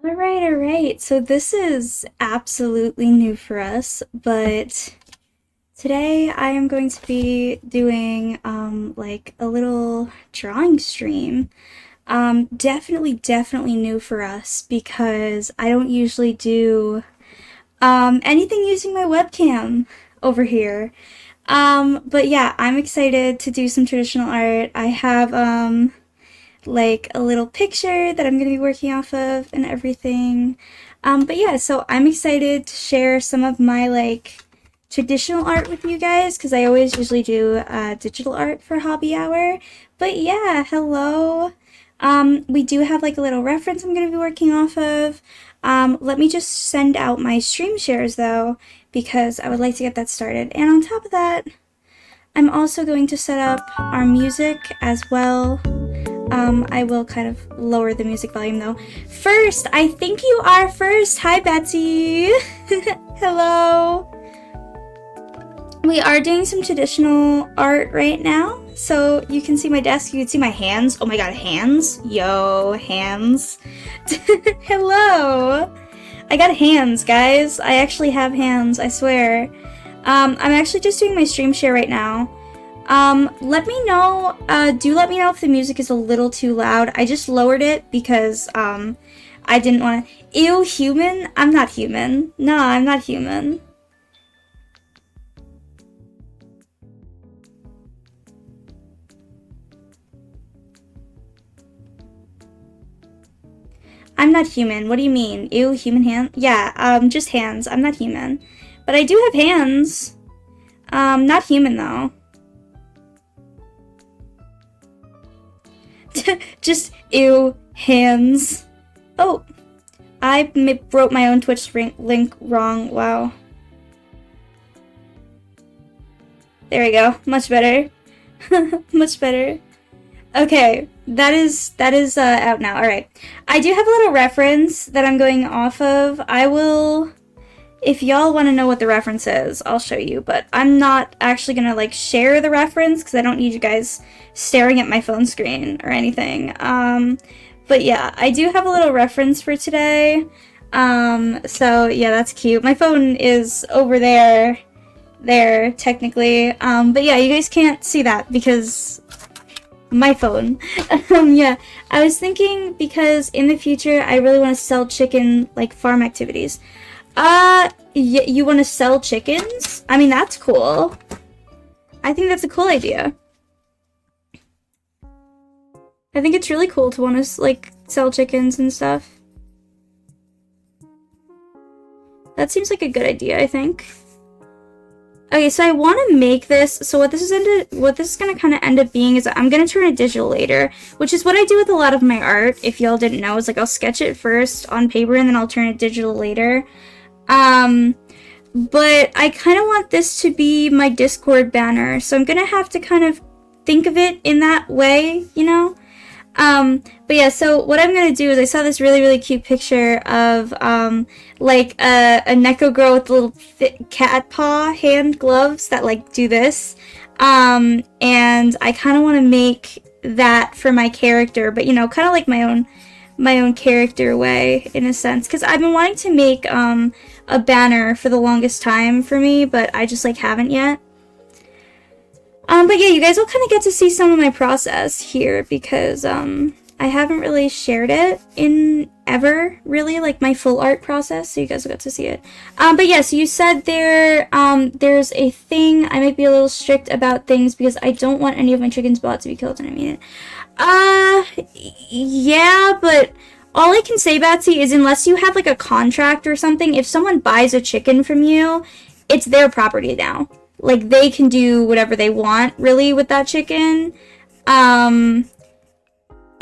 All right. So this is absolutely new for us, but today I am going to be doing like a little drawing stream. Definitely new for us because I don't usually do anything using my webcam over here. But yeah, I'm excited to do some traditional art. I have like a little picture that I'm going to be working off of and everything. But yeah, so I'm excited to share some of my like traditional art with you guys because I always usually do digital art for hobby hour. But yeah, hello. We do have like a little reference I'm going to be working off of. Let me just send out my stream shares though because I would like to get that started. And on top of that, I'm also going to set up our music as well. I will kind of lower the music volume though. First, I think you are first. Hi, Betsy. Hello. We are doing some traditional art right now. So you can see my desk, you can see my hands. Oh my god, hands? Yo, hands. Hello. I got hands, guys. I actually have hands, I swear. I'm actually just doing my stream share right now. Let me know, do let me know if the music is a little too loud. I just lowered it because, I didn't want to. Ew, human? I'm not human. No, I'm not human. I'm not human. What do you mean? Ew, human hand? Yeah, just hands. I'm not human. But I do have hands. Not human though. Just ew, hands. Oh, I wrote my own Twitch link wrong. Wow. There we go. Much better. Much better. Okay, that is out now. All right. I do have a little reference that I'm going off of. I will, if y'all want to know what the reference is, I'll show you, but I'm not actually gonna like share the reference because I don't need you guys staring at my phone screen or anything. But yeah, I do have a little reference for today. So yeah, that's cute. My phone is over there, technically. But yeah, you guys can't see that because my phone. Yeah, I was thinking because in the future I really want to sell chicken like farm activities. You want to sell chickens? I mean, that's cool. I think that's a cool idea. I think it's really cool to want to, like, sell chickens and stuff. That seems like a good idea, I think. Okay, so I want to make this, so what this is gonna kind of end up being is I'm gonna turn it digital later, which is what I do with a lot of my art, if y'all didn't know, is like I'll sketch it first on paper and then I'll turn it digital later. But I kind of want this to be my Discord banner, so I'm gonna have to kind of think of it in that way, you know? But yeah, so what I'm gonna do is I saw this really cute picture of, like, a Neko girl with little cat paw hand gloves that, like, do this. And I kind of want to make that for my character, but, you know, kind of like my own character way, in a sense. Because I've been wanting to make, a banner for the longest time for me, but I just, like, haven't yet. But yeah, you guys will kind of get to see some of my process here because, I haven't really shared it in ever, really, like my full art process, so you guys will get to see it. But yeah, so you said there's a thing, I might be a little strict about things because I don't want any of my chickens bought to be killed, and I mean it. Yeah, but all I can say, Batsy, is unless you have like a contract or something, if someone buys a chicken from you, it's their property now. Like, they can do whatever they want, really, with that chicken.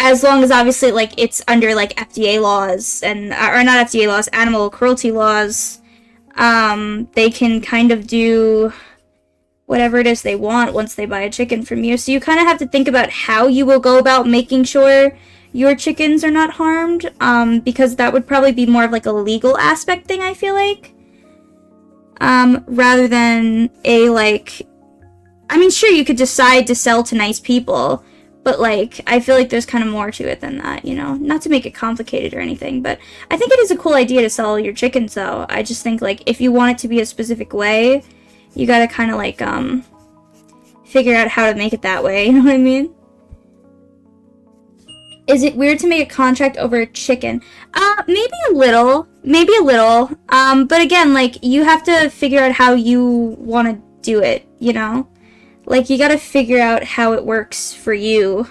As long as, obviously, like, it's under, like, FDA laws, and, or not FDA laws, animal cruelty laws. They can kind of do whatever it is they want once they buy a chicken from you. So you kind of have to think about how you will go about making sure your chickens are not harmed, because that would probably be more of, like, a legal aspect thing, I feel like. Rather than a, like, I mean, sure, you could decide to sell to nice people, But, like, I feel like there's kind of more to it than that, you know? Not to make it complicated or anything, but I think it is a cool idea to sell your chickens, though. I just think, like, if you want it to be a specific way, you gotta kind of, like, figure out how to make it that way, you know what I mean? Is it weird to make a contract over a chicken? Maybe a little. Maybe a little. But again, like, you have to figure out how you want to do it, you know? Like, you gotta figure out how it works for you.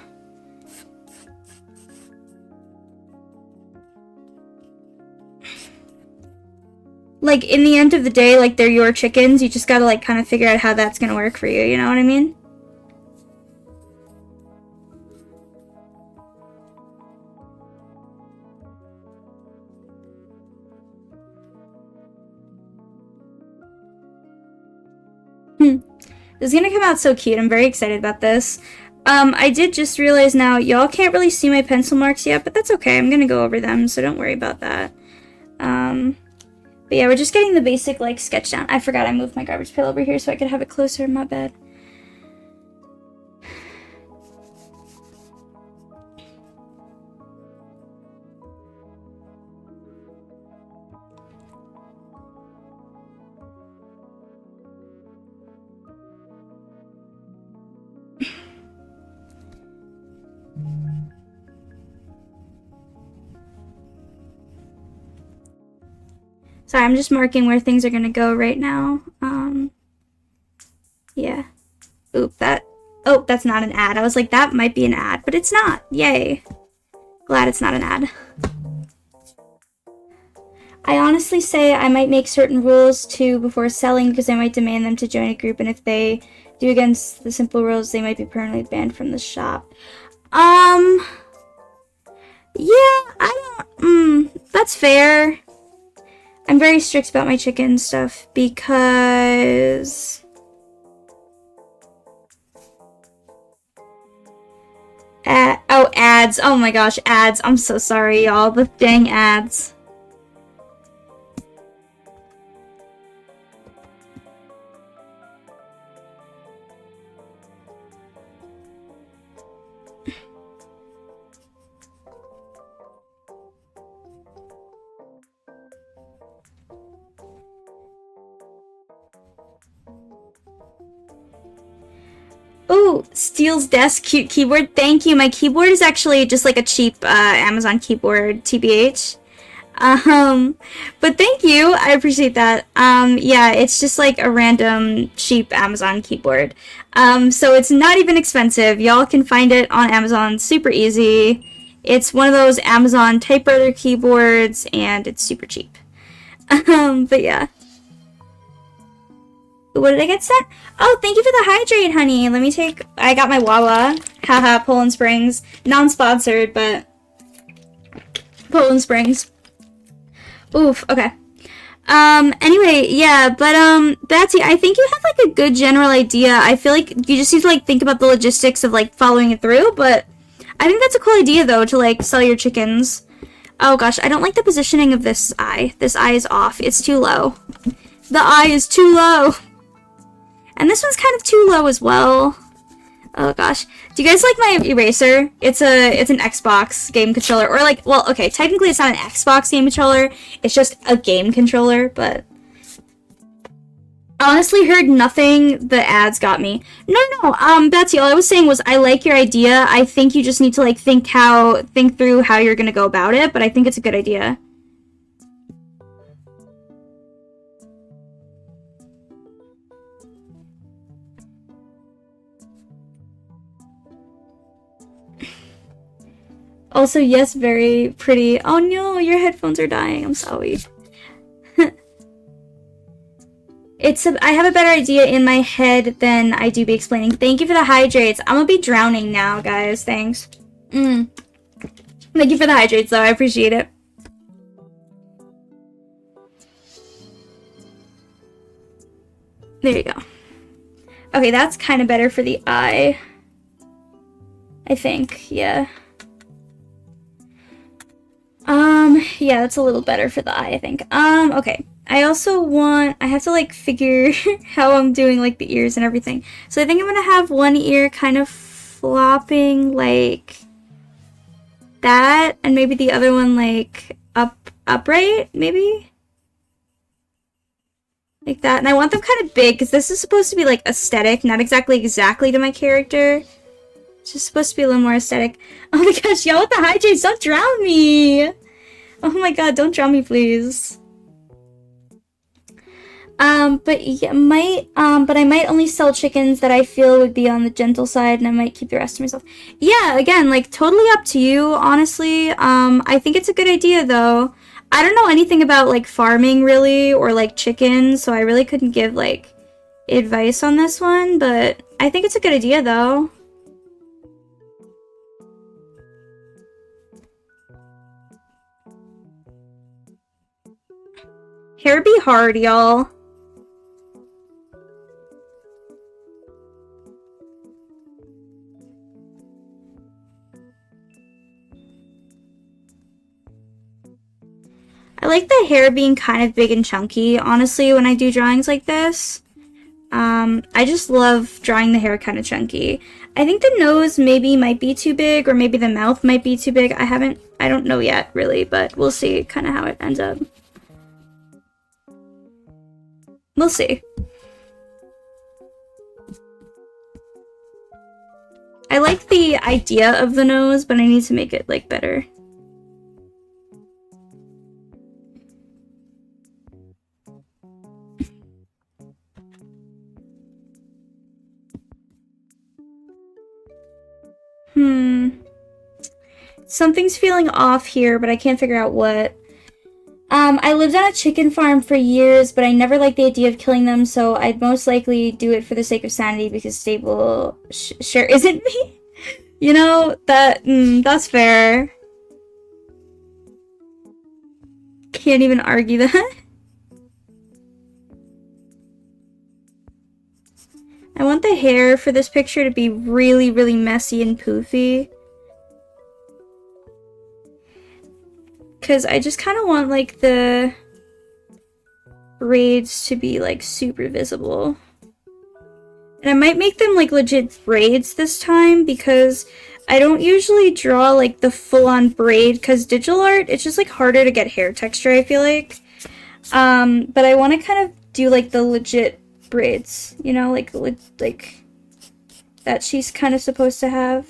Like, in the end of the day, like, they're your chickens. You just gotta, like, kind of figure out how that's gonna work for you, you know what I mean? This is gonna come out so cute. I'm very excited about this. I did just realize now, y'all can't really see my pencil marks yet, but that's okay. I'm gonna go over them, so don't worry about that. But yeah, we're just getting the basic, like, sketch down. I forgot I moved my garbage pail over here so I could have it closer, my bad. Sorry, I'm just marking where things are gonna go right now. Yeah. Oop, oh, that's not an ad. I was like, that might be an ad, but it's not. Yay. Glad it's not an ad. I honestly say I might make certain rules too before selling because I might demand them to join a group, and if they do against the simple rules, they might be permanently banned from the shop. Yeah, I don't, that's fair. I'm very strict about my chicken stuff because oh, ads. Oh my gosh, ads. I'm so sorry, y'all. The dang ads. Oh, Steel's Desk, cute keyboard. Thank you. My keyboard is actually just like a cheap Amazon keyboard, TBH. But thank you. I appreciate that. Yeah, it's just like a random cheap Amazon keyboard. So it's not even expensive. Y'all can find it on Amazon super easy. It's one of those Amazon typewriter keyboards, and it's super cheap. But yeah. What did I get sent? Oh, thank you for the hydrate, honey. Let me take... I got my Wawa. Haha, Poland Springs. Non-sponsored, but... Poland Springs. Oof, okay. Anyway, yeah, but, Batsy, I think you have, like, a good general idea. I feel like you just need to, like, think about the logistics of, like, following it through, but I think that's a cool idea, though, to, like, sell your chickens. Oh, gosh, I don't like the positioning of this eye. This eye is off. It's too low. The eye is too low. And this one's kind of too low as well. Oh gosh. Do you guys like my eraser? It's an Xbox game controller. Or like, well, okay, technically it's not an Xbox game controller. It's just a game controller, but... I honestly heard nothing. The ads got me. No, Betsy, all I was saying was I like your idea. I think you just need to, like, think through how you're gonna go about it, but I think it's a good idea. Also, yes, very pretty. Oh no, your headphones are dying. I'm sorry. I have a better idea in my head than I do be explaining. Thank you for the hydrates. I'm gonna be drowning now, guys. Thanks. Thank you for the hydrates, though. I appreciate it. There you go. Okay, that's kind of better for the eye. I think, yeah. Yeah, that's a little better for the eye, I think. Okay. I have to, like, figure how I'm doing, like, the ears and everything. So I think I'm gonna have one ear kind of flopping like that, and maybe the other one like upright, maybe? Like that. And I want them kind of big, because this is supposed to be like aesthetic, not exactly to my character. It's just supposed to be a little more aesthetic. Oh my gosh, y'all with the hijinks, don't drown me! Oh my god, don't drown me, please. But yeah, but I might only sell chickens that I feel would be on the gentle side, and I might keep the rest to myself. Yeah, again, like, totally up to you, honestly. I think it's a good idea, though. I don't know anything about, like, farming, really, or, like, chickens, so I really couldn't give, like, advice on this one, but I think it's a good idea, though. Hair be hard, y'all. I like the hair being kind of big and chunky, honestly, when I do drawings like this. I just love drawing the hair kind of chunky. I think the nose maybe might be too big, or maybe the mouth might be too big. I don't know yet, really, but we'll see kind of how it ends up. We'll see. I like the idea of the nose, but I need to make it, like, better. Something's feeling off here, but I can't figure out what. I lived on a chicken farm for years, but I never liked the idea of killing them, so I'd most likely do it for the sake of sanity, because stable sure isn't me. You know, that's fair. Can't even argue that. I want the hair for this picture to be really, really messy and poofy. Because I just kind of want, like, the braids to be, like, super visible. And I might make them, like, legit braids this time, because I don't usually draw, like, the full-on braid, because digital art, it's just, like, harder to get hair texture, I feel like. But I want to kind of do, like, the legit braids, you know, like that she's kind of supposed to have.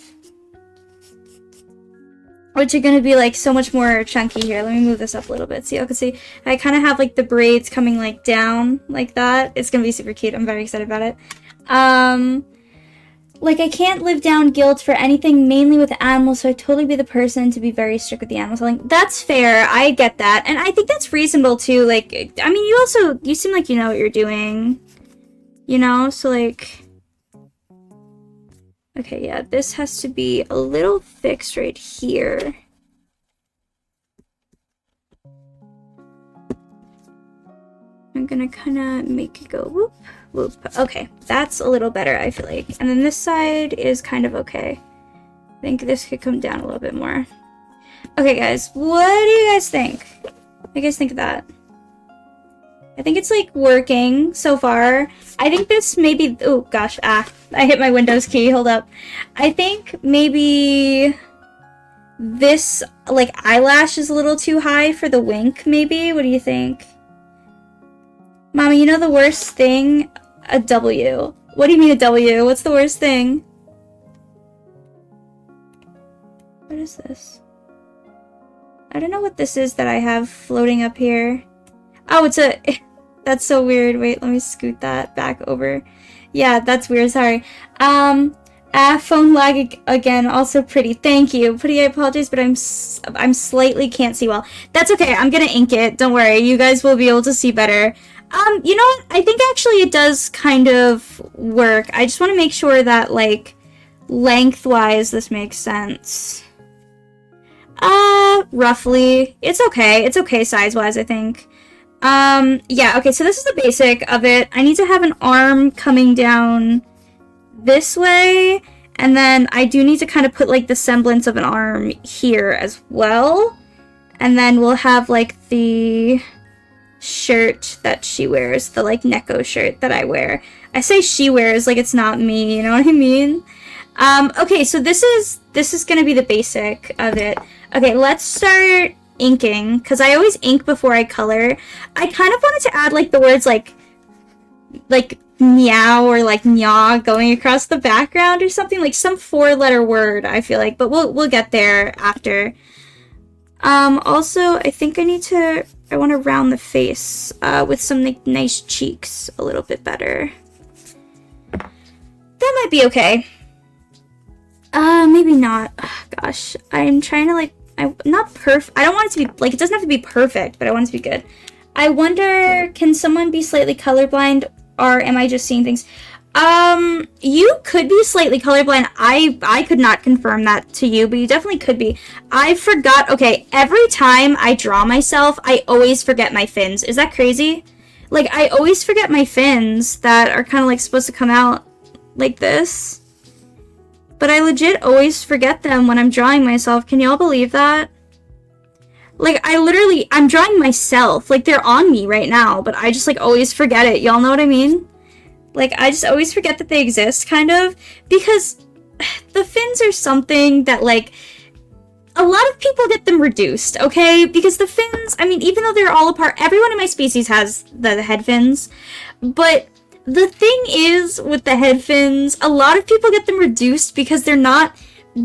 Which are going to be, like, so much more chunky here. Let me move this up a little bit so y'all can see. I kind of have, like, the braids coming, like, down like that. It's going to be super cute. I'm very excited about it. Like, I can't live down guilt for anything, mainly with animals, so I'd totally be the person to be very strict with the animals. Like, that's fair. I get that. And I think that's reasonable, too. Like, I mean, you seem like you know what you're doing. You know? So, like... Okay, yeah, this has to be a little fixed right here. I'm gonna kind of make it go whoop, whoop. Okay, that's a little better, I feel like. And then this side is kind of okay. I think this could come down a little bit more. Okay, guys, what do you guys think? What do you guys think of that? I think it's, like, working so far. I think this maybe... Oh, gosh. I hit my Windows key. Hold up. I think maybe this, like, eyelash is a little too high for the wink, maybe? What do you think? Mommy, you know the worst thing? A W. What do you mean a W? What's the worst thing? What is this? I don't know what this is that I have floating up here. Oh, it's a... That's so weird. Wait, let me scoot that back over. Yeah, that's weird. Sorry. Phone lag again. Also pretty. Thank you. Pretty, I apologize, but I'm slightly can't see well. That's okay. I'm gonna ink it. Don't worry. You guys will be able to see better. You know what? I think actually it does kind of work. I just want to make sure that, like, lengthwise this makes sense. Roughly. It's okay. It's okay size-wise, I think. Yeah, okay, so this is the basic of it. I need to have an arm coming down this way, and then I do need to kind of put, like, the semblance of an arm here as well. And then we'll have, like, the shirt that she wears, the, like, Neko shirt that I wear. I say she wears, like, it's not me, you know what I mean? Okay, so this is gonna be the basic of it. Okay, let's start inking, because I always ink before I color. I kind of wanted to add, like, the words, like meow or, like, nya going across the background or something, like some 4-letter word, I feel like, but we'll get there after. Also, I think I want to round the face, with some, like, nice cheeks a little bit better. That might be okay. Maybe not. Oh, gosh, I'm trying to, like, not perfect. I don't want it to be, like, it doesn't have to be perfect, but I want it to be good. I wonder, can someone be slightly colorblind, or am I just seeing things? You could be slightly colorblind. I could not confirm that to you, but you definitely could be. I forgot. Okay, every time I draw myself, I always forget my fins. Is that crazy? Like, I always forget my fins that are kind of, like, supposed to come out like this. But I legit always forget them when I'm drawing myself. Can y'all believe that? Like, I'm drawing myself. Like, they're on me right now, but I just, like, always forget it. Y'all know what I mean? Like, I just always forget that they exist, kind of. Because the fins are something that, like, a lot of people get them reduced, okay? Because the fins, I mean, even though they're all apart, everyone in my species has the head fins. But the thing is, with the head fins, a lot of people get them reduced because they're not...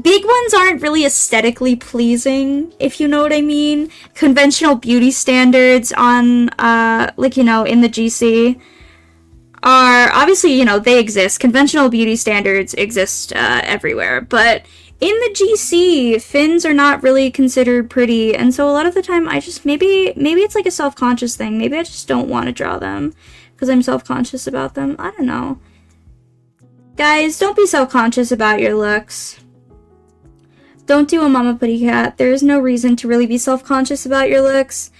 Big ones aren't really aesthetically pleasing, if you know what I mean. Conventional beauty standards on, like, you know, in the GC are... Obviously, you know, they exist. Conventional beauty standards exist everywhere. But in the GC, fins are not really considered pretty. And so a lot of the time, I just... Maybe it's like a self-conscious thing. Maybe I just don't want to draw them because I'm self-conscious about them. I don't know. Guys, don't be self-conscious about your looks. Don't do a mama putty cat. There is no reason to really be self-conscious about your looks.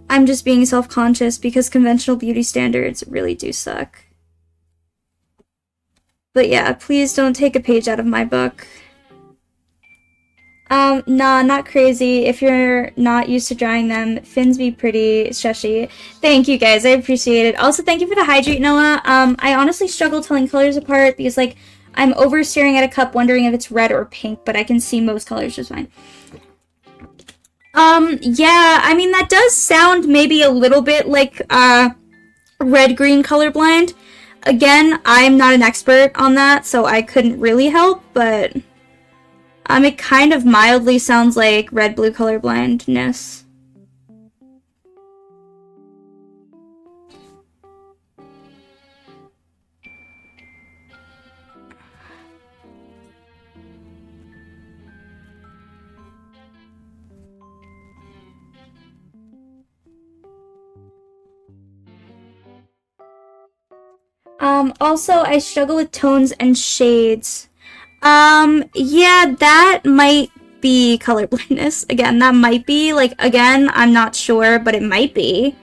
I'm just being self-conscious because conventional beauty standards really do suck. But yeah, please don't take a page out of my book. Nah, not crazy. If you're not used to drawing them, fins be pretty shushy. Thank you guys, I appreciate it. Also, thank you for the hydrate, Noah. I honestly struggle telling colors apart because, like, I'm over staring at a cup wondering if it's red or pink, but I can see most colors just fine. Yeah, I mean, that does sound maybe a little bit like, red-green colorblind. Again, I'm not an expert on that, so I couldn't really help, but... it kind of mildly sounds like red-blue colorblindness. Also, I struggle with tones and shades. Yeah, that might be colorblindness. Again, that might be, like, again, I'm not sure, but it might be.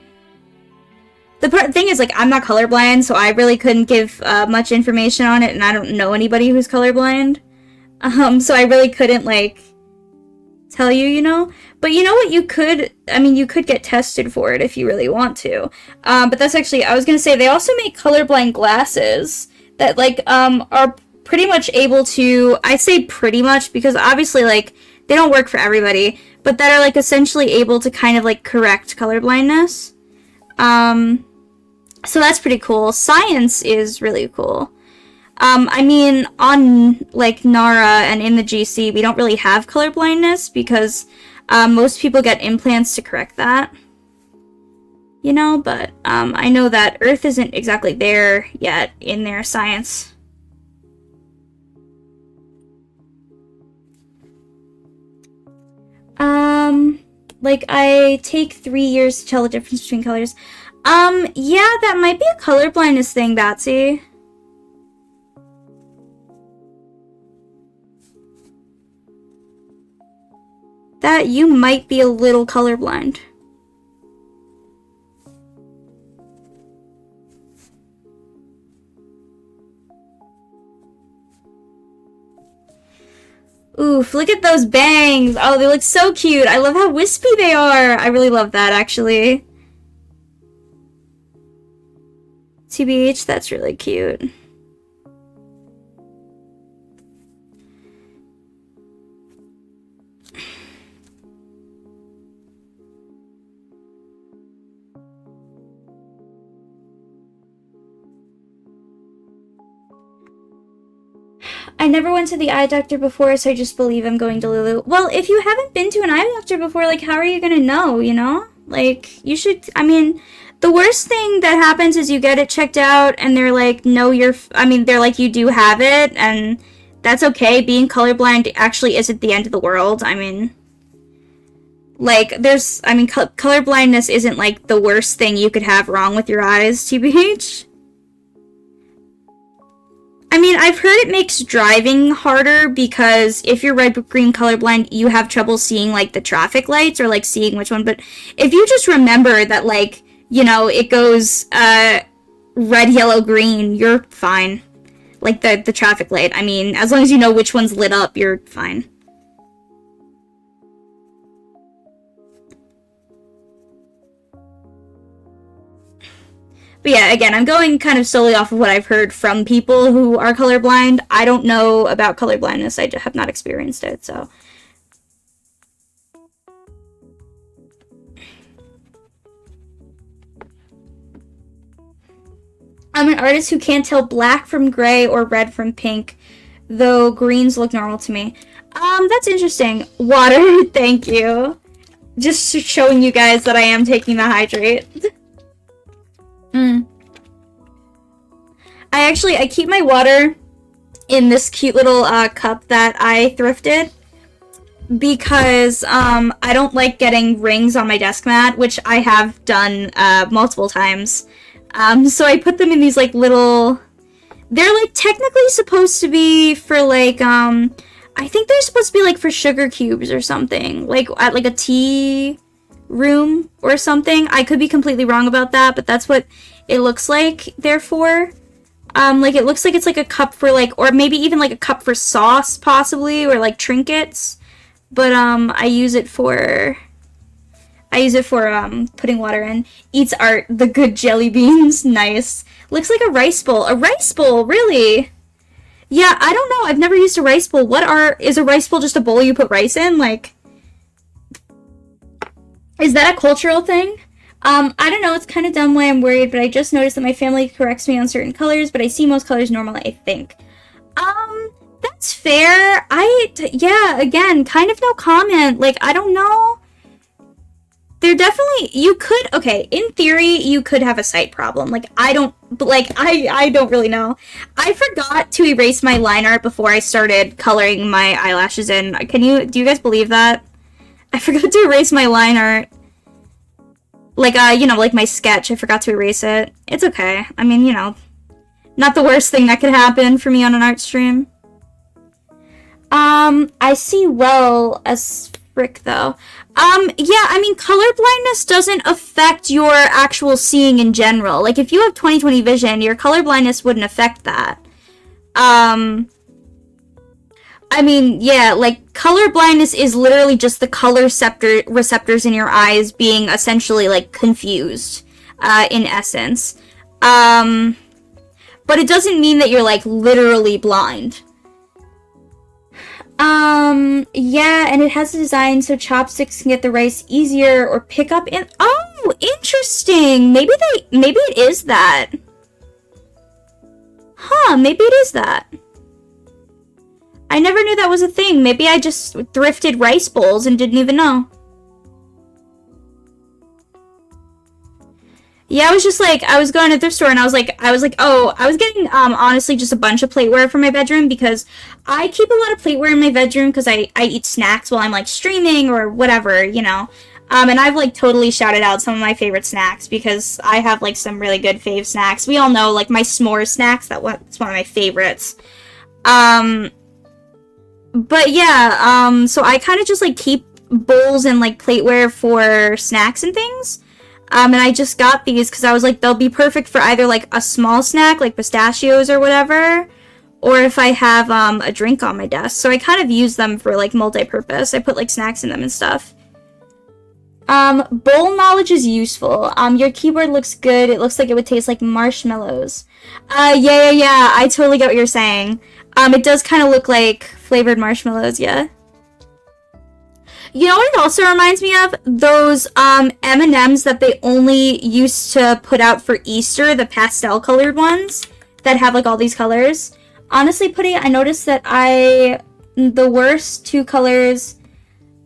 The thing is, like, I'm not colorblind, so I really couldn't give much information on it, and I don't know anybody who's colorblind. So I really couldn't, like, tell you, you know? But you know what you could, I mean, you could get tested for it if you really want to. But that's actually, I was gonna say, they also make colorblind glasses that, like, are pretty much able to, I say pretty much, because obviously, like, they don't work for everybody, but that are, like, essentially able to kind of, like, correct colorblindness. So that's pretty cool. Science is really cool. I mean, on, like, Nara and in the GC, we don't really have colorblindness because most people get implants to correct that. You know, but I know that Earth isn't exactly there yet in their science. Like, I take 3 years to tell the difference between colors. Yeah, that might be a colorblindness thing, Batsy. That you might be a little colorblind. Oof, look at those bangs! Oh, they look so cute! I love how wispy they are! I really love that, actually. TBH, that's really cute. I never went to the eye doctor before, so I just believe I'm going to Lulu. Well, if you haven't been to an eye doctor before, like, how are you gonna know, you know? Like, you should, I mean, the worst thing that happens is you get it checked out, and they're like, no, they're like, you do have it, and that's okay. Being colorblind actually isn't the end of the world. I mean, like, color blindness isn't, like, the worst thing you could have wrong with your eyes, TBH. I mean, I've heard it makes driving harder because if you're red-green colorblind, you have trouble seeing, like, the traffic lights or, like, seeing which one. But if you just remember that, like, you know, it goes red, yellow, green, you're fine. Like, the traffic light. I mean, as long as you know which one's lit up, you're fine. But yeah, again, I'm going kind of solely off of what I've heard from people who are colorblind. I don't know about colorblindness. I have not experienced it, so. I'm an artist who can't tell black from gray or red from pink, though greens look normal to me. That's interesting. Water, thank you. Just showing you guys that I am taking the hydrate. I keep my water in this cute little cup that I thrifted because I don't like getting rings on my desk mat, which I have done multiple times. So I put them in these like little, they're like technically supposed to be for like I think they're supposed to be like for sugar cubes or something, like at like a tea room or something. I could be completely wrong about that, but that's what it looks like they're for. Like it looks like it's like a cup for like, or maybe even like a cup for sauce possibly, or like trinkets. But I use it for putting water in. Eats art, the good jelly beans. Nice. Looks like a rice bowl. A rice bowl, really? Yeah, I don't know. I've never used a rice bowl. Is a rice bowl just a bowl you put rice in? Like, is that a cultural thing? I don't know. It's kind of dumb why I'm worried, but I just noticed that my family corrects me on certain colors, but I see most colors normal, I think. That's fair. Yeah, again, kind of no comment. Like, I don't know. There definitely, okay, in theory, you could have a sight problem. Like, I don't really know. I forgot to erase my line art before I started coloring my eyelashes in. Do you guys believe that? I forgot to erase my line art. Like, like my sketch, I forgot to erase it. It's okay. I mean, not the worst thing that could happen for me on an art stream. I see well as frick, though. Yeah, I mean, color blindness doesn't affect your actual seeing in general. Like, if you have 20/20 vision, your color blindness wouldn't affect that. I mean, yeah, like, color blindness is literally just the color receptors in your eyes being essentially, like, confused, in essence. But it doesn't mean that you're, like, literally blind. Yeah, and it has a design so chopsticks can get the rice easier or pick up in- Oh, interesting! Maybe it is that. Huh, maybe it is that. I never knew that was a thing. Maybe I just thrifted rice bowls and didn't even know. Yeah, I was just like, I was going to the thrift store and I was like, oh, I was getting, honestly, just a bunch of plateware for my bedroom because I keep a lot of plateware in my bedroom because I eat snacks while I'm, like, streaming or whatever, And I've, like, totally shouted out some of my favorite snacks because I have, like, some really good fave snacks. We all know, like, my s'more snacks, that's one of my favorites. But yeah, so I kind of just, like, keep bowls and, like, plateware for snacks and things. And I just got these because I was like, they'll be perfect for either, like, a small snack, like pistachios or whatever, or if I have, a drink on my desk. So I kind of use them for, like, multi-purpose. I put, like, snacks in them and stuff. Bowl knowledge is useful. Your keyboard looks good. It looks like it would taste like marshmallows. Yeah. I totally get what you're saying. It does kind of look like flavored marshmallows, yeah. You know what it also reminds me of? Those, M&Ms that they only used to put out for Easter, the pastel-colored ones that have, like, all these colors. Honestly, Putty, I noticed that the worst two colors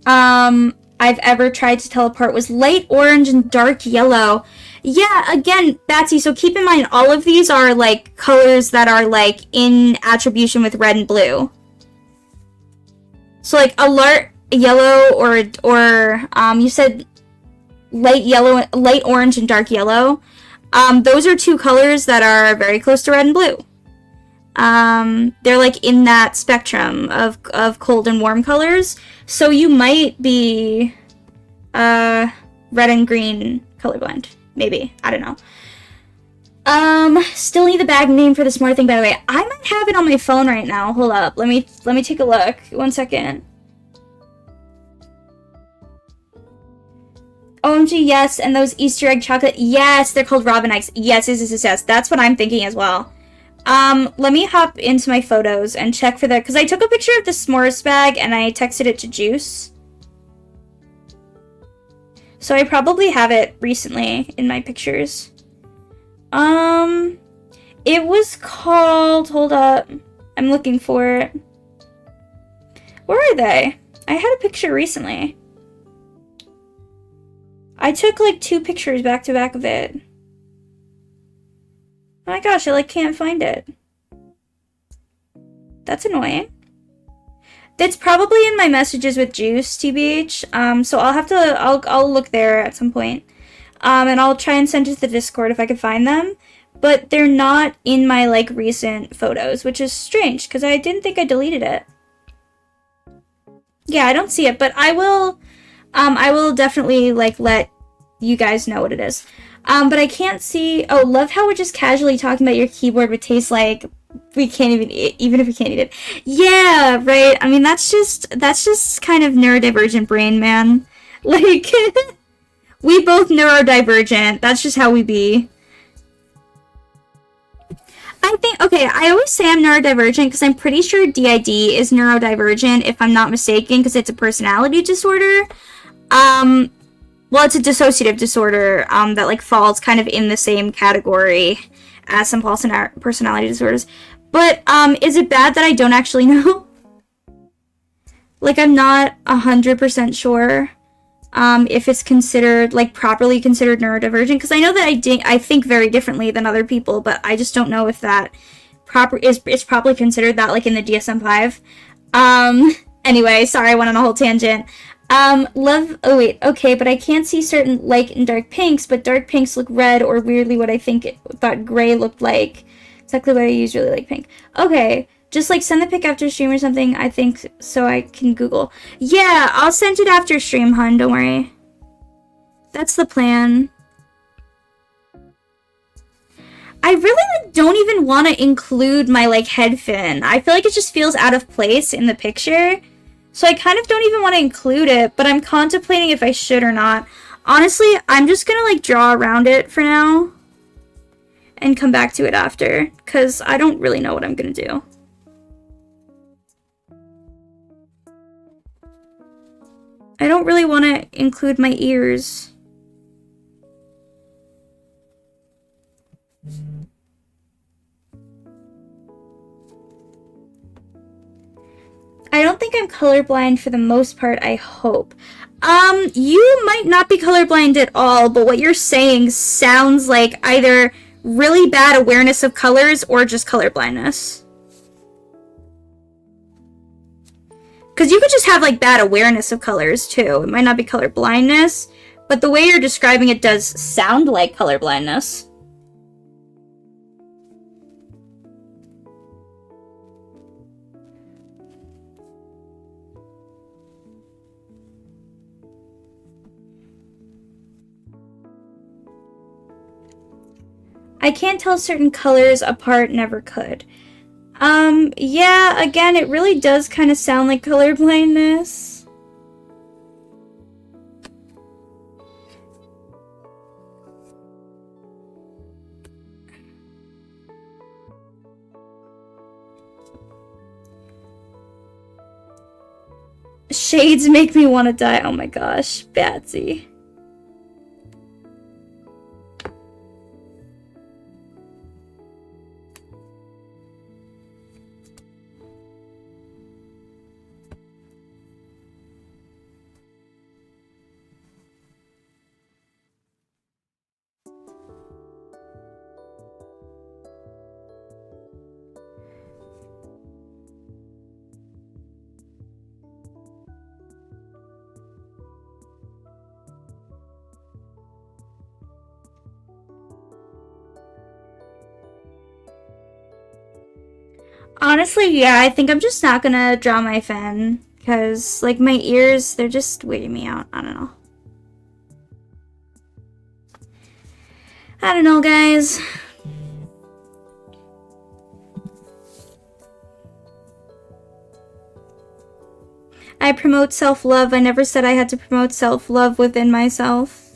I've ever tried to tell apart was light orange and dark yellow. Yeah, again, Batsy, so keep in mind all of these are like colors that are like in attribution with red and blue. So like a light yellow or you said light orange and dark yellow. Those are two colors that are very close to red and blue. They're like in that spectrum of cold and warm colors. So you might be red and green colorblind. Maybe. I don't know. Still need the bag name for the smart thing, by the way. I might have it on my phone right now. Hold up. Let me take a look. 1 second. OMG, yes, and those Easter egg chocolate. Yes, they're called Robin eggs. Yes. That's what I'm thinking as well. Let me hop into my photos and check for that, because I took a picture of the s'mores bag and I texted it to Juice. So I probably have it recently in my pictures. It was called, hold up, I'm looking for it. Where are they? I had a picture recently. I took like 2 pictures back to back of it. Oh my gosh, I like can't find it. That's annoying. It's probably in my messages with Juice, TBH. So I'll have to, I'll look there at some point. And I'll try and send it to the Discord if I can find them. But they're not in my, like, recent photos, which is strange, because I didn't think I deleted it. Yeah, I don't see it, but I will definitely, like, let you guys know what it is. But I can't see, oh, love how we're just casually talking about your keyboard would taste like we can't even if we can't eat it. Yeah, right. I mean, that's just kind of neurodivergent brain, man. Like, we both neurodivergent. That's just how we be. I think, okay, I always say I'm neurodivergent because I'm pretty sure DID is neurodivergent, if I'm not mistaken, because it's a personality disorder. Well, it's a dissociative disorder that, like, falls kind of in the same category as some personality disorders. But, is it bad that I don't actually know? Like, I'm not 100% sure if it's considered, like, properly considered neurodivergent. Because I know that I think very differently than other people, but I just don't know if that is properly considered that, like, in the DSM-5. Anyway, sorry, I went on a whole tangent. Oh wait, okay, but I can't see certain light and dark pinks, but dark pinks look red, or weirdly what I thought gray looked like. Exactly what I use, really like pink. Okay, just like send the pic after stream or something, I think, so I can Google. Yeah, I'll send it after stream, hun, don't worry. That's the plan. I really like, don't even want to include my like head fin. I feel like it just feels out of place in the picture. So I kind of don't even want to include it, but I'm contemplating if I should or not. Honestly, I'm just gonna like draw around it for now and come back to it after, because I don't really know what I'm gonna do. I don't really want to include my ears. I don't think I'm colorblind for the most part, I hope. You might not be colorblind at all, but what you're saying sounds like either really bad awareness of colors or just colorblindness. Because you could just have, like, bad awareness of colors, too. It might not be colorblindness, but the way you're describing it does sound like colorblindness. I can't tell certain colors apart, never could. Yeah, again, it really does kind of sound like colorblindness. Shades make me want to die. Oh my gosh, Batsy. Honestly, yeah, I think I'm just not gonna draw my fan. Because, like, my ears, they're just weirding me out. I don't know. I don't know, guys. I promote self-love. I never said I had to promote self-love within myself.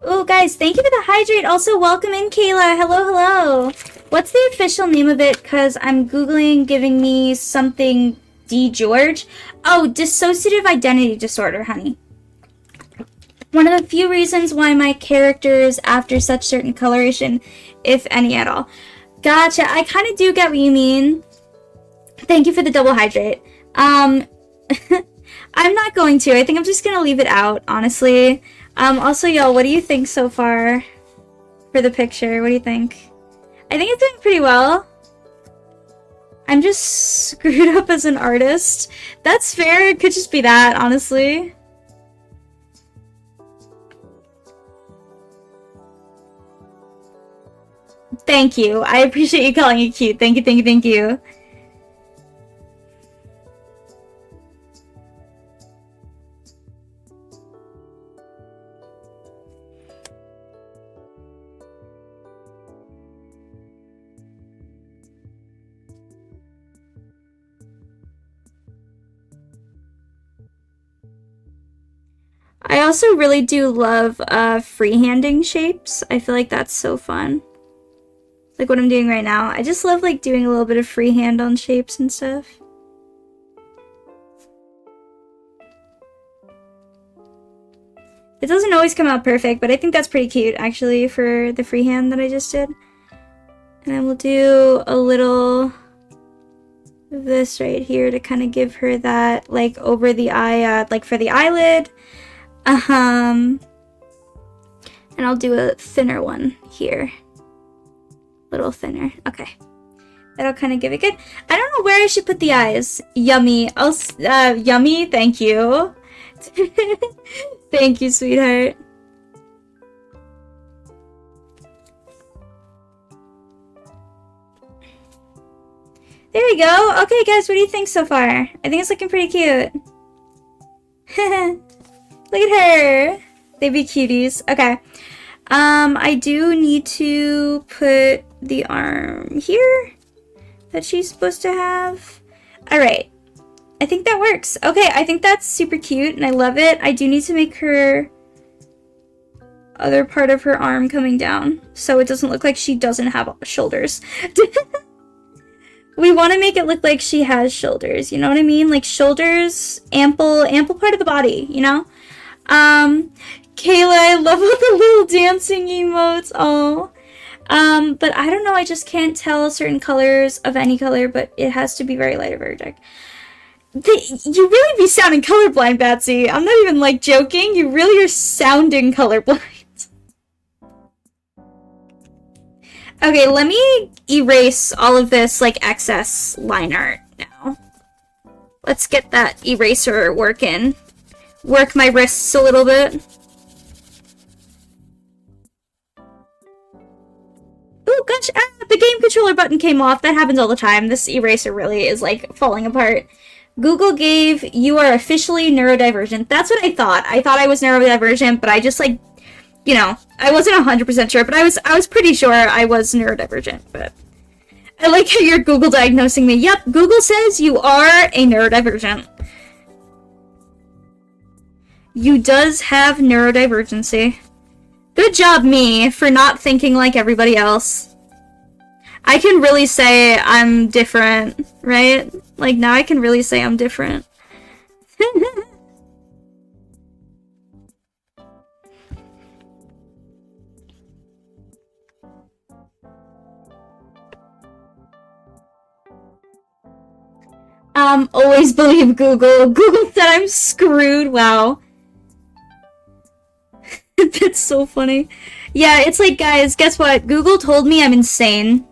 Oh, guys, thank you for the hydrate. Also, welcome in, Kayla. Hello, hello. What's the official name of it? Because I'm Googling giving me something D. George. Oh, dissociative identity disorder, honey. One of the few reasons why my characters after such certain coloration, if any at all. Gotcha. I kind of do get what you mean. Thank you for the double hydrate. I'm not going to. I think I'm just going to leave it out, honestly. Also, y'all, what do you think so far for the picture? What do you think? I think it's doing pretty well. I'm just screwed up as an artist. That's fair. It could just be that, honestly. Thank you. I appreciate you calling it cute. Thank you, thank you, thank you. I also really do love freehanding shapes. I feel like that's so fun. Like what I'm doing right now. I just love like doing a little bit of freehand on shapes and stuff. It doesn't always come out perfect, but I think that's pretty cute actually for the freehand that I just did. And then we'll do a little of this right here to kind of give her that like over the eye, like for the eyelid. And I'll do a thinner one here. Little thinner. Okay. That'll kind of give it good. I don't know where I should put the eyes. Yummy. Yummy. Thank you. Thank you, sweetheart. There we go. Okay, guys, what do you think so far? I think it's looking pretty cute. Look at her. They be cuties. Okay. I do need to put the arm here that she's supposed to have. Alright. I think that works. Okay, I think that's super cute and I love it. I do need to make her other part of her arm coming down so it doesn't look like she doesn't have shoulders. We want to make it look like she has shoulders, you know what I mean? Like shoulders, ample part of the body, you know? Kayla, I love all the little dancing emotes. Oh. But I don't know, I just can't tell certain colors of any color, but it has to be very light or very dark. You really be sounding colorblind, Batsy. I'm not even, like, joking. You really are sounding colorblind. Okay, let me erase all of this, like, excess line art now. Let's get that eraser working. Work my wrists a little bit. Oh gosh, the game controller button came off. That happens all the time. This eraser really is like falling apart. Google gave you are officially neurodivergent. That's what I thought. I thought I was neurodivergent, but I just like, you know, I wasn't 100% sure, but I was pretty sure I was neurodivergent. But I like how you're Google diagnosing me. Yep, Google says you are a neurodivergent. You does have neurodivergency. Good job, me, for not thinking like everybody else. I can really say I'm different, right? Like, now I can really say I'm different. Always believe Google. Google said I'm screwed. Wow. That's so funny. Yeah, it's like, guys, guess what? Google told me I'm insane.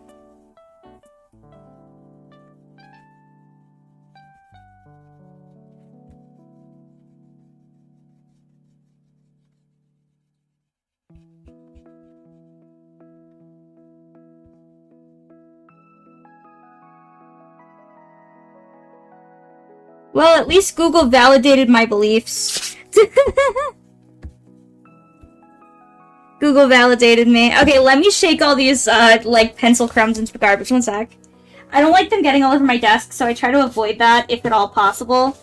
Well, at least Google validated my beliefs. Google validated me. Okay, let me shake all these, like, pencil crumbs into the garbage. One sec. I don't like them getting all over my desk, so I try to avoid that if at all possible.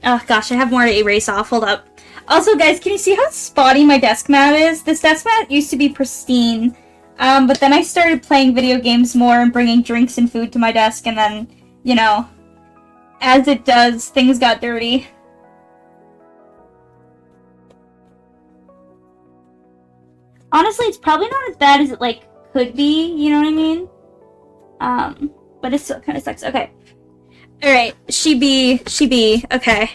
Oh, gosh, I have more to erase off. Hold up. Also, guys, can you see how spotty my desk mat is? This desk mat used to be pristine. But then I started playing video games more and bringing drinks and food to my desk, and then, you know, as it does, things got dirty. Honestly, it's probably not as bad as it, like, could be, you know what I mean? But it still kind of sucks. Okay. Alright, she be, okay.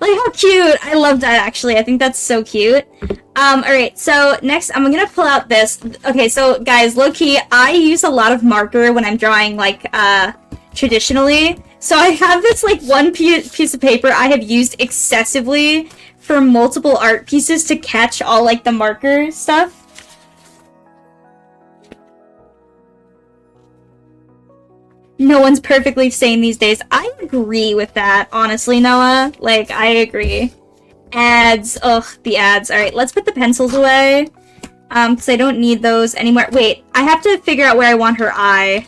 Like, how cute! I love that, actually. I think that's so cute. Alright, so next I'm gonna pull out this. Okay, so guys, low-key, I use a lot of marker when I'm drawing, like, traditionally. So I have this, like, one piece of paper I have used excessively for multiple art pieces to catch all, like, the marker stuff. No one's perfectly sane these days. I agree with that, honestly, Noah. Like, I agree. Ads. Ugh, the ads. Alright, let's put the pencils away. Because I don't need those anymore. Wait, I have to figure out where I want her eye.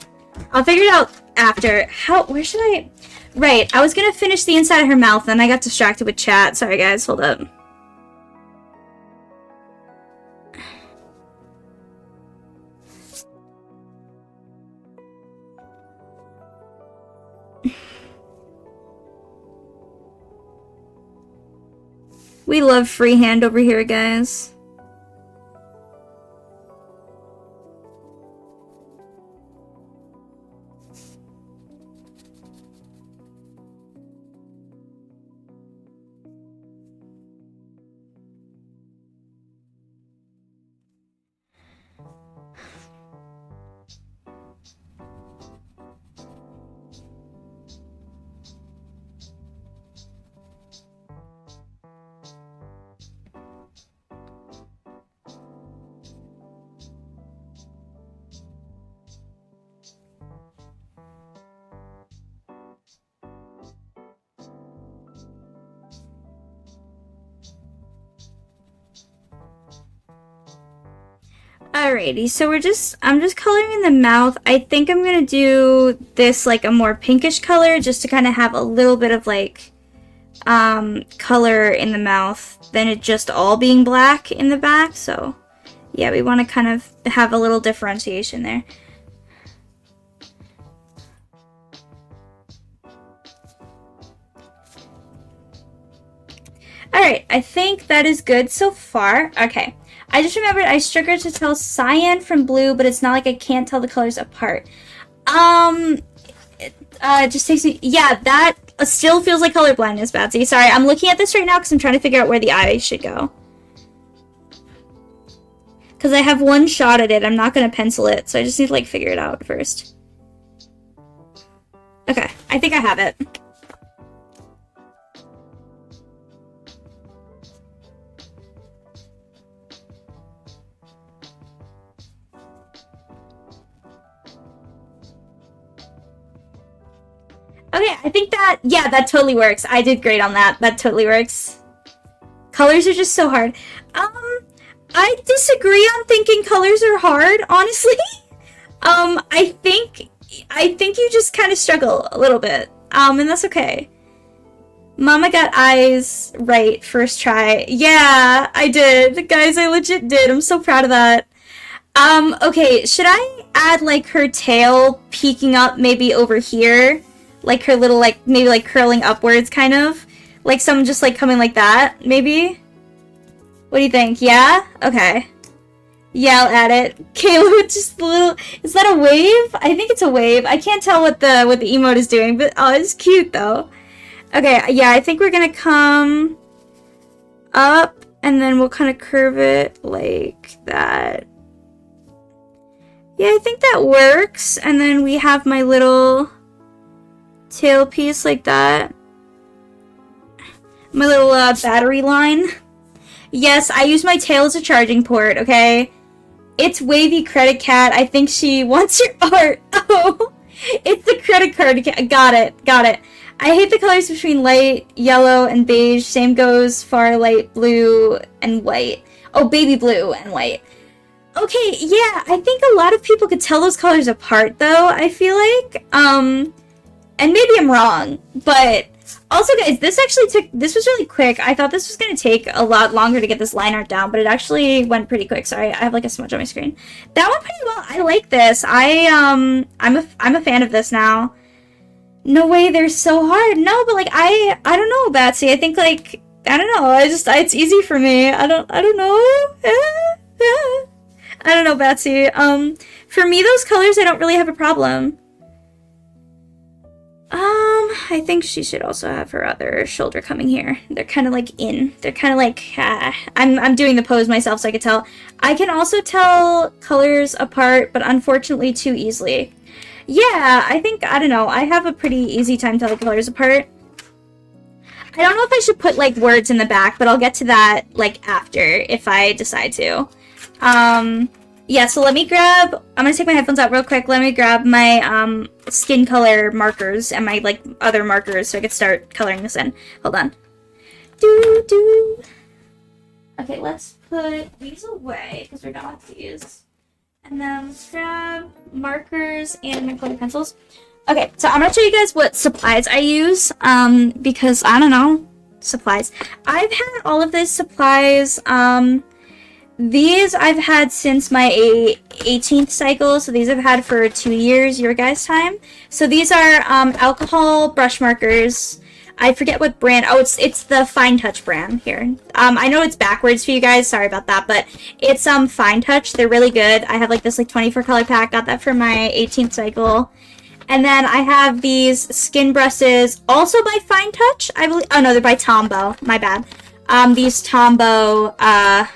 I'll figure it out after. Where should I... Right, I was gonna finish the inside of her mouth, and I got distracted with chat. Sorry, guys, hold up. We love freehand over here, guys. Alrighty, so I'm just coloring in the mouth. I think I'm gonna do this like a more pinkish color just to kind of have a little bit of like color in the mouth than it just all being black in the back. So yeah, we want to kind of have a little differentiation there. Alright, I think that is good so far. Okay. I just remembered I struggled to tell cyan from blue, but it's not like I can't tell the colors apart. It just takes me... Yeah, that still feels like color blindness, Batsy. Sorry, I'm looking at this right now because I'm trying to figure out where the eye should go. Because I have one shot at it. I'm not going to pencil it, so I just need to, like, figure it out first. Okay, I think I have it. Okay, I think that, yeah, that totally works. I did great on that. That totally works. Colors are just so hard. I disagree on thinking colors are hard, honestly. I think you just kind of struggle a little bit. And that's okay. Mama got eyes right first try. Yeah, I did. Guys, I legit did. I'm so proud of that. Okay, should I add, like, her tail peeking up maybe over here? Like her little, like, maybe like curling upwards, kind of? Like some just like coming like that, maybe? What do you think? Yeah? Okay. Yeah, I'll add it. Kayla with just a little... Is that a wave? I think it's a wave. I can't tell what the emote is doing, but oh, it's cute though. Okay, yeah, I think we're gonna come up, and then we'll kind of curve it like that. Yeah, I think that works. And then we have my little tail piece like that. My little battery line. Yes, I use my tail as a charging port, okay? It's Wavy Credit Cat. I think she wants your art. Oh, it's the credit card cat. Got it. Got it. I hate the colors between light yellow and beige. Same goes for light blue and white. Oh, baby blue and white. Okay, yeah, I think a lot of people could tell those colors apart, though, I feel like. And maybe I'm wrong, but... Also, guys, this was really quick. I thought this was going to take a lot longer to get this line art down, but it actually went pretty quick. Sorry, I have like a smudge on my screen. That went pretty well. I like this. I'm a fan of this now. No way, they're so hard. No, but like I don't know, Batsy. I think like I don't know. It's easy for me. I don't know. I don't know, Batsy. For me, those colors, I don't really have a problem. I think she should also have her other shoulder coming here. They're kind of like in. They're kind of like, I'm doing the pose myself so I can tell. I can also tell colors apart, but unfortunately too easily. Yeah, I think, I don't know, I have a pretty easy time telling colors apart. I don't know if I should put like words in the back, but I'll get to that like after if I decide to. Yeah, so let me grab, I'm gonna take my headphones out real quick. Let me grab my skin color markers and my like other markers so I can start coloring this in. Hold on. Okay, let's put these away because we're done with these. And then let's grab markers and my colored pencils. Okay, so I'm gonna show you guys what supplies I use, because I don't know, supplies. I've had all of these supplies, these I've had since my 18th cycle, so these I've had for 2 years, your guys' time. So these are alcohol brush markers. I forget what brand. Oh, it's the Fine Touch brand here. I know it's backwards for you guys. Sorry about that, but it's Fine Touch. They're really good. I have like this like 24 color pack. Got that for my 18th cycle. And then I have these skin brushes, also by Fine Touch, I believe. Oh no, they're by Tombow. My bad. These Tombow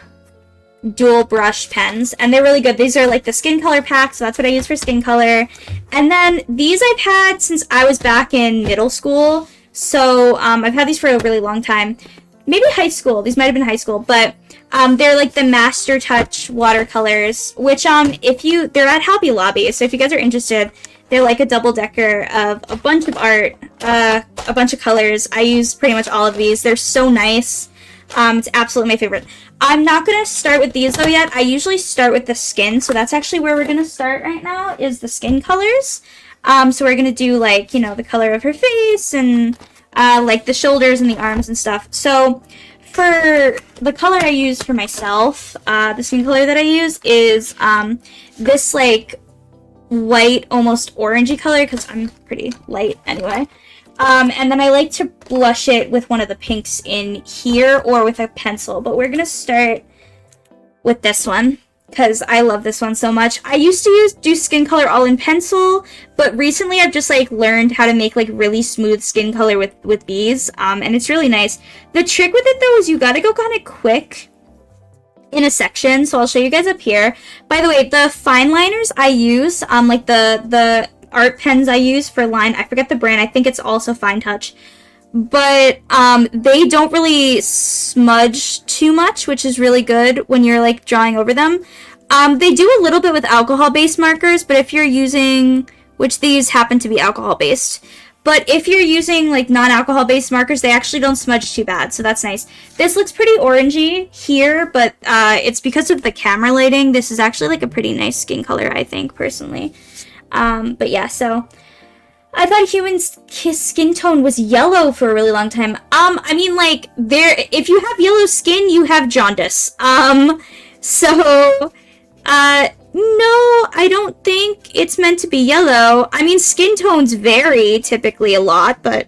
dual brush pens, and they're really good. These are like the skin color pack, so that's what I use for skin color. And then these I've had since I was back in middle school, so I've had these for a really long time. Maybe high school. These might have been high school, but they're like the Master Touch watercolors, which they're at Hobby Lobby, so if you guys are interested, they're like a double-decker of a bunch of art, a bunch of colors. I use pretty much all of these. They're so nice. It's absolutely my favorite. I'm not going to start with these though yet. I usually start with the skin, so that's actually where we're going to start right now, is the skin colors. So we're going to do like, you know, the color of her face and like the shoulders and the arms and stuff. So for the color I use for myself, the skin color that I use is this like white, almost orangey color, because I'm pretty light anyway. And then I like to blush it with one of the pinks in here or with a pencil. But we're going to start with this one because I love this one so much. I used to do skin color all in pencil, but recently I've just like learned how to make like really smooth skin color with these. And it's really nice. The trick with it though is you got to go kind of quick in a section. So I'll show you guys up here. By the way, the fine liners I use, like the art pens I use for line, I forget the brand, I think it's also Fine Touch, but they don't really smudge too much, which is really good when you're like drawing over them. They do a little bit with alcohol based markers, but if you're using, which these happen to be alcohol based, but if you're using like non-alcohol based markers, they actually don't smudge too bad, so that's nice. This looks pretty orangey here, but it's because of the camera lighting. This is actually like a pretty nice skin color, I think, personally. But yeah, so I thought human skin tone was yellow for a really long time. I mean, like, if you have yellow skin, you have jaundice. So, no, I don't think it's meant to be yellow. I mean, skin tones vary typically a lot, but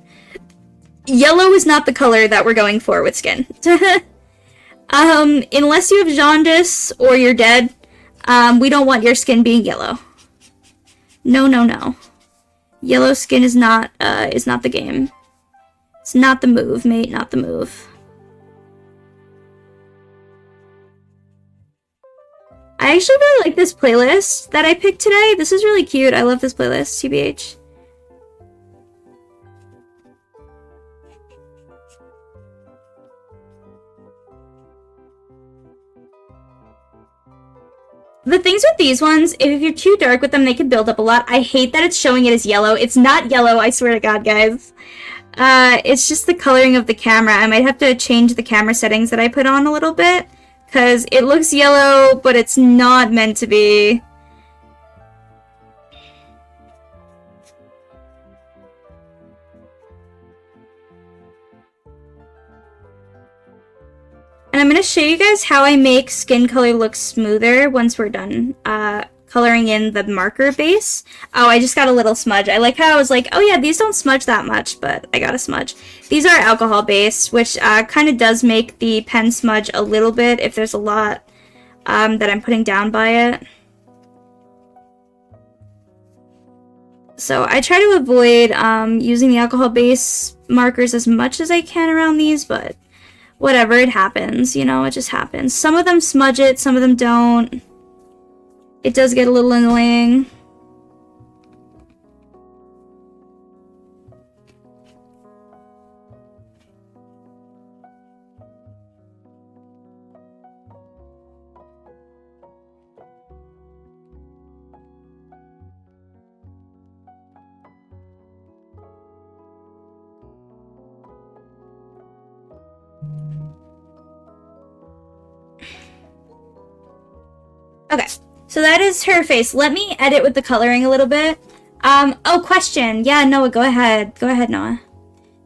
yellow is not the color that we're going for with skin. Unless you have jaundice or you're dead. We don't want your skin being yellow. No, no, no. Yellow skin is not the game. It's not the move, mate, not the move. I actually really like this playlist that I picked today. This is really cute. I love this playlist, TBH. The things with these ones, if you're too dark with them, they can build up a lot. I hate that it's showing it as yellow. It's not yellow, I swear to God, guys. It's just the coloring of the camera. I might have to change the camera settings that I put on a little bit, because it looks yellow, but it's not meant to be. And I'm going to show you guys how I make skin color look smoother once we're done coloring in the marker base. Oh, I just got a little smudge. I like how I was like, oh yeah, these don't smudge that much, but I got a smudge. These are alcohol based, which kind of does make the pen smudge a little bit if there's a lot that I'm putting down by it. So I try to avoid using the alcohol base markers as much as I can around these, but whatever, it happens, you know, it just happens. Some of them smudge it, some of them don't. It does get a little annoying. Okay, so that is her face. Let me edit with the coloring a little bit. Oh, question. Yeah, Noah, go ahead. Go ahead, Noah.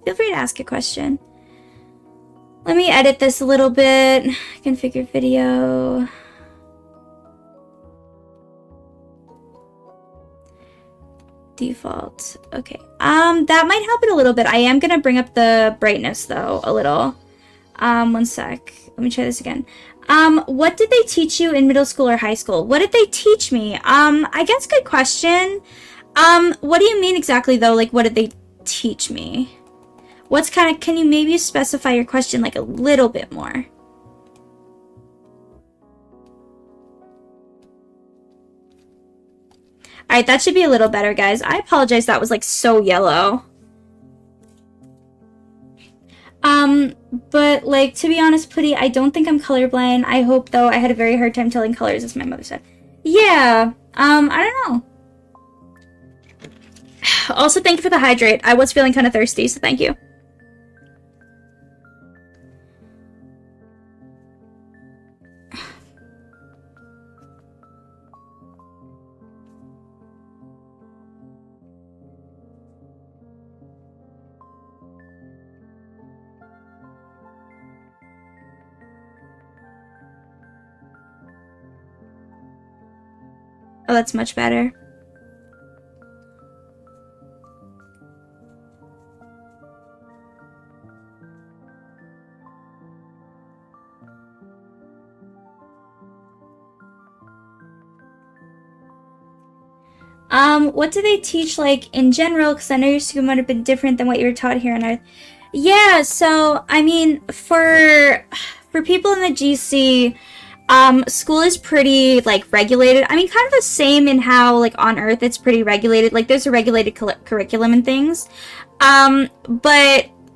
Feel free to ask a question. Let me edit this a little bit. Configure video. Default. Okay. That might help it a little bit. I am gonna bring up the brightness though, a little. One sec. Let me try this again. What did they teach you in middle school or high school? What did they teach me? I guess good question. What do you mean exactly though? Like, what did they teach me? What's kind of, can you maybe specify your question like a little bit more? Alright, that should be a little better, guys. I apologize, that was like so yellow. But like, to be honest, Putty, I don't think I'm colorblind. I hope, though, I had a very hard time telling colors, as my mother said. Yeah, I don't know. Also, thank you for the hydrate. I was feeling kind of thirsty, so thank you. Oh, that's much better. What do they teach, like, in general? Because I know your school might have been different than what you were taught here on Earth. Yeah, so, I mean, for people in the GC, school is pretty, like, regulated. I mean, kind of the same in how, like, on Earth it's pretty regulated. Like, there's a regulated curriculum and things. But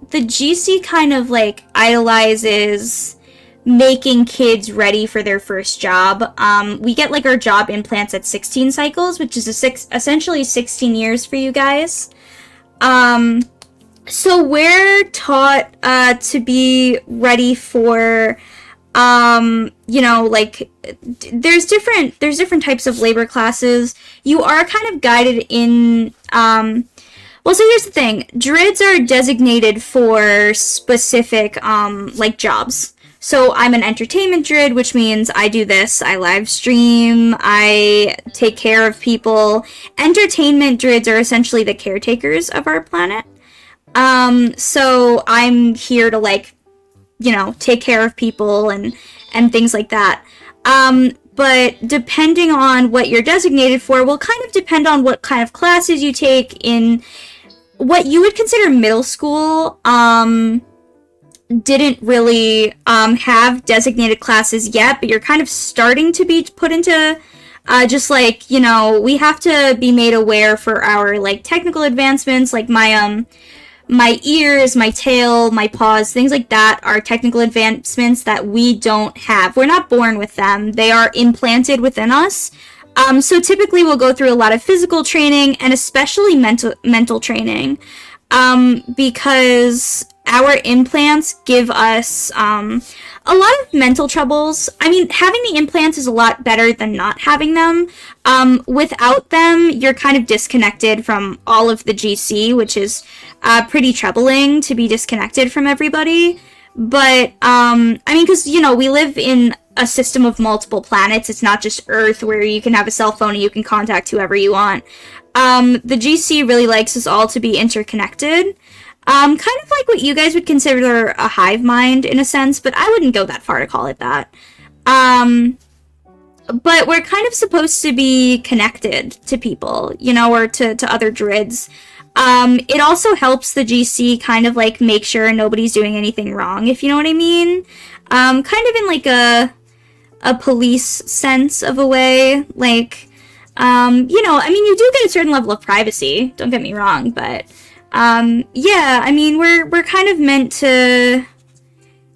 the GC kind of, like, idolizes making kids ready for their first job. We get, like, our job implants at 16 cycles, which is essentially 16 years for you guys. So we're taught, to be ready for, you know, like, there's different types of labor classes. You are kind of guided in, well, so here's the thing. Druids are designated for specific, like, jobs. So I'm an entertainment druid, which means I do this. I live stream. I take care of people. Entertainment druids are essentially the caretakers of our planet. So I'm here to, like, you know, take care of people and things like that. but depending on what you're designated for will kind of depend on what kind of classes you take in what you would consider middle school. Didn't really have designated classes yet, but you're kind of starting to be put into just like, you know, we have to be made aware for our like technical advancements, like my ears, my tail, my paws, things like that are technical advancements that we don't have. We're not born with them. They are implanted within us. So typically we'll go through a lot of physical training and especially mental training, because our implants give us a lot of mental troubles. I mean, having the implants is a lot better than not having them. Without them, you're kind of disconnected from all of the GC, which is pretty troubling to be disconnected from everybody. But, I mean, because, you know, we live in a system of multiple planets. It's not just Earth where you can have a cell phone and you can contact whoever you want. The GC really likes us all to be interconnected. Kind of like what you guys would consider a hive mind in a sense, but I wouldn't go that far to call it that. But we're kind of supposed to be connected to people, you know, or to other druids. It also helps the GC kind of like make sure nobody's doing anything wrong, if you know what I mean. Kind of in like a police sense of a way, like, you know, I mean, you do get a certain level of privacy, don't get me wrong, but, yeah, I mean, we're kind of meant to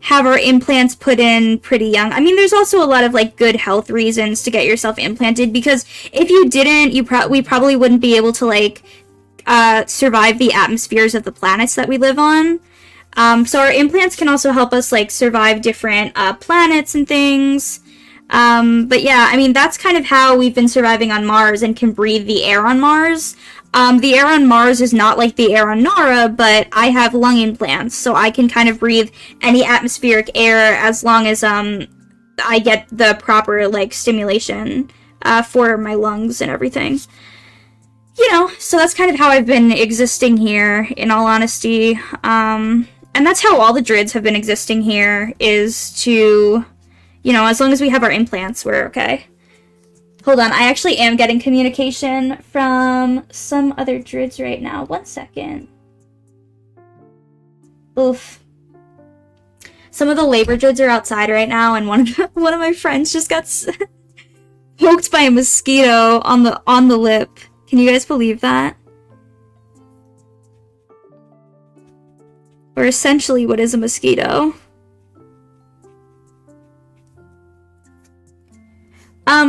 have our implants put in pretty young. I mean, there's also a lot of, like, good health reasons to get yourself implanted, because if you didn't, we probably wouldn't be able to, like, survive the atmospheres of the planets that we live on. So our implants can also help us, like, survive different, planets and things. But yeah, I mean, that's kind of how we've been surviving on Mars and can breathe the air on Mars. The air on Mars is not like the air on Nara, but I have lung implants, so I can kind of breathe any atmospheric air as long as, I get the proper, like, stimulation, for my lungs and everything. You know, so that's kind of how I've been existing here, in all honesty. And that's how all the druids have been existing here, is to, you know, as long as we have our implants, we're okay. Hold on, I actually am getting communication from some other druids right now. 1 second. Oof. Some of the labor druids are outside right now, and one of my friends just got poked by a mosquito on the lip. Can you guys believe that? Or essentially, what is a mosquito?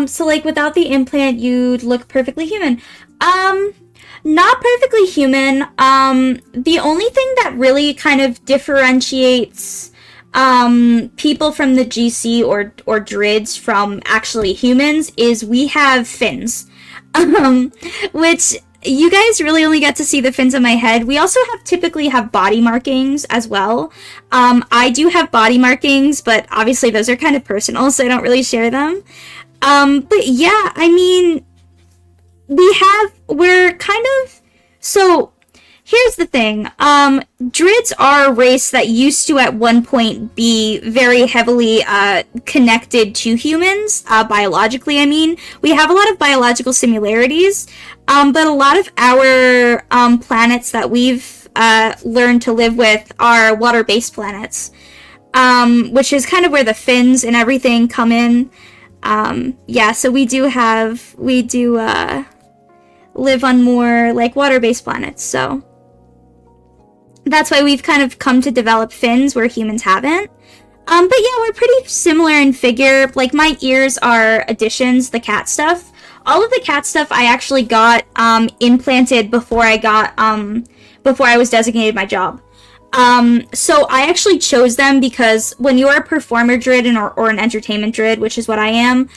So like without the implant, you'd look perfectly human. Not perfectly human. The only thing that really kind of differentiates people from the GC or druids from actually humans is we have fins. Which you guys really only get to see the fins on my head. We also typically have body markings as well. I do have body markings, but obviously those are kind of personal, so I don't really share them. But yeah, I mean, we're kind of, so here's the thing. Druids are a race that used to at one point be very heavily, connected to humans, biologically, I mean. We have a lot of biological similarities, but a lot of our, planets that we've, learned to live with are water-based planets, which is kind of where the fins and everything come in. Yeah, so we do live on more, like, water-based planets, so that's why we've kind of come to develop fins where humans haven't. But yeah, we're pretty similar in figure. Like, my ears are additions, the cat stuff. All of the cat stuff I actually got, implanted before I was designated my job. So I actually chose them because when you're a performer druid or an entertainment druid, which is what I am,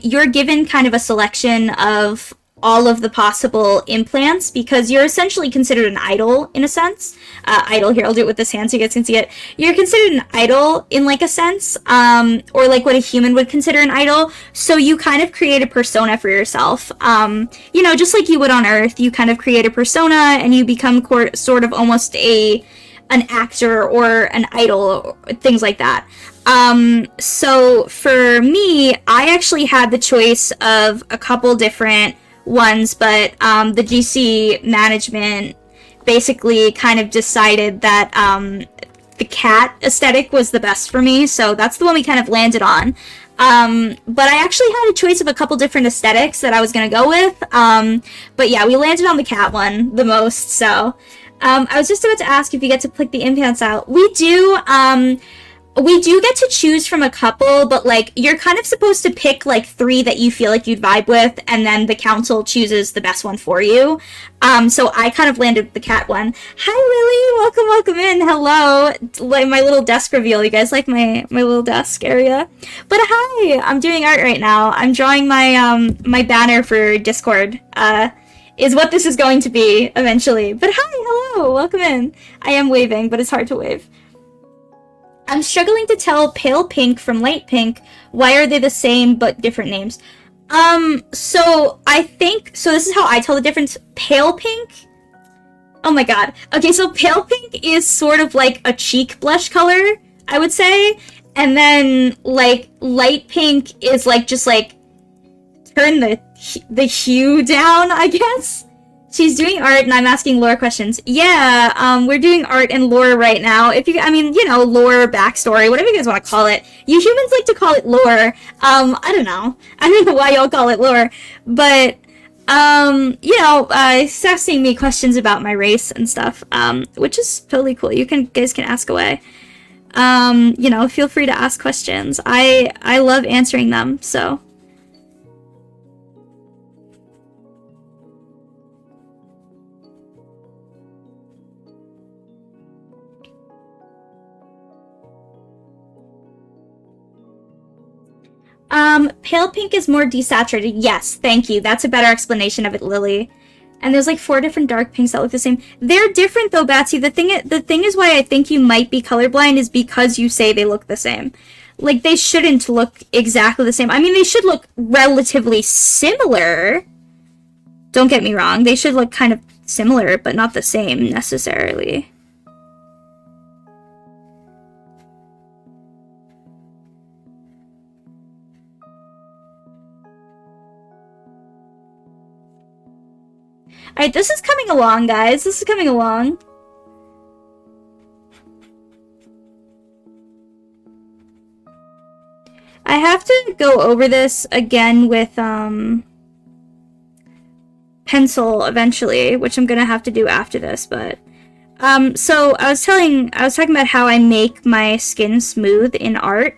you're given kind of a selection of all of the possible implants because you're essentially considered an idol in a sense. Idol, here, I'll do it with this hand so you guys can see it. You're considered an idol in like a sense, or like what a human would consider an idol. So you kind of create a persona for yourself. You know, just like you would on Earth, you kind of create a persona and you become sort of almost an actor or an idol, or things like that. So for me, I actually had the choice of a couple different ones, but the GC management basically kind of decided that the cat aesthetic was the best for me, so that's the one we kind of landed on. But I actually had a choice of a couple different aesthetics that I was gonna go with. But yeah, we landed on the cat one the most, so. I was just about to ask if you get to pick the implant style. We do get to choose from a couple, but like you're kind of supposed to pick like 3 that you feel like you'd vibe with, and then the council chooses the best one for you. So I kind of landed the cat one. Hi Lily, welcome in. Hello, like my little desk reveal. You guys like my little desk area? But hi, I'm doing art right now. I'm drawing my my banner for Discord. Is what this is going to be eventually. But hi, hello, welcome in. I am waving, but it's hard to wave. I'm struggling to tell pale pink from light pink. Why are they the same but different names? So I think, so this is how I tell the difference. Pale pink? Oh my god. Okay, so pale pink is sort of like a cheek blush color, I would say. And then, like, light pink is like, just like, turn the hue down, I guess? She's doing art and I'm asking lore questions. Yeah, we're doing art and lore right now. If you, I mean, you know, lore, backstory, whatever you guys want to call it. You humans like to call it lore. I don't know. I don't know why y'all call it lore. But, you know, asking me questions about my race and stuff, which is totally cool. You guys can ask away. You know, feel free to ask questions. I love answering them, so. Pale pink is more desaturated. Yes, thank you. That's a better explanation of it, Lily. And there's like 4 different dark pinks that look the same. They're different though, Batsy. The thing is why I think you might be colorblind is because you say they look the same. Like, they shouldn't look exactly the same. I mean, they should look relatively similar. Don't get me wrong. They should look kind of similar, but not the same necessarily. Alright, this is coming along, guys. This is coming along. I have to go over this again with, pencil eventually, which I'm gonna have to do after this, but... so I was talking about how I make my skin smooth in art.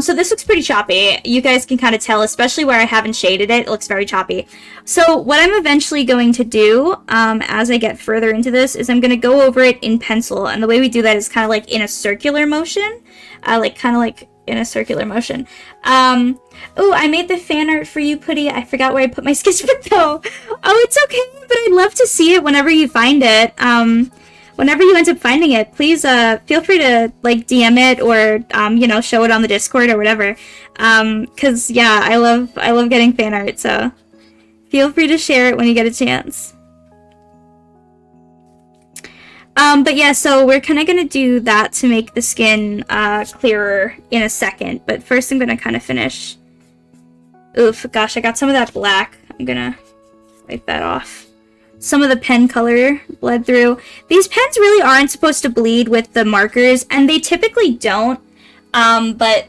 So this looks pretty choppy. You guys can kind of tell, especially where I haven't shaded it. It looks very choppy. So what I'm eventually going to do, as I get further into this, is I'm going to go over it in pencil. And the way we do that is kind of like in a circular motion. In a circular motion. Oh, I made the fan art for you, Putty. I forgot where I put my sketchbook, though. Oh, it's okay, but I'd love to see it whenever you find it. Whenever you end up finding it, please feel free to like DM it or you know, show it on the Discord or whatever. Cause yeah, I love getting fan art, so feel free to share it when you get a chance. But yeah, so we're kind of gonna do that to make the skin clearer in a second. But first, I'm gonna kind of finish. Oof, gosh, I got some of that black. I'm gonna wipe that off. Some of the pen color bled through. These pens really aren't supposed to bleed with the markers, and they typically don't, but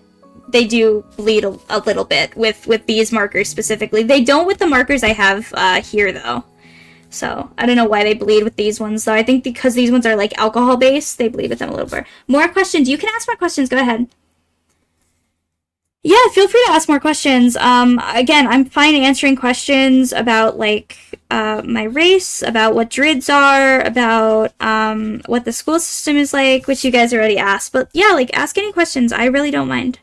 they do bleed a little bit with these markers specifically. They don't with the markers I have here, though. So, I don't know why they bleed with these ones, though. I think because these ones are, like, alcohol-based, they bleed with them a little bit. More questions? You can ask more questions. Go ahead. Yeah, feel free to ask more questions. Again, I'm fine answering questions about, like, my race, about what Druids are, about, what the school system is like, which you guys already asked. But, yeah, like, ask any questions. I really don't mind.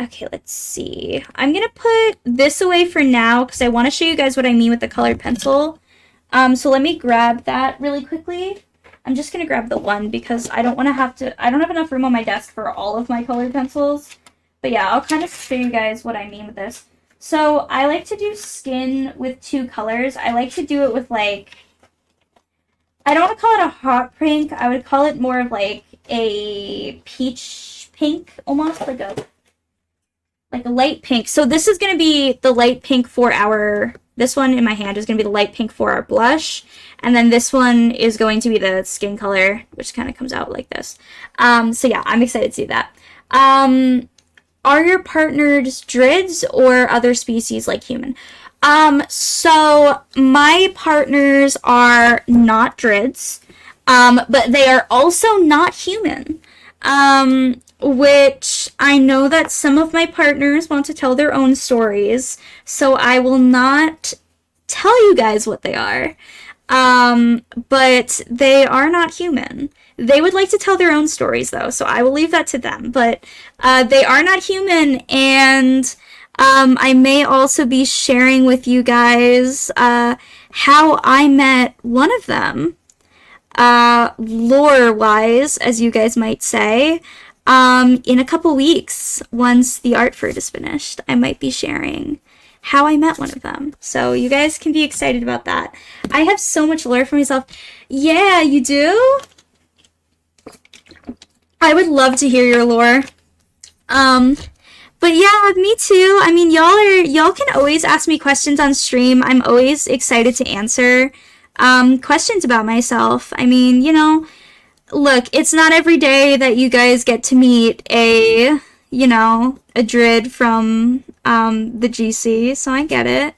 Okay, let's see. I'm gonna put this away for now, because I want to show you guys what I mean with the colored pencil. So let me grab that really quickly. I'm just going to grab the one because I don't want to have to... I don't have enough room on my desk for all of my colored pencils. But yeah, I'll kind of show you guys what I mean with this. So I like to do skin with 2 colors. I like to do it with, like... I don't want to call it a hot pink. I would call it more of like a peach pink, almost like a light pink. So this is going to be the light pink for our, this one in my hand is going to be the light pink for our blush. And then this one is going to be the skin color, which kind of comes out like this. So yeah, I'm excited to do that. Are your partners Drids or other species like human? So my partners are not Drids, but they are also not human. Which I know that some of my partners want to tell their own stories, so I will not tell you guys what they are. But they are not human. They would like to tell their own stories though, so I will leave that to them. But they are not human, and I may also be sharing with you guys how I met one of them, lore-wise, as you guys might say. In a couple weeks, once the art fruit is finished, I might be sharing how I met one of them. So you guys can be excited about that. I have so much lore for myself. Yeah, you do? I would love to hear your lore. But yeah, me too. I mean, y'all can always ask me questions on stream. I'm always excited to answer questions about myself. I mean, you know, look, it's not every day that you guys get to meet a Drid from the GC, so I get it.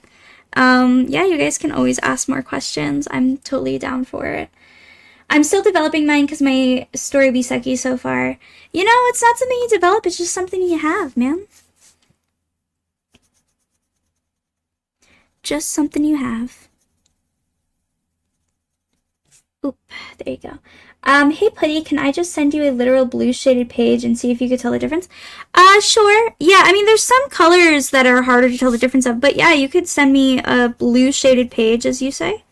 Yeah, you guys can always ask more questions. I'm totally down for it. I'm still developing mine because my story be sucky so far. You know, it's not something you develop, it's just something you have, man. Just something you have. Oop, there you go. Hey Putty, can I just send you a literal blue shaded page and see if you could tell the difference? Sure. Yeah, I mean, there's some colors that are harder to tell the difference of, but yeah, you could send me a blue shaded page, as you say.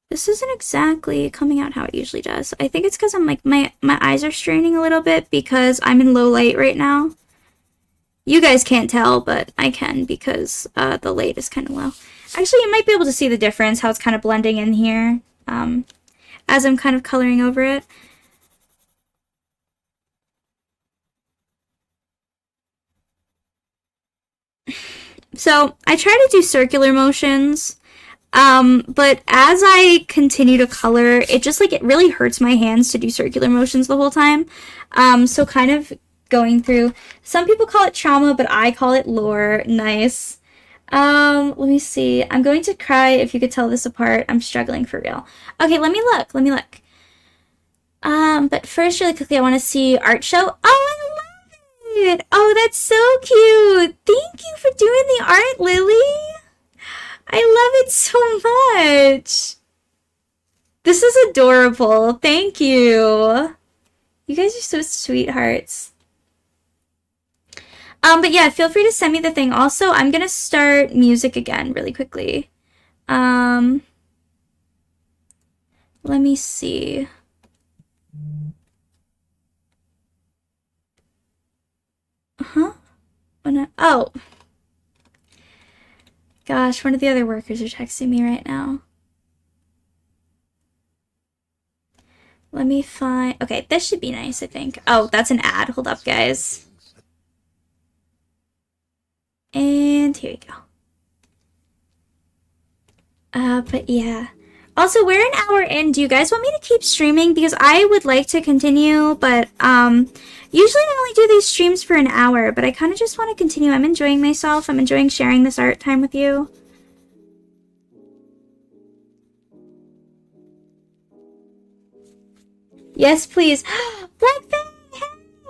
This isn't exactly coming out how it usually does. I think it's because I'm like, my eyes are straining a little bit because I'm in low light right now. You guys can't tell, but I can because the light is kind of low. Actually, you might be able to see the difference, how it's kind of blending in here as I'm kind of coloring over it. So I try to do circular motions, but as I continue to color, it just like, it really hurts my hands to do circular motions the whole time. So kind of going through, some people call it trauma, but I call it lore. Nice. Let me see. I'm going to cry if you could tell this apart. I'm struggling for real. Okay, let me look. But first, really quickly, I want to see art show. Oh, I love it! Oh, that's so cute! Thank you for doing the art, Lily! I love it so much! This is adorable. Thank you. You guys are so sweethearts. But yeah, feel free to send me the thing. Also, I'm gonna start music again really quickly. Let me see. Oh. Gosh, one of the other workers are texting me right now. Let me find... Okay, this should be nice, I think. Oh, that's an ad. Hold up, guys. And here we go. But yeah. Also, we're an hour in. Do you guys want me to keep streaming? Because I would like to continue, but usually I only do these streams for an hour, but I kind of just want to continue. I'm enjoying myself. I'm enjoying sharing this art time with you. Yes, please. Black Fang!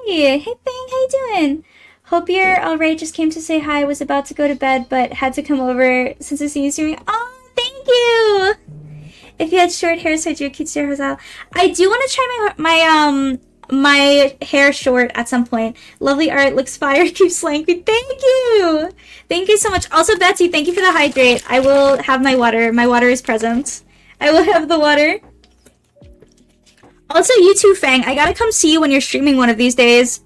Hey! Hey, Fang, how you doing? Hope you're alright. Just came to say hi. I was about to go to bed, but had to come over since I see you streaming. Oh, thank you! If you had short hair, so I'd do a cute hairstyle. I do want to try my hair short at some point. Lovely art, looks fire, keeps slaying me. Thank you! Thank you so much. Also, Betsy, thank you for the hydrate. I will have my water. My water is present. I will have the water. Also, you too, Fang. I gotta come see you when you're streaming one of these days.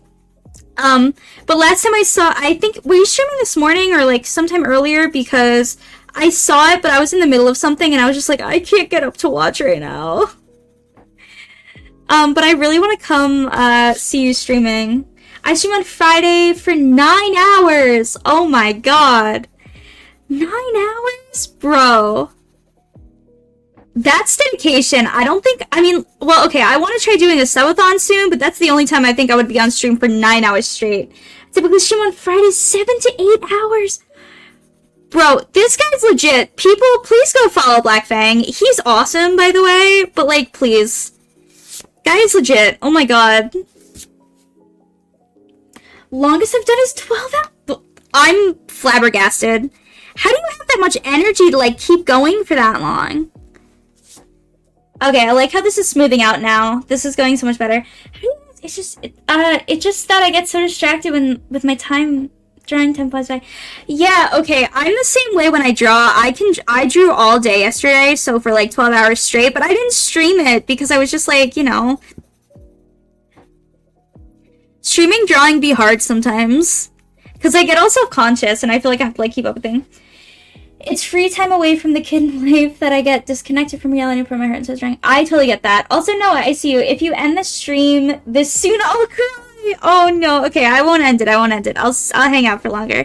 But last time I saw, I think, were you streaming this morning or like sometime earlier? Because I saw it, but I was in the middle of something, and I was just like, I can't get up to watch right now. But I really want to come see you streaming. I stream on Friday for 9 hours. Oh my god. 9 hours? Bro. That's dedication. I don't think, I mean, well, okay, I want to try doing a subathon soon, but that's the only time I think I would be on stream for 9 hours straight. I typically stream on Fridays 7 to 8 hours. Bro, this guy's legit. People, please go follow Black Fang. He's awesome, by the way, but like, please. Guy's legit. Oh my god. Longest I've done is 12 hours. I'm flabbergasted. How do you have that much energy to like keep going for that long? Okay, I like how this is smoothing out now. This is going so much better. It's just that I get so distracted with my time drawing 10 plus by. Yeah, okay, I'm the same way when I draw. I drew all day yesterday, so for like 12 hours straight, but I didn't stream it because I was just like, you know. Streaming drawing be hard sometimes. Because I get all self-conscious and I feel like I have to like keep up with things. It's free time away from the kid life that I get disconnected from reality and from my heart and so drawing. I totally get that. Also, Noah, I see you. If you end the stream this soon, I'll cry. Oh no. Okay, I won't end it. I'll hang out for longer.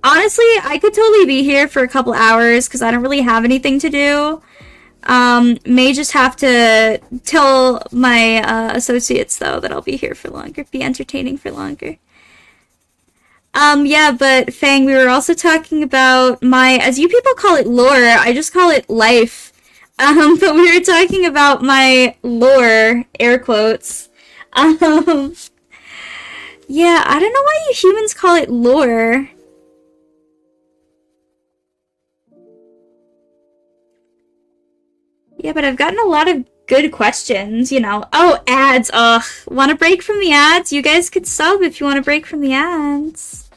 Honestly, I could totally be here for a couple hours because I don't really have anything to do. May just have to tell my associates though that I'll be here for longer, be entertaining for longer. Yeah, but Fang, we were also talking about my, as you people call it lore, I just call it life. But we were talking about my lore, air quotes. Yeah, I don't know why you humans call it lore. Yeah, but I've gotten a lot of good questions, you know. Oh, ads. Ugh. Want to break from the ads? You guys could sub if you want to break from the ads.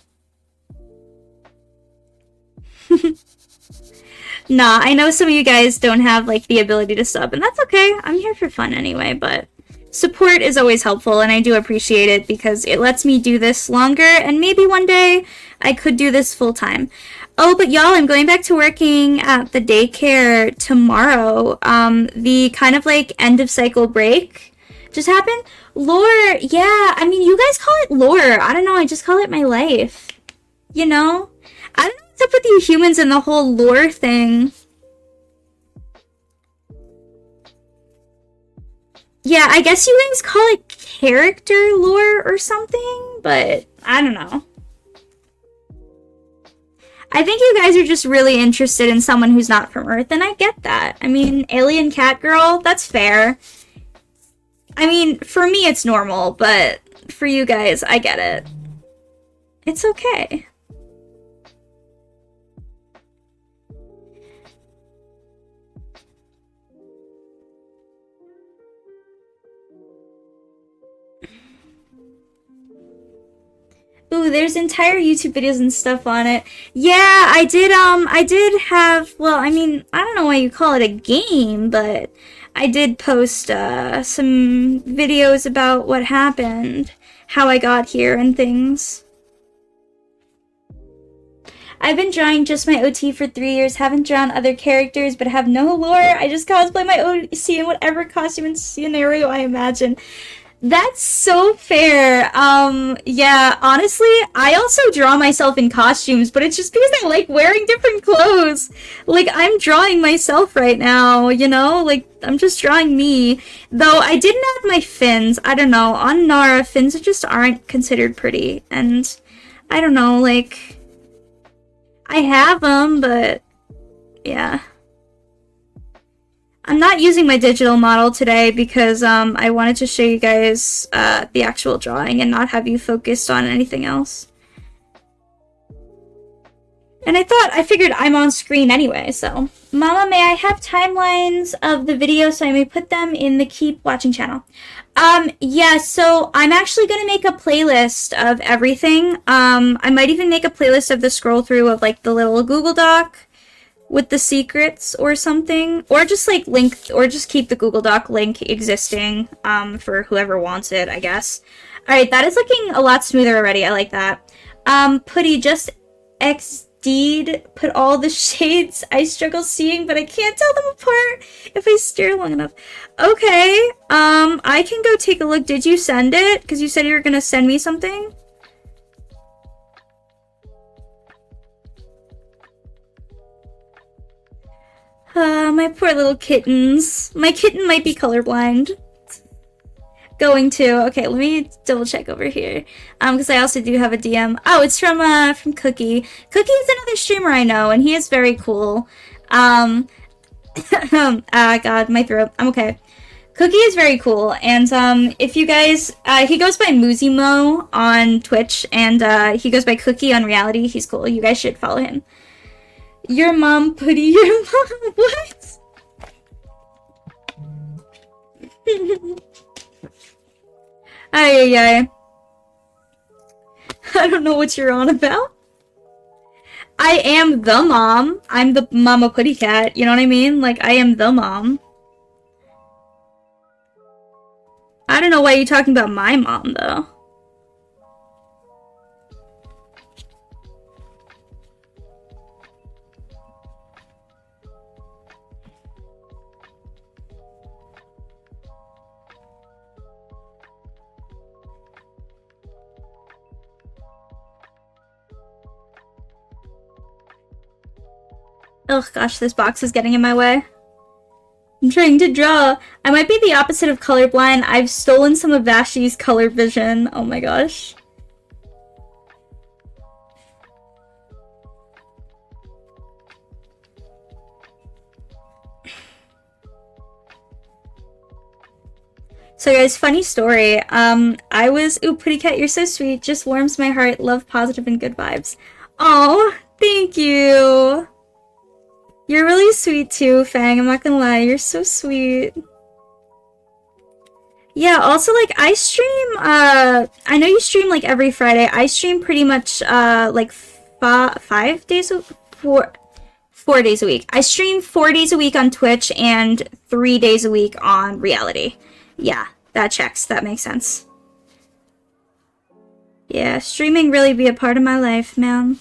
Nah, I know some of you guys don't have, like, the ability to sub, and that's okay. I'm here for fun anyway, but support is always helpful, and I do appreciate it because it lets me do this longer, and maybe one day I could do this full time. Oh, but y'all, I'm going back to working at the daycare tomorrow. The kind of, like, end of cycle break just happened. Lore, yeah, I mean, you guys call it lore. I don't know, I just call it my life. You know? I don't know what's up with you humans and the whole lore thing. Yeah, I guess you guys call it character lore or something, but I don't know. I think you guys are just really interested in someone who's not from Earth, and I get that. I mean, alien cat girl, that's fair. I mean, for me it's normal, but for you guys, I get it. It's okay. Ooh, there's entire YouTube videos and stuff on it. Yeah, I did have, well, I mean, I don't know why you call it a game, but I did post, some videos about what happened, how I got here and things. I've been drawing just my OT for 3 years, haven't drawn other characters, but have no lore. I just cosplay my OC in whatever costume and scenario I imagine. That's so fair. Yeah, honestly, I also draw myself in costumes, but it's just because I like wearing different clothes. Like, I'm drawing myself right now, you know? Like, I'm just drawing me. Though, I didn't add my fins. I don't know. On Nara, fins just aren't considered pretty. And, I don't know, like, I have them, but, yeah. I'm not using my digital model today because I wanted to show you guys the actual drawing and not have you focused on anything else. And I figured I'm on screen anyway, so. Mama, may I have timelines of the video so I may put them in the Keep Watching channel? Yeah, so I'm actually gonna make a playlist of everything. I might even make a playlist of the scroll through of like the little Google Doc with the secrets or something, or just like link, or just keep the Google Doc link existing for whoever wants it, I guess. All right, that is looking a lot smoother already. I like that. Putty, just indeed put all the shades I struggle seeing, but I can't tell them apart if I stare long enough. Okay, I can go take a look. Did you send it? Because you said you were gonna send me something. My poor little kittens. My kitten might be colorblind. Going to. Okay, let me double check over here. Because I also do have a DM. Oh, it's from Cookie. Cookie is another streamer I know, and he is very cool. God, my throat. I'm okay. Cookie is very cool, and if you guys, he goes by Muzimo on Twitch, and he goes by Cookie on Reality. He's cool. You guys should follow him. Your mom, Putty, your mom, what? Ay. I don't know what you're on about. I am the mom. I'm the mama Putty Cat. You know what I mean? Like, I am the mom. I don't know why you're talking about my mom, though. Oh gosh, this box is getting in my way. I'm trying to draw. I might be the opposite of colorblind. I've stolen some of Vashi's color vision. Oh my gosh. So guys, funny story. I was, ooh, Pretty Cat, you're so sweet. Just warms my heart. Love, positive, and good vibes. Oh, thank you. You're really sweet too, Fang. I'm not gonna lie. You're so sweet. Yeah, also, like, I stream, I know you stream, like, every Friday. I stream pretty much, like, 5 days, 4 days a week. I stream 4 days a week on Twitch and 3 days a week on Reality. Yeah, that checks. That makes sense. Yeah, streaming really be a part of my life, man.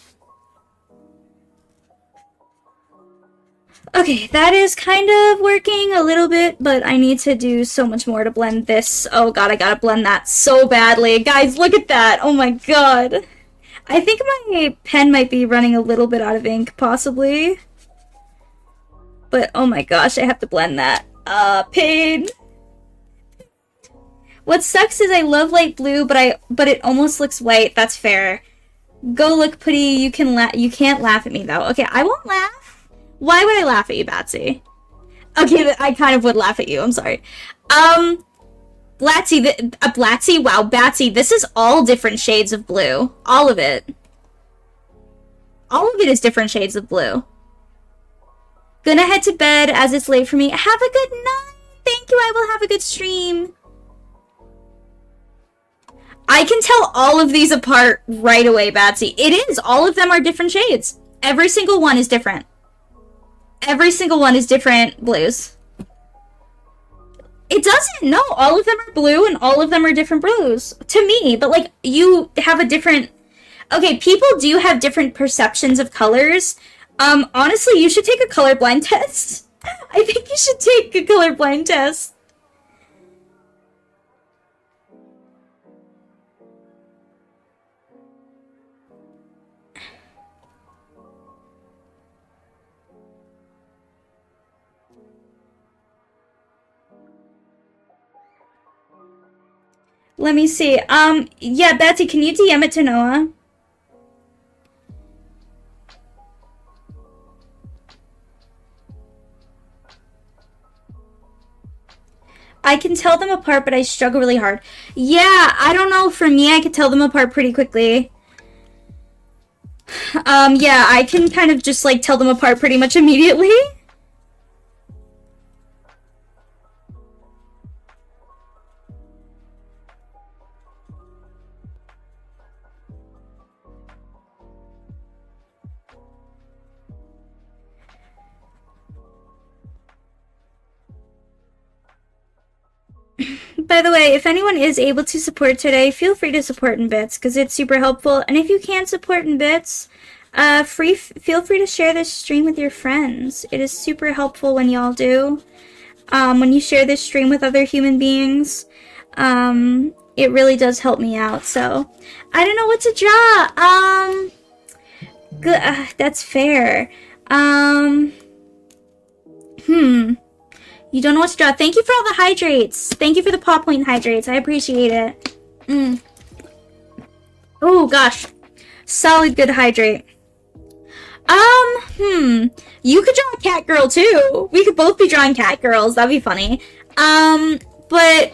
Okay, that is kind of working a little bit, but I need to do so much more to blend this. Oh god, I gotta blend that so badly. Guys, look at that! Oh my god. I think my pen might be running a little bit out of ink, possibly. But oh my gosh, I have to blend that. Pain! What sucks is I love light blue, but it almost looks white. That's fair. Go look, Putty. You can't laugh at me though. Okay, I won't laugh. Why would I laugh at you, Batsy? Okay, I kind of would laugh at you. I'm sorry. Blatzy, wow, Batsy, this is all different shades of blue. All of it. All of it is different shades of blue. Gonna head to bed as it's late for me. Have a good night. Thank you. I will have a good stream. I can tell all of these apart right away, Batsy. It is. All of them are different shades. Every single one is different. Every single one is different blues. It doesn't. No, all of them are blue and all of them are different blues. To me, but like, you have a different... Okay, people do have different perceptions of colors. Honestly, you should take a colorblind test. I think you should take a colorblind test. Let me see. Yeah, Betsy, can you DM it to Noah? I can tell them apart, but I struggle really hard. Yeah, I don't know. For me, I could tell them apart pretty quickly. Yeah, I can kind of just, like, tell them apart pretty much immediately. By the way, if anyone is able to support today, feel free to support in bits, because it's super helpful. And if you can't support in bits, Feel free to share this stream with your friends. It is super helpful when y'all do. When you share this stream with other human beings, it really does help me out. So, I don't know what to draw. Good. That's fair. You don't know what to draw. Thank you for all the hydrates. Thank you for the paw point hydrates. I appreciate it. Oh gosh, solid good hydrate. You could draw a cat girl too. We could both be drawing cat girls. That'd be funny. But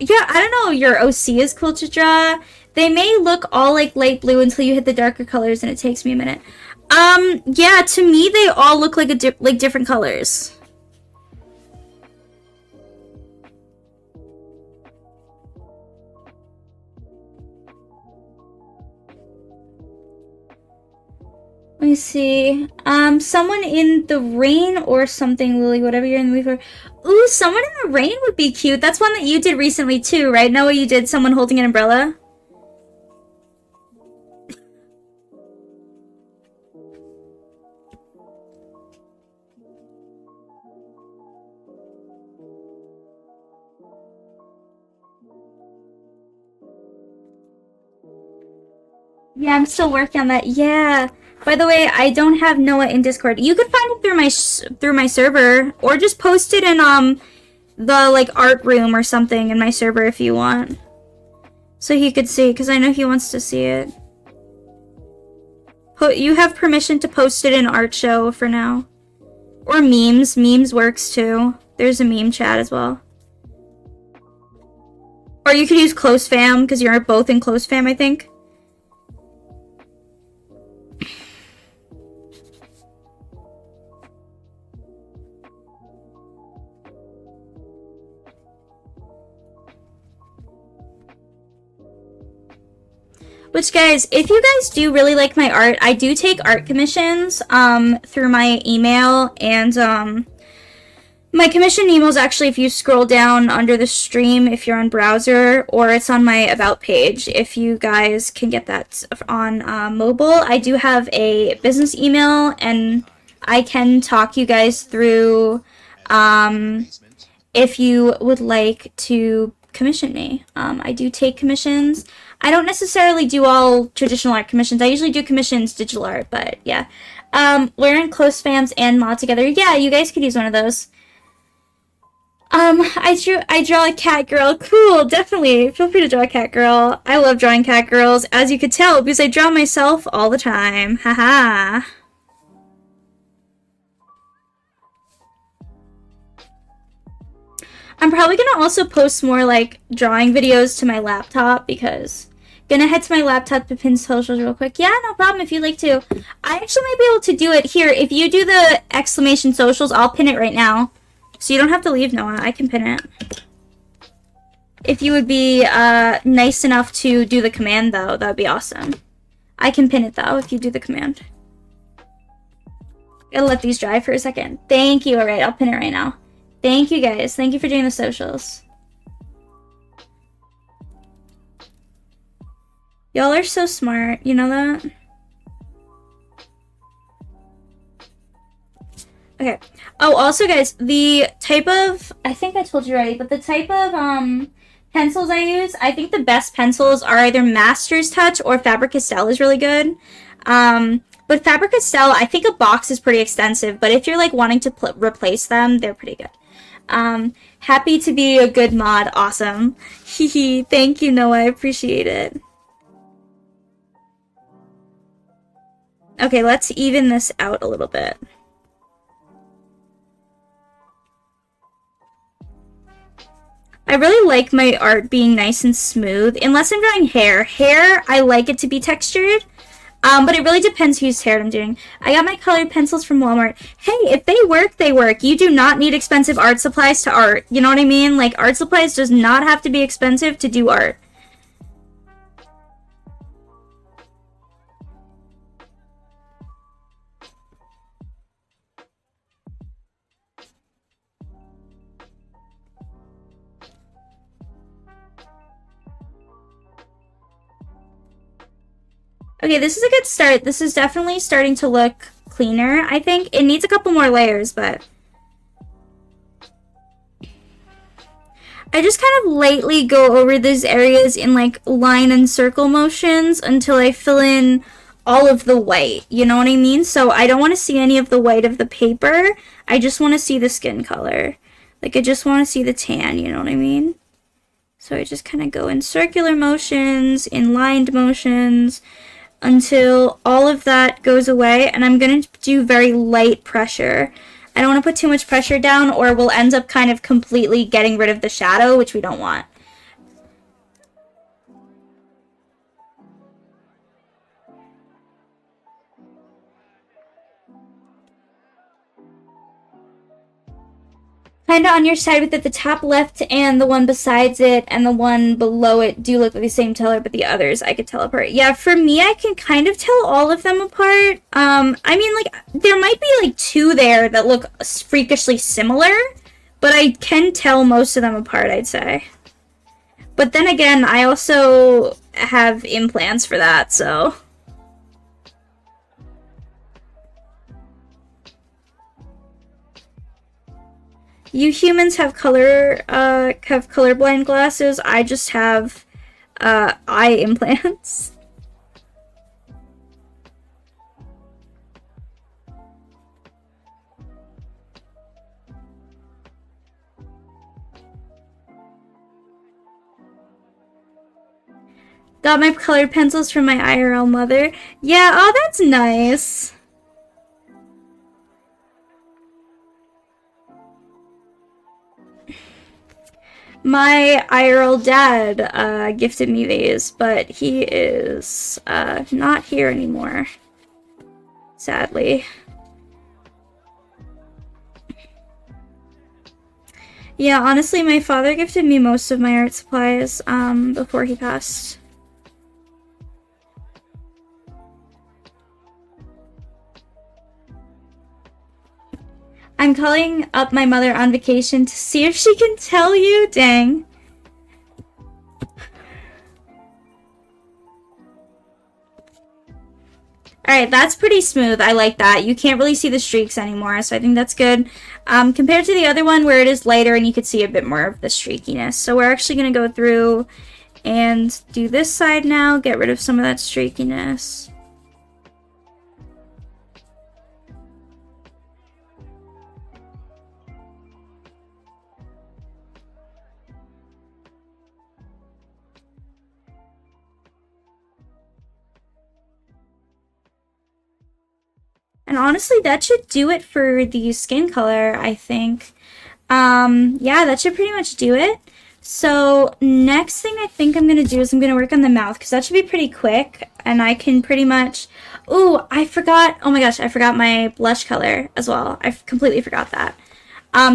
yeah, I don't know. Your OC is cool to draw. They may look all like light blue until you hit the darker colors, and it takes me a minute. Yeah, to me they all look like different colors. Let me see. Someone in the rain or something, Lily, whatever you're in the mood for. Ooh, someone in the rain would be cute. That's one that you did recently too, right? Noah, you did someone holding an umbrella? Yeah, I'm still working on that. Yeah. By the way, I don't have Noah in Discord. You could find it through my server, or just post it in the like art room or something in my server if you want, so he could see. Because I know he wants to see it. You have permission to post it in art show for now, or memes. Memes works too. There's a meme chat as well. Or you could use close fam because you're both in close fam, I think. Which, guys, if you guys do really like my art, I do take art commissions through my email, and my commission email is actually, if you scroll down under the stream, if you're on browser, or it's on my about page, if you guys can get that on mobile. I do have a business email, and I can talk you guys through if you would like to commission me. I do take commissions. I don't necessarily do all traditional art commissions. I usually do commissions digital art, but yeah. We're in close fams and mod together. Yeah, you guys could use one of those. I draw a cat girl. Cool, definitely. Feel free to draw a cat girl. I love drawing cat girls, as you could tell, because I draw myself all the time. Haha. I'm probably gonna also post more like drawing videos to my laptop, because gonna head to my laptop to pin socials real quick. Yeah, no problem if you'd like to. I actually might be able to do it here. If you do the exclamation socials, I'll pin it right now. So you don't have to leave, Noah. I can pin it. If you would be nice enough to do the command, though, that would be awesome. I can pin it, though, if you do the command. Gotta let these dry for a second. Thank you. Alright, I'll pin it right now. Thank you, guys. Thank you for doing the socials. Y'all are so smart. You know that? Okay. Oh, also, guys, the type of... I think I told you already, but the type of pencils I use, I think the best pencils are either Master's Touch or Faber-Castell is really good. But Faber-Castell, I think a box is pretty extensive, but if you're, like, wanting to replace them, they're pretty good. Happy to be a good mod. Awesome. Hehe. Thank you, Noah. I appreciate it. Okay, let's even this out a little bit. I really like my art being nice and smooth, unless I'm drawing hair. Hair, I like it to be textured, but it really depends whose hair I'm doing. I got my colored pencils from Walmart. Hey, if they work, they work. You do not need expensive art supplies to art. You know what I mean? Like, art supplies does not have to be expensive to do art. Okay, this is a good start. This is definitely starting to look cleaner, I think. It needs a couple more layers, but I just kind of lightly go over these areas in like line and circle motions until I fill in all of the white, you know what I mean? So I don't want to see any of the white of the paper. I just want to see the skin color. Like I just want to see the tan, you know what I mean? So I just kind of go in circular motions, in lined motions, until all of that goes away, and I'm going to do very light pressure. I don't want to put too much pressure down or we'll end up kind of completely getting rid of the shadow, which we don't want. Kind of on your side with it, the top left and the one besides it and the one below it do look like the same color, but the others I could tell apart. Yeah, for me, I can kind of tell all of them apart. I mean, like, there might be like two there that look freakishly similar, but I can tell most of them apart, I'd say. But then again, I also have implants for that, so... You humans have colorblind glasses. I just have eye implants. Got my colored pencils from my IRL mother. Yeah, oh, that's nice. My IRL dad gifted me these, but he is not here anymore, sadly. Yeah, honestly, my father gifted me most of my art supplies before he passed. I'm calling up my mother on vacation to see if she can tell you. Dang. Alright, that's pretty smooth. I like that. You can't really see the streaks anymore, so I think that's good. Compared to the other one where it is lighter and you could see a bit more of the streakiness. So we're actually going to go through and do this side now, get rid of some of that streakiness. And honestly, that should do it for the skin color, I think. Yeah, that should pretty much do it. So next thing I think I'm going to do is I'm going to work on the mouth, because that should be pretty quick. And I can pretty much... Ooh, I forgot... Oh my gosh, I forgot my blush color as well. I completely forgot that.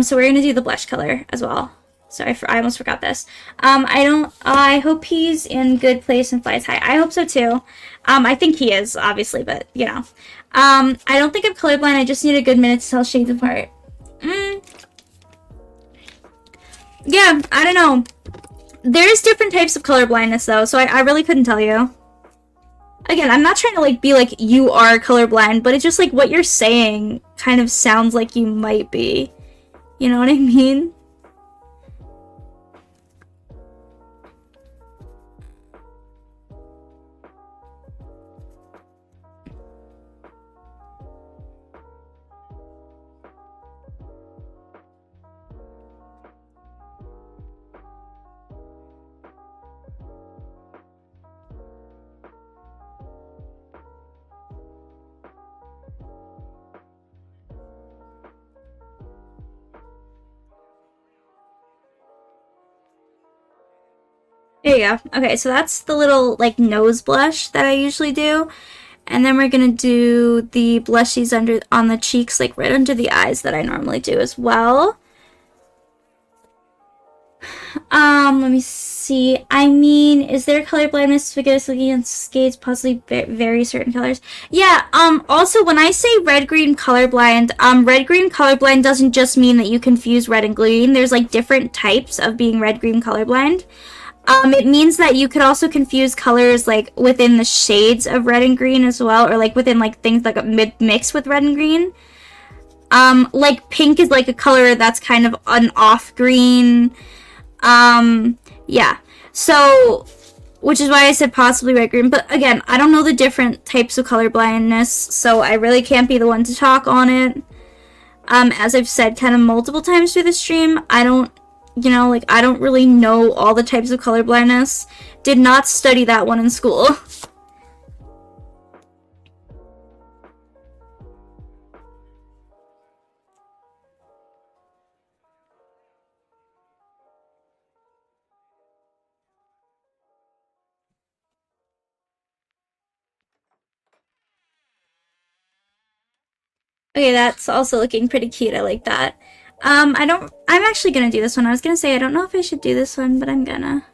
So we're going to do the blush color as well. Sorry, I almost forgot this. I hope he's in good place and flies high. I hope so too. I think he is, obviously, but, you know. I don't think I'm colorblind. I just need a good minute to tell shades apart. Yeah, I don't know. There's different types of colorblindness, though, so I really couldn't tell you. Again, I'm not trying to, like, be like, you are colorblind, but it's just, like, what you're saying kind of sounds like you might be. You know what I mean? There you go. Okay, so that's the little, like, nose blush that I usually do. And then we're gonna do the blushies on the cheeks, like, right under the eyes that I normally do as well. Let me see. I mean, is there color blindness because looking at skates possibly very certain colors? Yeah, also, when I say red-green colorblind, red-green colorblind doesn't just mean that you confuse red and green. There's, like, different types of being red-green colorblind. It means that you could also confuse colors like within the shades of red and green as well, or like within like things like a mix with red and green. Like pink is like a color that's kind of an off green. Yeah. So, which is why I said possibly red green. But again, I don't know the different types of color blindness, so I really can't be the one to talk on it. As I've said kind of multiple times through the stream, I don't really know all the types of color blindness. Did not study that one in school. Okay, that's also looking pretty cute. I like that. I'm actually gonna do this one. I was gonna say, I don't know if I should do this one, but I'm gonna.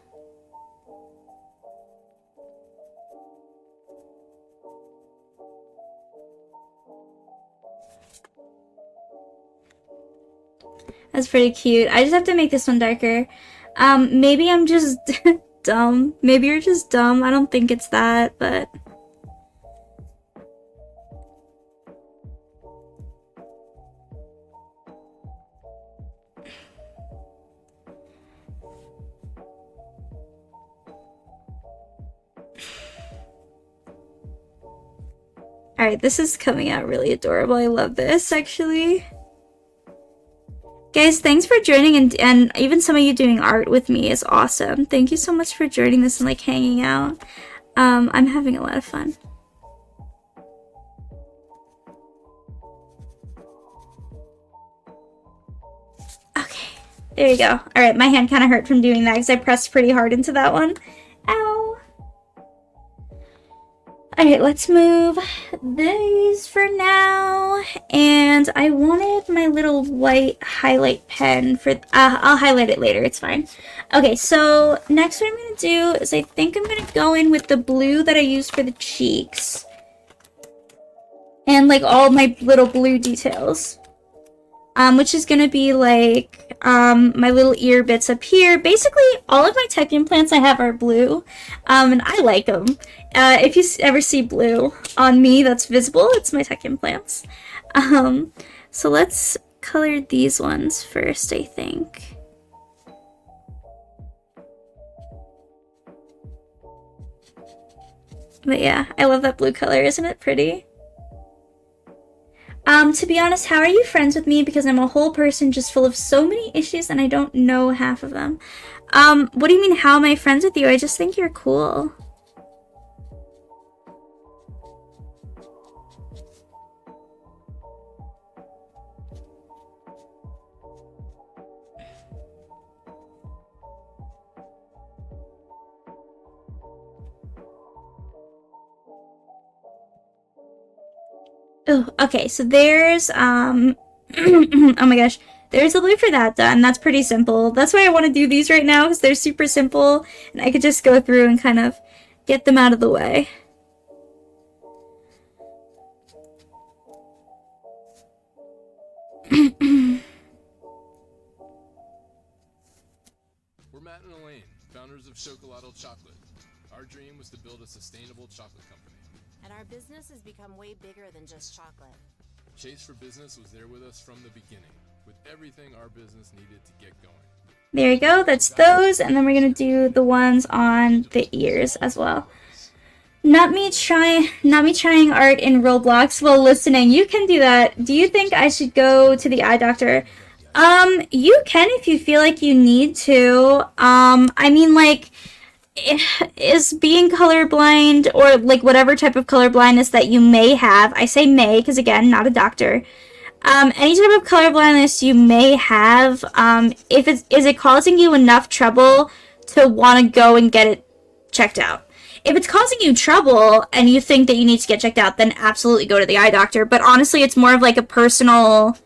That's pretty cute. I just have to make this one darker. Maybe I'm just dumb. Maybe you're just dumb. I don't think it's that, but... Alright, this is coming out really adorable. I love this, actually. Guys, thanks for joining, and even some of you doing art with me is awesome. Thank you so much for joining this and like hanging out. I'm having a lot of fun. Okay, there you go. Alright, my hand kind of hurt from doing that because I pressed pretty hard into that one. Ow! Alright, let's move these for now. And I wanted my little white highlight pen for... I'll highlight it later, it's fine. Okay, so next what I'm going to do is I think I'm going to go in with the blue that I used for the cheeks. And like all my little blue details. Which is going to be like my little ear bits up here. Basically, all of my tech implants I have are blue, and I like them. If you ever see blue on me that's visible, it's my tech implants. So let's color these ones first, I think. But yeah, I love that blue color. Isn't it pretty? To be honest, how are you friends with me? Because I'm a whole person just full of so many issues and I don't know half of them. What do you mean, how am I friends with you? I just think you're cool. Oh, okay, so there's, oh my gosh, there's a blue for that done. That's pretty simple. That's why I want to do these right now, because they're super simple, and I could just go through and kind of get them out of the way. We're Matt and Elaine, founders of Chocolate Chocolate. Our dream was to build a sustainable chocolate company. And our business has become way bigger than just chocolate. Chase for Business was there with us from the beginning, with everything our business needed to get going. There you go, that's those, and then we're gonna do the ones on the ears as well. Not me trying art in Roblox while listening. You can do that. Do you think I should go to the eye doctor? You can if you feel like you need to. I mean, like, is being colorblind, or like whatever type of colorblindness that you may have, I say may because again, not a doctor, any type of colorblindness you may have, is it causing you enough trouble to want to go and get it checked out? If it's causing you trouble and you think that you need to get checked out, then absolutely go to the eye doctor. But honestly, it's more of like a personal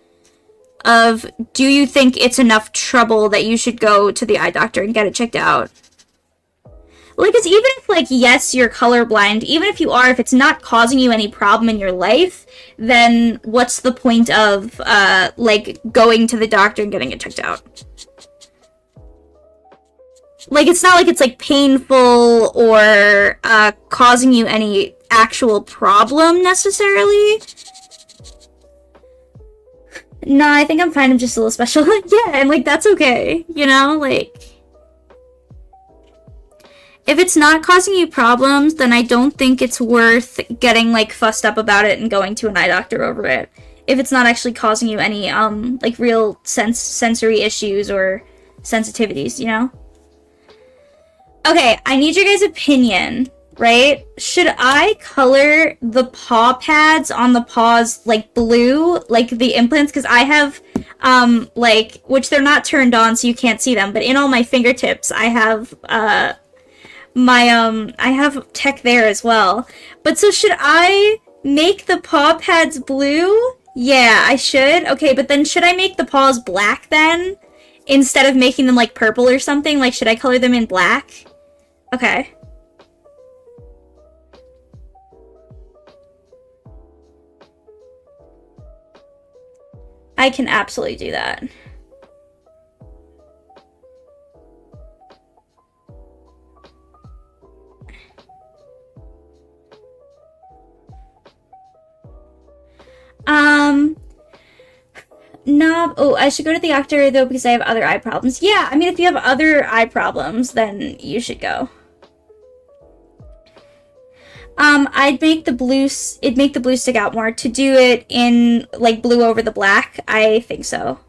of, do you think it's enough trouble that you should go to the eye doctor and get it checked out? Like, it's even if, like, yes, you're colorblind, even if you are, if it's not causing you any problem in your life, then what's the point of, like, going to the doctor and getting it checked out? like, it's not like it's, like, painful or causing you any actual problem necessarily. No, I think I'm fine. I'm just a little special. Yeah, and, like, that's okay, you know? Like, if it's not causing you problems, then I don't think it's worth getting, like, fussed up about it and going to an eye doctor over it. If it's not actually causing you any, like, real sensory issues or sensitivities, you know? Okay, I need your guys' opinion, right? Should I color the paw pads on the paws, like, blue, like the implants? Because I have, like, which they're not turned on so you can't see them, but in all my fingertips, I have, I have tech there as well. But so should I make the paw pads blue? Yeah, I should. Okay, but then should I make the paws black then? Instead of making them, like, purple or something? Like, should I color them in black? Okay. I can absolutely do that. No. Oh, I should go to the doctor, though, because I have other eye problems. Yeah, I mean, if you have other eye problems, then you should go. It'd make the blue stick out more. To do it in, like, blue over the black, I think so.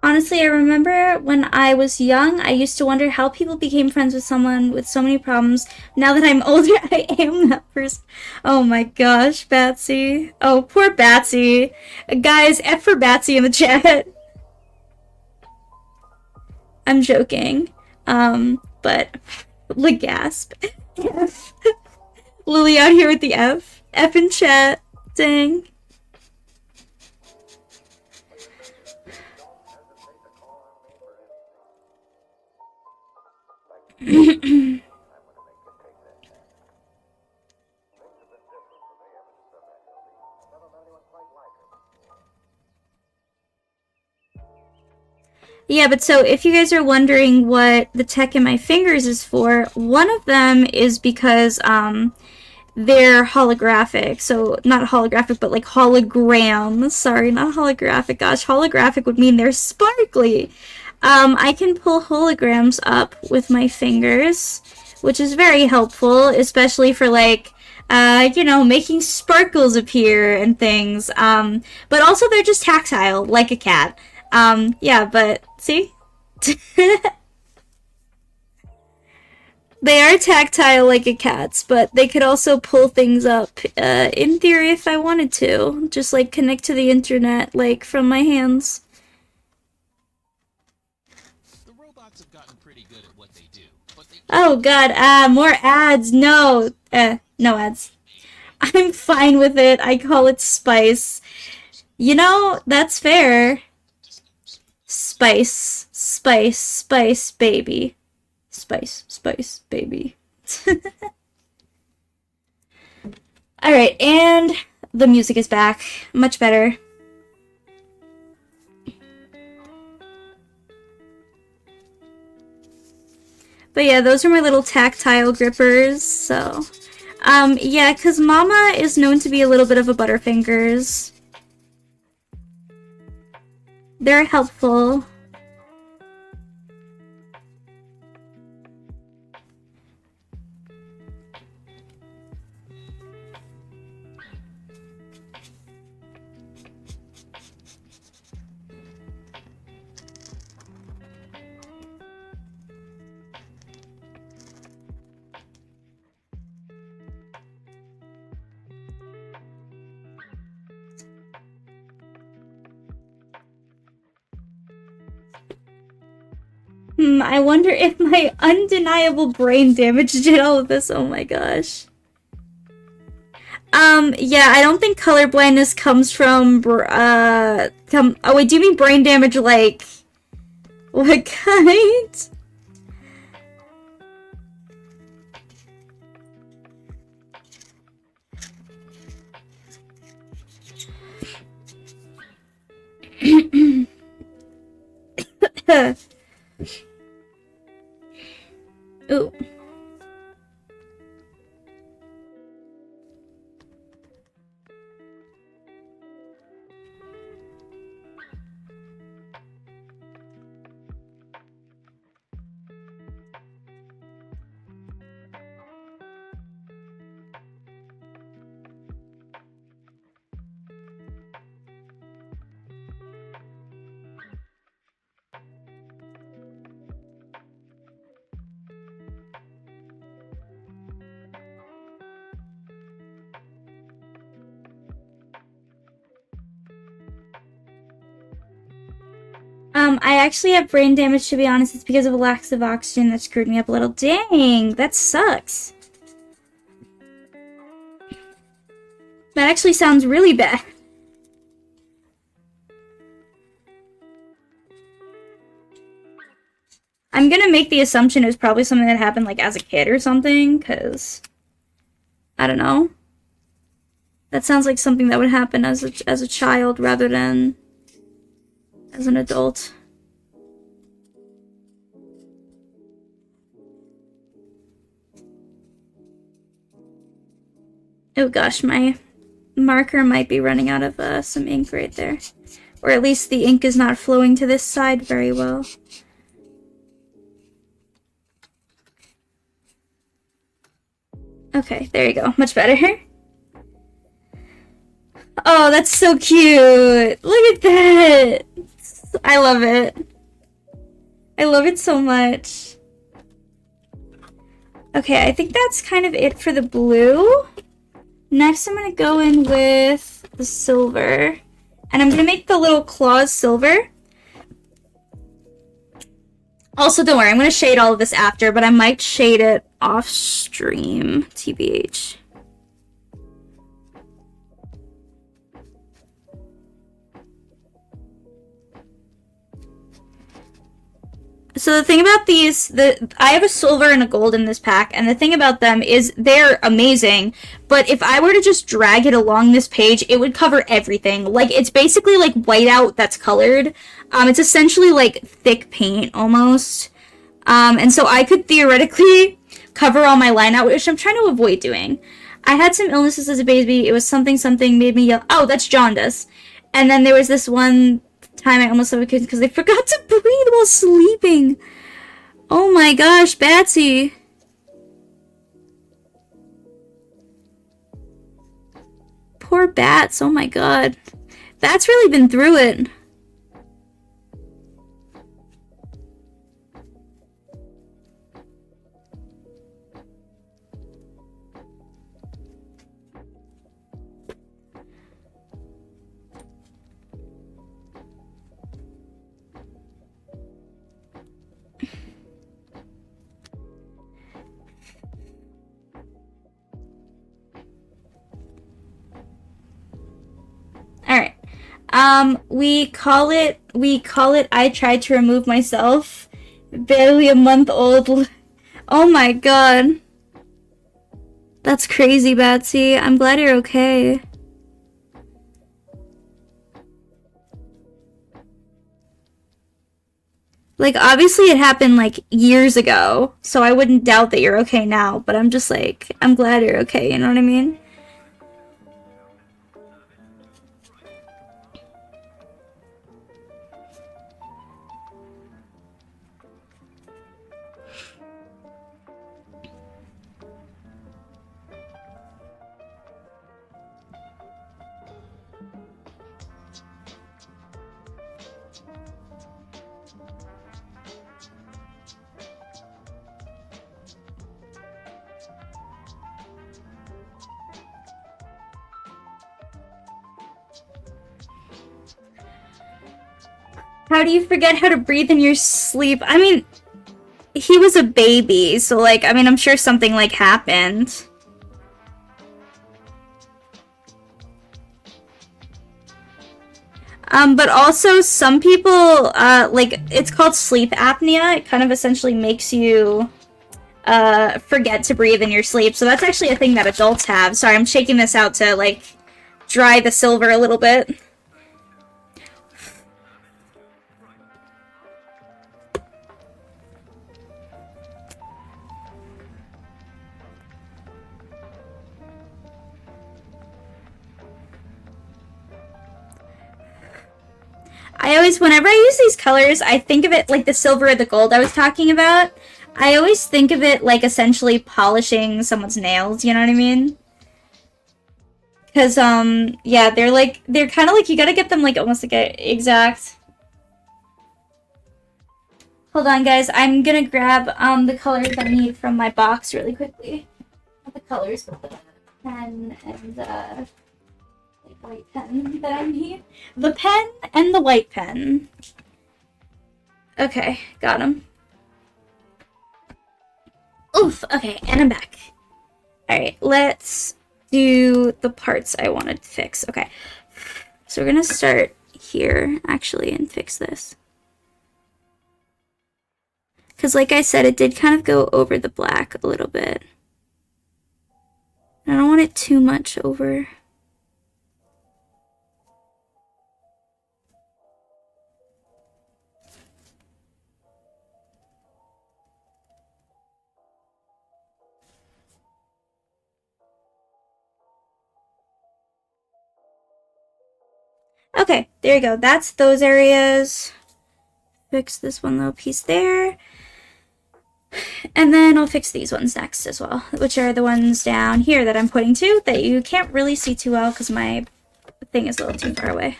Honestly, I remember when I was young, I used to wonder how people became friends with someone with so many problems. Now that I'm older, I am that person. Oh my gosh, Batsy. Oh, poor Batsy. Guys, F for Batsy in the chat. I'm joking. But the gasp. F. Lily out here with the F. F in chat. Dang. Yeah, but so if you guys are wondering what the tech in my fingers is for, one of them is because they're holographic. So not holographic, but like holograms. Sorry, not holographic. Gosh, holographic would mean they're sparkly. I can pull holograms up with my fingers, which is very helpful, especially for like you know, making sparkles appear and things. But also they're just tactile, like a cat. Yeah, but see? They are tactile like a cat's, but they could also pull things up, in theory, if I wanted to. Just, like, connect to the internet, like, from my hands. The robots have gotten pretty good at what they do, but they Oh god, more ads. No. No ads. I'm fine with it. I call it spice. You know, that's fair. Spice. Spice. Spice, baby. Spice. Spice, baby. Alright, and the music is back. Much better. But yeah, those are my little tactile grippers, so... yeah, because Mama is known to be a little bit of a butterfingers. They're helpful. I wonder if my undeniable brain damage did all of this. Oh my gosh. Yeah, I don't think color blindness comes from, oh wait, do you mean brain damage, like, what kind? Ooh. I actually have brain damage, to be honest. It's because of a lack of oxygen that screwed me up a little. Dang, that sucks. That actually sounds really bad. I'm gonna make the assumption it was probably something that happened, like, as a kid or something, because... I don't know. That sounds like something that would happen as a child rather than as an adult. Oh gosh, my marker might be running out of some ink right there. Or at least the ink is not flowing to this side very well. Okay, there you go. Much better. Oh, that's so cute! Look at that! I love it. I love it so much. Okay, I think that's kind of it for the blue. Next, I'm gonna go in with the silver. And I'm gonna make the little claws silver. Also, don't worry, I'm gonna shade all of this after, but I might shade it off stream, TBH. So the thing about these, I have a silver and a gold in this pack, and the thing about them is they're amazing, but if I were to just drag it along this page, it would cover everything. Like, it's basically like whiteout that's colored. It's essentially like thick paint, almost. And so I could theoretically cover all my line out, which I'm trying to avoid doing. I had some illnesses as a baby. It was something made me yell. Oh, that's jaundice. And then there was this one time I almost suffocated because they forgot to breathe while sleeping. Oh my gosh, Batsy. Poor Bats, oh my god. Bats really been through it. Alright. We call it I tried to remove myself. Barely a month old. Oh my god. That's crazy, Batsy. I'm glad you're okay. Like, obviously it happened, like, years ago, so I wouldn't doubt that you're okay now, but I'm just like, I'm glad you're okay, you know what I mean? How do you forget how to breathe in your sleep? I mean, he was a baby, so like, I mean, I'm sure something like happened. But also some people, like, it's called sleep apnea. It kind of essentially makes you, forget to breathe in your sleep. So that's actually a thing that adults have. Sorry, I'm shaking this out to, like, dry the silver a little bit. I always, whenever I use these colors, I think of it like the silver or the gold I was talking about. I always think of it like essentially polishing someone's nails, you know what I mean? Because, yeah, they're kind of like, you gotta get them, like, almost like a exact. Hold on, guys. I'm gonna grab, the colors I need from my box really quickly. Not the colors, but the pen and, white pen that I need. The pen and the white pen. Okay, got them. Oof, okay, and I'm back. Alright, let's do the parts I wanted to fix. Okay, so we're gonna start here, actually, and fix this. Because like I said, it did kind of go over the black a little bit. I don't want it too much over. Okay, there you go. That's those areas. Fix this one little piece there. And then I'll fix these ones next as well, which are the ones down here that I'm pointing to that you can't really see too well because my thing is a little too far away.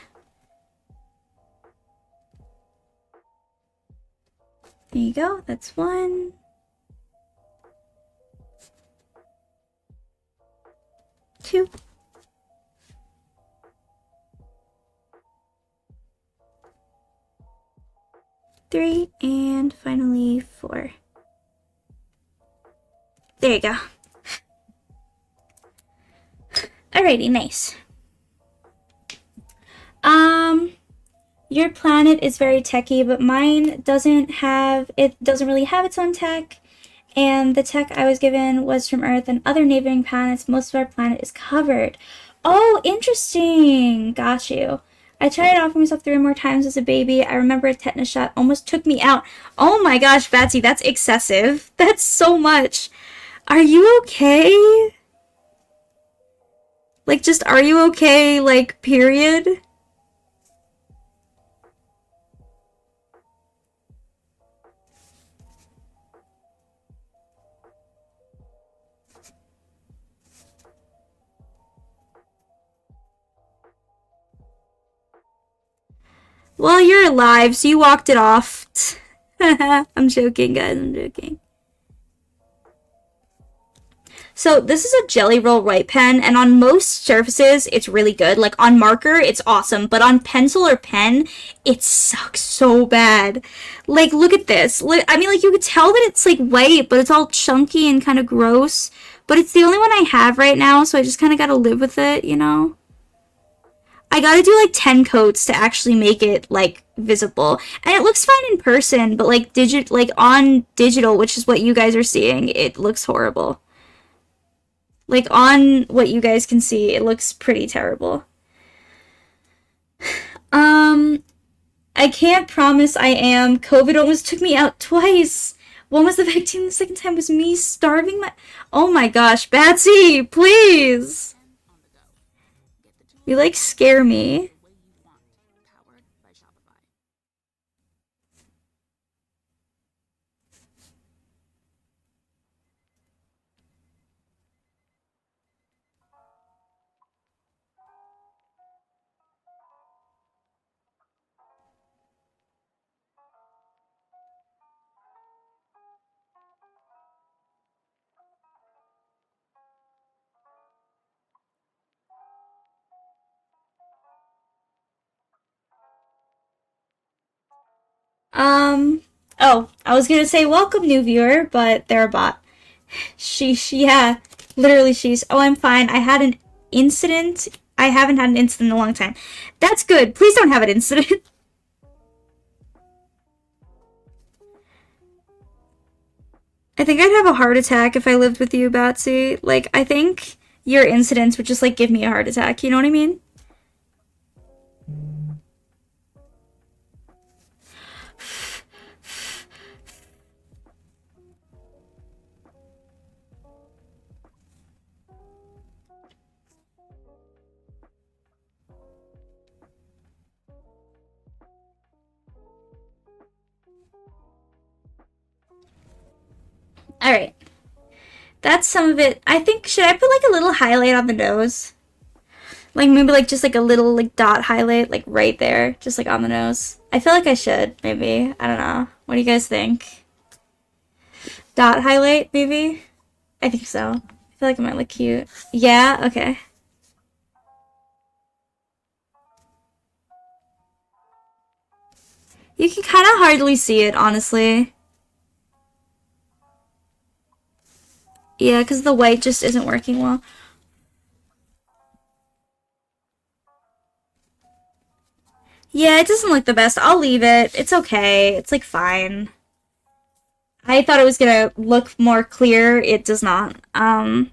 There you go. That's one. Two. Three. And finally 4. There you go. Alrighty, nice. Your planet is very techy, but mine doesn't really have its own tech. And the tech I was given was from Earth and other neighboring planets. Most of our planet is covered. Oh, interesting. Got you. I tried offering myself 3 or more times as a baby. I remember a tetanus shot almost took me out. Oh my gosh, Batsy, that's excessive. That's so much. Are you okay? Like, just, are you okay, like, period? Well, you're alive, so you walked it off. I'm joking, guys, I'm joking. So this is a Jelly Roll white pen, and on most surfaces, it's really good. Like on marker, it's awesome, but on pencil or pen, it sucks so bad. Like, look at this. I mean, like, you could tell that it's like white, but it's all chunky and kind of gross. But it's the only one I have right now, so I just kind of gotta live with it, you know? I gotta do like 10 coats to actually make it like visible. And it looks fine in person, but like on digital, which is what you guys are seeing, it looks horrible. Like on what you guys can see, it looks pretty terrible. I can't promise I am. COVID almost took me out twice. One was the vaccine, the second time was me starving my. Oh my gosh, Batsy, please! You like scare me. Um, Oh, I was gonna say welcome new viewer, but they're a bot. Yeah, literally she's. Oh, I'm fine. I had an incident. I haven't had an incident in a long time. That's good. Please don't have an incident. I think I'd have a heart attack if I lived with you, Batsy. Like, I think your incidents would just, like, give me a heart attack. You know what I mean? Alright. That's some of it. I think, should I put, like, a little highlight on the nose? Like, maybe, like, just, like, a little, like, dot highlight, like, right there. Just, like, on the nose. I feel like I should, maybe. I don't know. What do you guys think? Dot highlight, maybe? I think so. I feel like it might look cute. Yeah? Okay. You can kind of hardly see it, honestly. Yeah, because the white just isn't working well. Yeah, it doesn't look the best. I'll leave it. It's okay. It's, like, fine. I thought it was gonna look more clear. It does not. Yeah,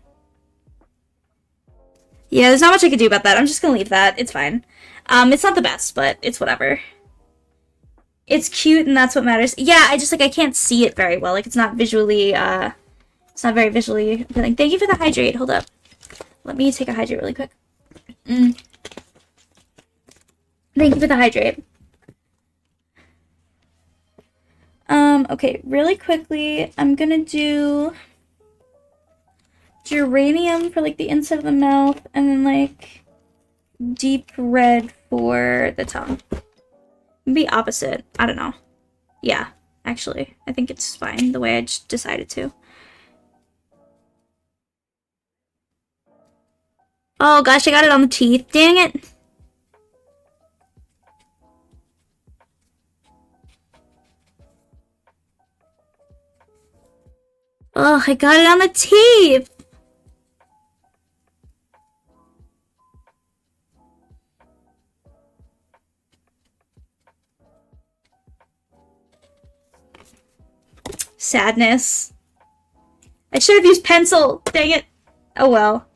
there's not much I could do about that. I'm just gonna leave that. It's fine. It's not the best, but it's whatever. It's cute, and that's what matters. Yeah, I just, like, I can't see it very well. Like, it's not visually, it's not very visually appealing. Thank you for the hydrate. Hold up. Let me take a hydrate really quick. Thank you for the hydrate. Okay, really quickly, I'm gonna do geranium for, like, the inside of the mouth, and then, like, deep red for the tongue. Maybe opposite. I don't know. Yeah, actually. I think it's fine the way I just decided to. Oh gosh, I got it on the teeth. Dang it. Oh, I got it on the teeth. Sadness. I should have used pencil. Dang it. Oh well.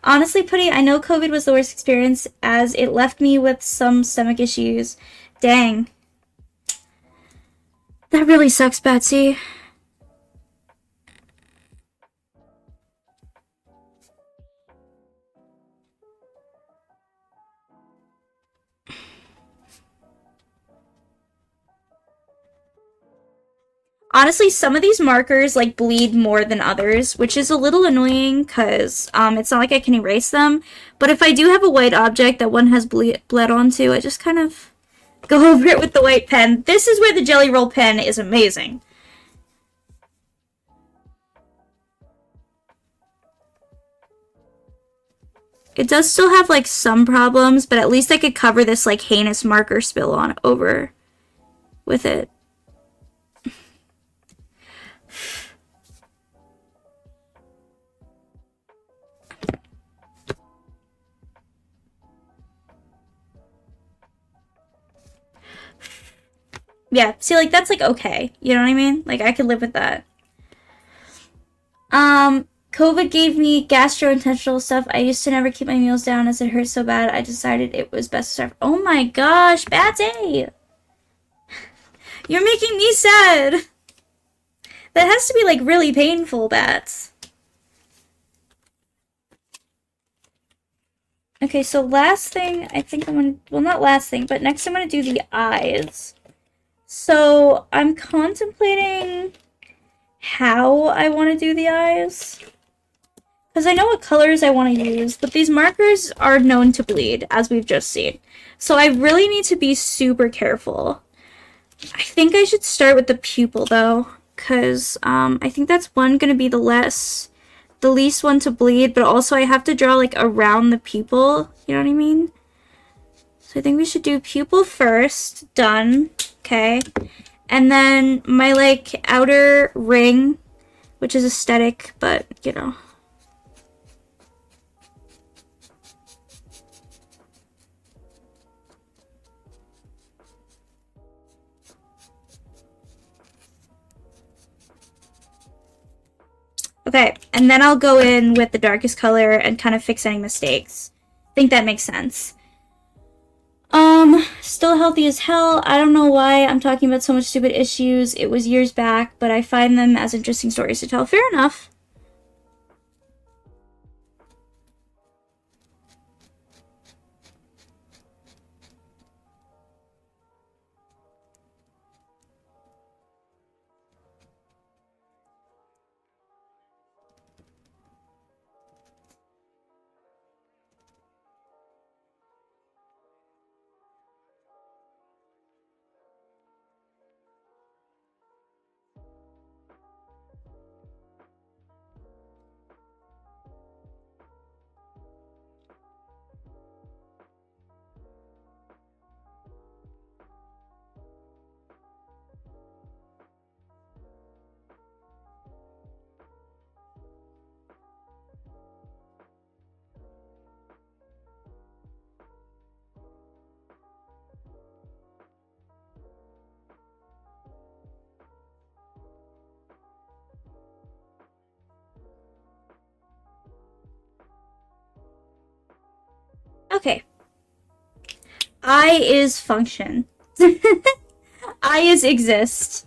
Honestly, Putty, I know COVID was the worst experience as it left me with some stomach issues. Dang. That really sucks, Betsy. Honestly, some of these markers, like, bleed more than others, which is a little annoying, because, it's not like I can erase them. But if I do have a white object that one has bled onto, I just kind of go over it with the white pen. This is where the Jelly Roll pen is amazing. It does still have, like, some problems, but at least I could cover this, like, heinous marker spill on over with it. Yeah, see, like, that's, like, okay. You know what I mean? Like, I could live with that. COVID gave me gastrointestinal stuff. I used to never keep my meals down as it hurt so bad. I decided it was best to start. Oh my gosh, Batsy! You're making me sad! That has to be, like, really painful, Bats. Okay, so last thing, I think I'm gonna, well, not last thing, but next I'm gonna do the eyes. So, I'm contemplating how I want to do the eyes. Because I know what colors I want to use, but these markers are known to bleed, as we've just seen. So I really need to be super careful. I think I should start with the pupil, though, because I think that's going to be the least one to bleed, but also I have to draw, like, around the pupil, you know what I mean? So I think we should do pupil first. Done. Okay. And then my, like, outer ring, which is aesthetic, but, you know. Okay, and then I'll go in with the darkest color and kind of fix any mistakes. I think that makes sense. Still healthy as hell. I don't know why I'm talking about so much stupid issues. It was years back, but I find them as interesting stories to tell. Fair enough. Okay. I is function. I is exist.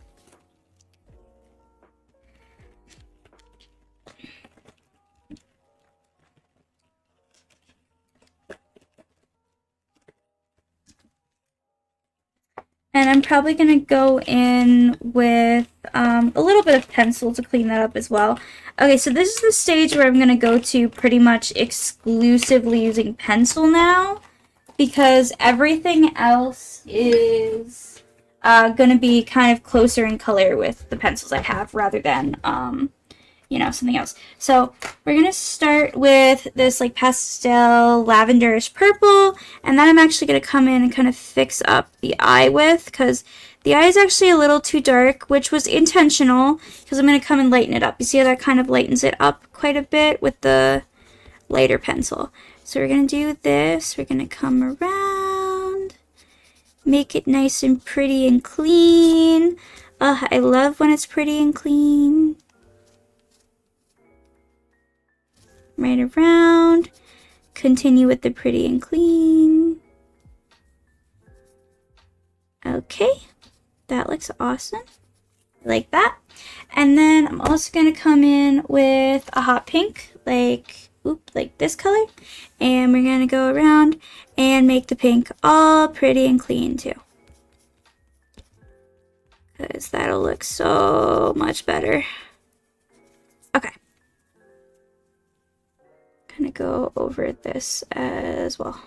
And I'm probably going to go in with a little bit of pencil to clean that up as well. Okay, so this is the stage where I'm going to go to pretty much exclusively using pencil now, because everything else is going to be kind of closer in color with the pencils I have rather than, you know, something else. So we're going to start with this like pastel lavenderish purple, and then I'm actually going to come in and kind of fix up the eye with, because the eye is actually a little too dark, which was intentional, because I'm going to come and lighten it up. You see how that kind of lightens it up quite a bit with the lighter pencil. So we're going to do this. We're going to come around, make it nice and pretty and clean. I love when it's pretty and clean. Right around, continue with the pretty and clean. Okay, that looks awesome. I like that. And then I'm also going to come in with a hot pink, like this color. And we're going to go around and make the pink all pretty and clean too, because that'll look so much better. Okay. Kind of go over this as well.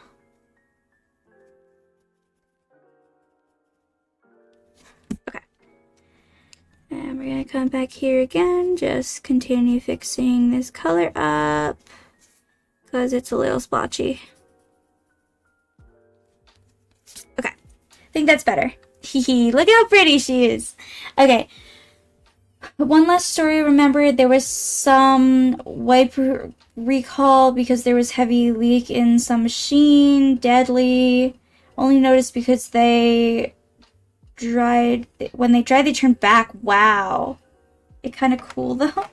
Okay. And we're going to come back here again, just continue fixing this color up because it's a little splotchy. Okay. I think that's better. Hee look how pretty she is. Okay. One last story. Remember, there was some wipe recall because there was heavy leak in some machine. Deadly. Only noticed because they dried. When they dried, they turned back. Wow. It kind of cool though.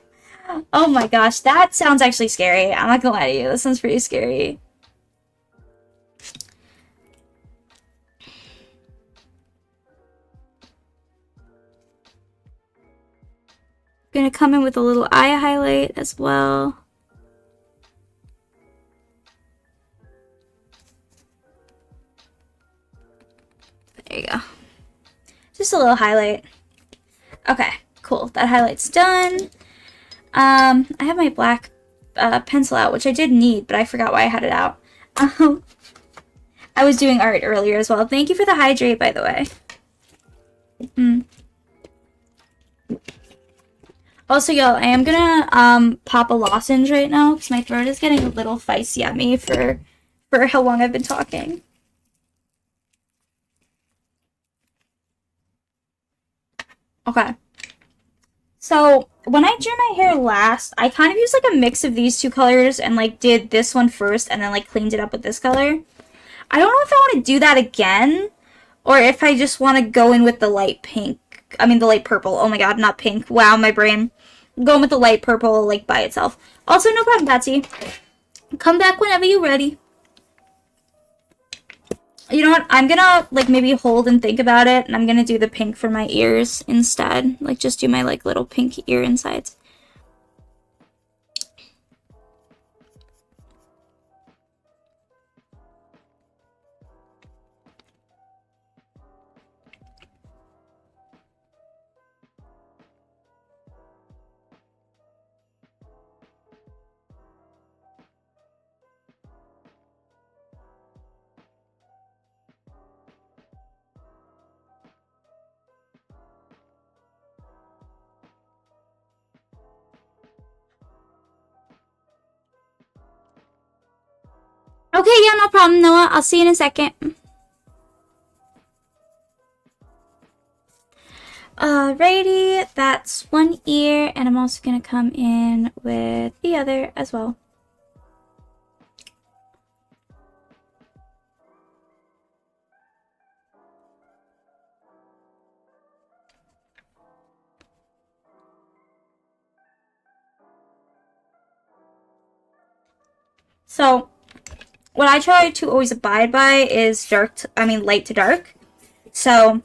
Oh my gosh, that sounds actually scary. I'm not gonna lie to you. That sounds pretty scary. Gonna come in with a little eye highlight as well. There you go. Just a little highlight. Okay, cool. That highlight's done. I have my black pencil out, which I did need, but I forgot why I had it out. I was doing art earlier as well. Thank you for the hydrate, by the way. Also, y'all, I am gonna pop a lozenge right now because my throat is getting a little feisty at me for how long I've been talking. Okay. So when I drew my hair last, I kind of used like a mix of these two colors and like did this one first and then like cleaned it up with this color. I don't know if I want to do that again or if I just want to go in with the light pink. I mean the light purple. Oh my god, not pink. Wow, my brain. Going with the light purple like by itself. Also, no problem, Patsy. Come back whenever you're ready. You know what? I'm gonna like maybe hold and think about it, and I'm gonna do the pink for my ears instead. Like just do my like little pink ear insides. Okay, yeah, no problem, Noah. I'll see you in a second. Alrighty, that's one ear, and I'm also gonna come in with the other as well. So, what I try to always abide by is light to dark. So,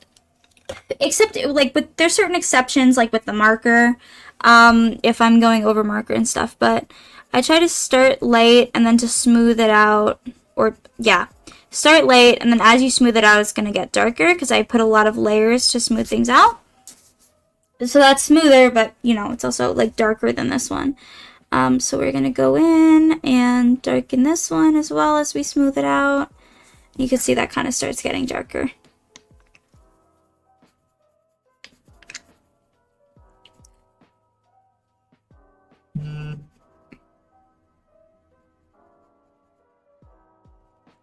except like, but there's certain exceptions, like with the marker, if I'm going over marker and stuff. But I try to start light and then to smooth it out, or yeah, start light and then as you smooth it out, it's gonna get darker because I put a lot of layers to smooth things out. So that's smoother, but you know, it's also like darker than this one. So we're gonna go in and darken this one as well as we smooth it out. You can see that kind of starts getting darker.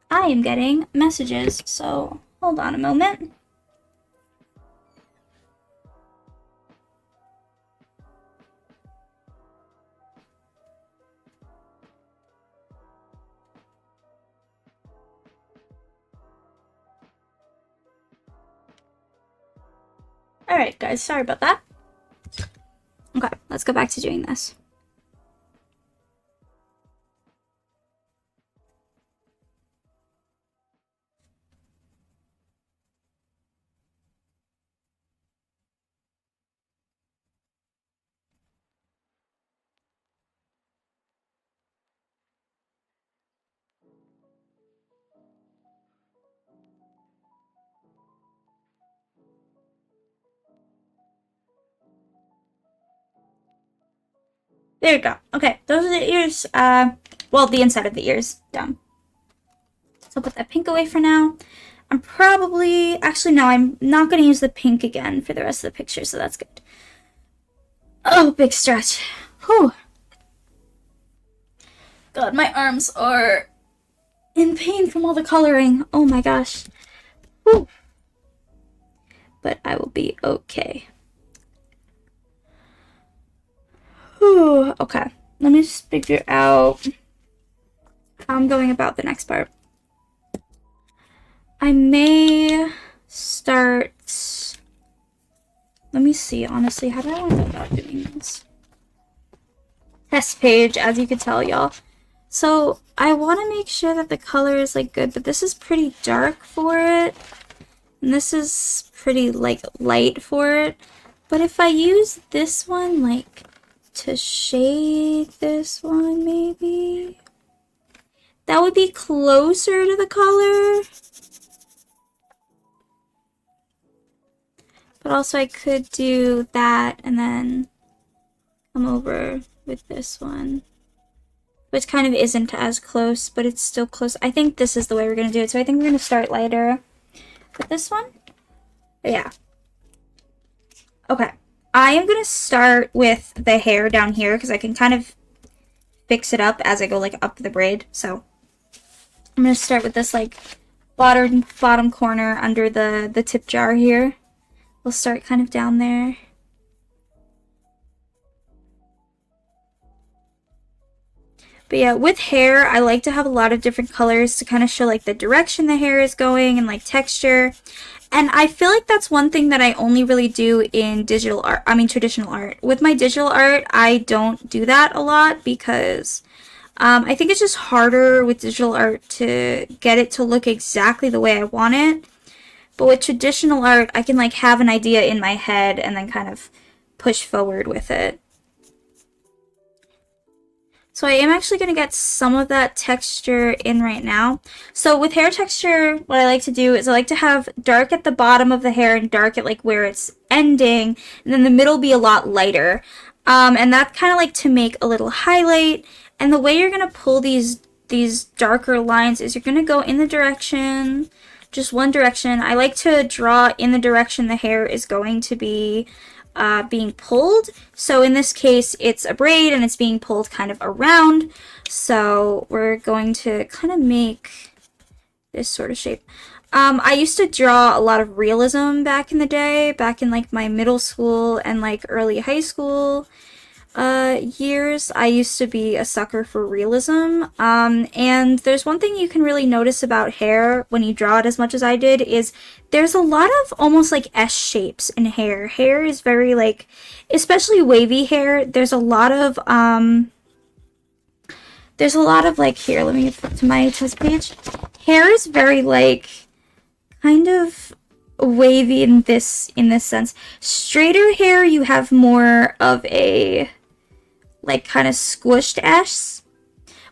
I am getting messages, so hold on a moment. Alright guys, sorry about that. Okay, let's go back to doing this. There you go. Okay, those are the ears. Well, the inside of the ears. Done. So I'll put that pink away for now. Actually, no, I'm not going to use the pink again for the rest of the picture, so that's good. Oh, big stretch. Whew. God, my arms are in pain from all the coloring. Oh my gosh. Whew. But I will be okay. Whew. Okay, let me just figure out how I'm going about the next part. I may start... Let me see, honestly, how do I want to go about doing this? Test page, as you can tell, y'all. So, I want to make sure that the color is, like, good, but this is pretty dark for it. And this is pretty, like, light for it. But if I use this one, like, to shade this one, maybe? That would be closer to the color. But also I could do that and then come over with this one. Which kind of isn't as close, but it's still close. I think this is the way we're going to do it. So I think we're going to start lighter with this one. But yeah. Okay. I am going to start with the hair down here because I can kind of fix it up as I go like up the braid. So I'm going to start with this like bottom corner under the tip jar here. We'll start kind of down there. But yeah, with hair, I like to have a lot of different colors to kind of show like the direction the hair is going and like texture. And I feel like that's one thing that I only really do in digital art, I mean traditional art. With my digital art, I don't do that a lot because I think it's just harder with digital art to get it to look exactly the way I want it. But with traditional art, I can like have an idea in my head and then kind of push forward with it. So I am actually going to get some of that texture in right now. So with hair texture, what I like to do is I like to have dark at the bottom of the hair and dark at like where it's ending, and then the middle be a lot lighter. And that's kind of like to make a little highlight. And the way you're going to pull these darker lines is you're going to go in the direction, just one direction. I like to draw in the direction the hair is going to be being pulled. So in this case, it's a braid and it's being pulled kind of around. So we're going to kind of make this sort of shape. I used to draw a lot of realism back in the day, back in like my middle school and like early high school years. I used to be a sucker for realism. And there's one thing you can really notice about hair when you draw it as much as I did is there's a lot of almost like S shapes in hair. Hair is very like, especially wavy hair, there's a lot of like, here, let me get to my test page. Hair is very like kind of wavy in this sense. Straighter hair, you have more of a like kind of squished S,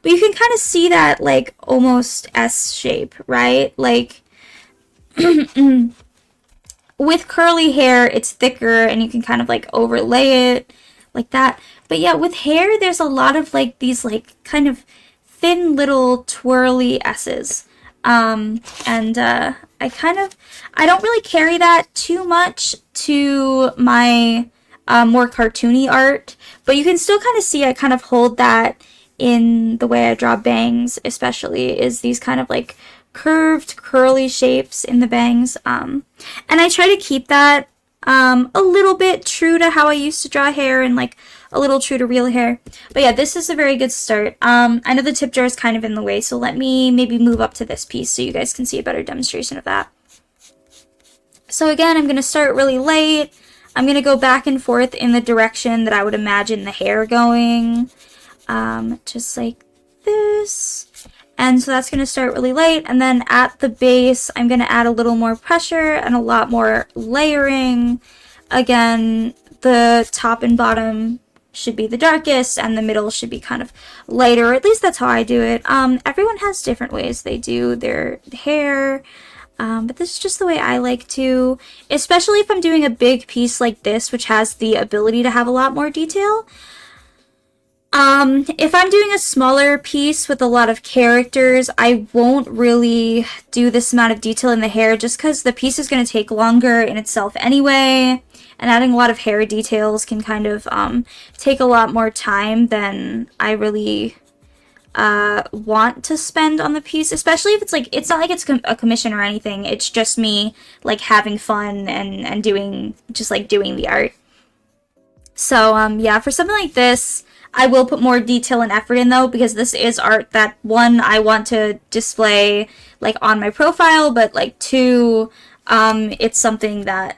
but you can kind of see that like almost S shape, right? Like with curly hair, it's thicker and you can kind of like overlay it like that. But yeah, with hair, there's a lot of like these like kind of thin little twirly S's. I don't really carry that too much to my more cartoony art, but you can still kind of see I kind of hold that in the way I draw bangs, especially is these kind of like curved curly shapes in the bangs. And I try to keep that a little bit true to how I used to draw hair and like a little true to real hair. But yeah, this is a very good start. I know the tip jar is kind of in the way, so let me maybe move up to this piece so you guys can see a better demonstration of that. So again, I'm going to start really light. I'm going to go back and forth in the direction that I would imagine the hair going, just like this. And so that's going to start really light, and then at the base, I'm going to add a little more pressure and a lot more layering. Again, the top and bottom should be the darkest, and the middle should be kind of lighter, or at least that's how I do it. Everyone has different ways they do their hair, but this is just the way I like to, especially if I'm doing a big piece like this, which has the ability to have a lot more detail. If I'm doing a smaller piece with a lot of characters, I won't really do this amount of detail in the hair just because the piece is going to take longer in itself anyway, and adding a lot of hair details can kind of take a lot more time than I really want to spend on the piece, especially if it's like, it's not like it's a commission or anything, it's just me like having fun and doing, just like doing the art. So yeah, for something like this, I will put more detail and effort in though, because this is art that, one, I want to display like on my profile, but like two, it's something that,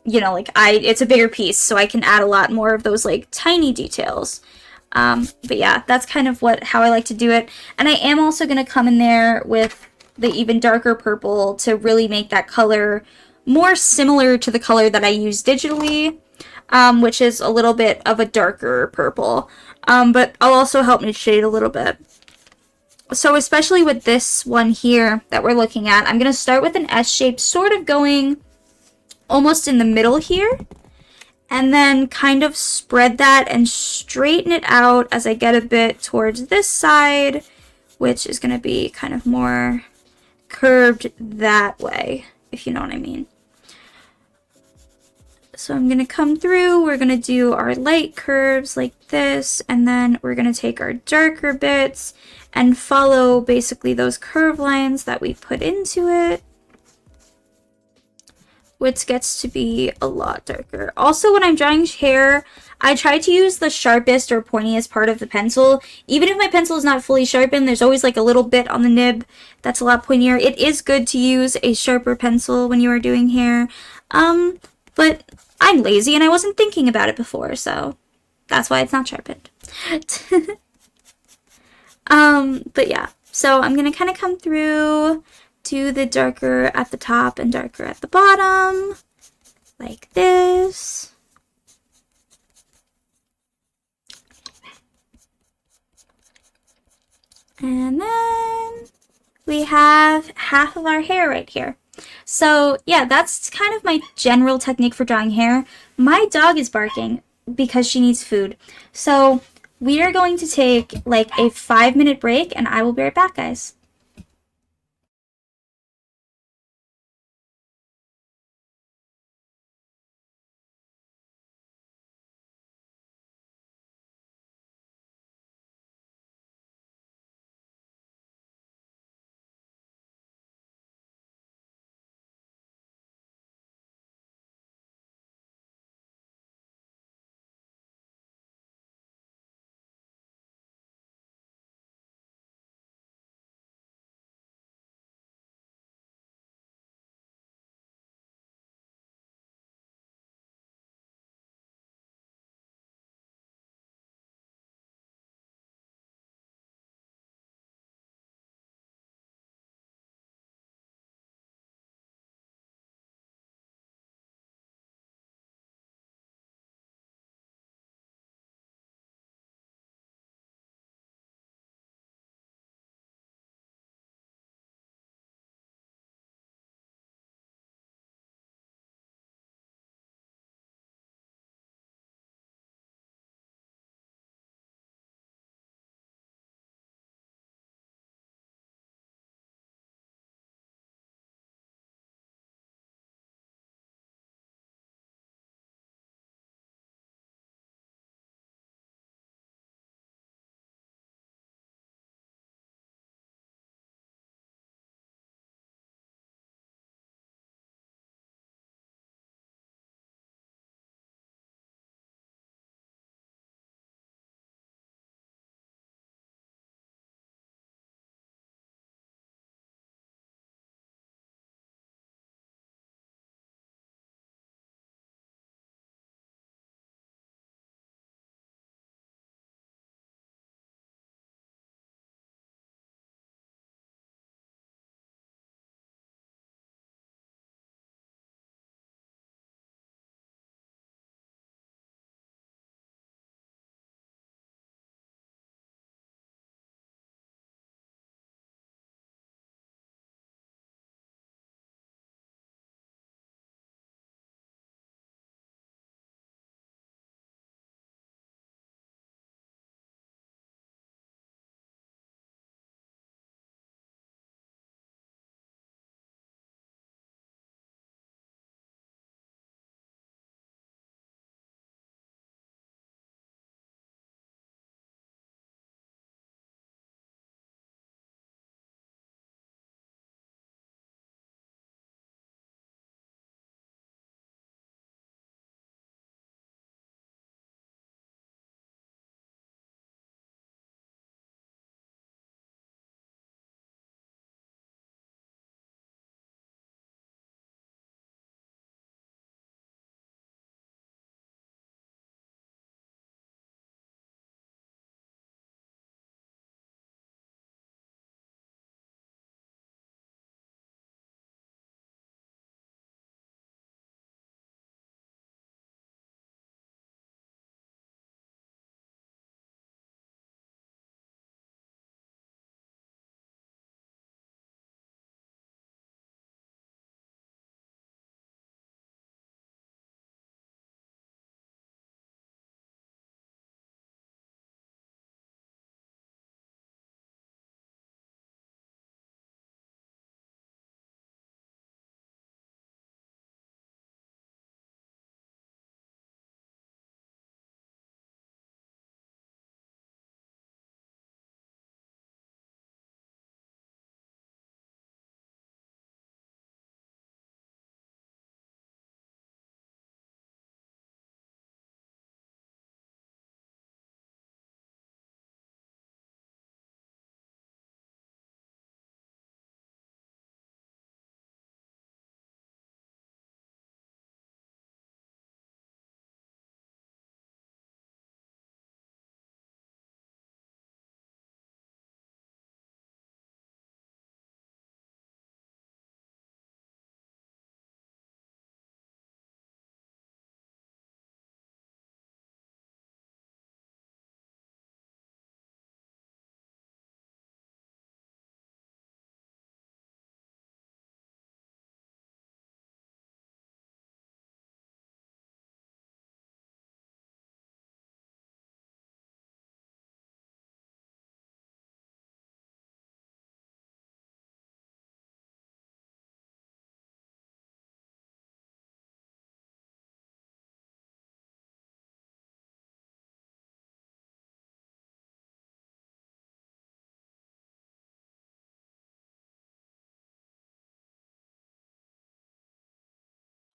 you know, like it's a bigger piece, so I can add a lot more of those like tiny details. But yeah, that's kind of how I like to do it. And I am also going to come in there with the even darker purple to really make that color more similar to the color that I use digitally, which is a little bit of a darker purple. But I'll also help me shade a little bit. So especially with this one here that we're looking at, I'm going to start with an S shape, sort of going almost in the middle here, and then kind of spread that and straighten it out as I get a bit towards this side, which is going to be kind of more curved that way, if you know what I mean. So I'm going to come through, we're going to do our light curves like this, and then we're going to take our darker bits and follow basically those curve lines that we put into it. which gets to be a lot darker. Also, when I'm drawing hair, I try to use the sharpest or pointiest part of the pencil. Even if my pencil is not fully sharpened, there's always like a little bit on the nib that's a lot pointier. It is good to use a sharper pencil when you are doing hair. But I'm lazy and I wasn't thinking about it before, so that's why it's not sharpened. But yeah, so I'm gonna kind of come through to the darker at the top and darker at the bottom, like this. And then we have half of our hair right here. So yeah, that's kind of my general technique for drawing hair. My dog is barking because she needs food. So we are going to take like a 5-minute break and I will be right back, guys.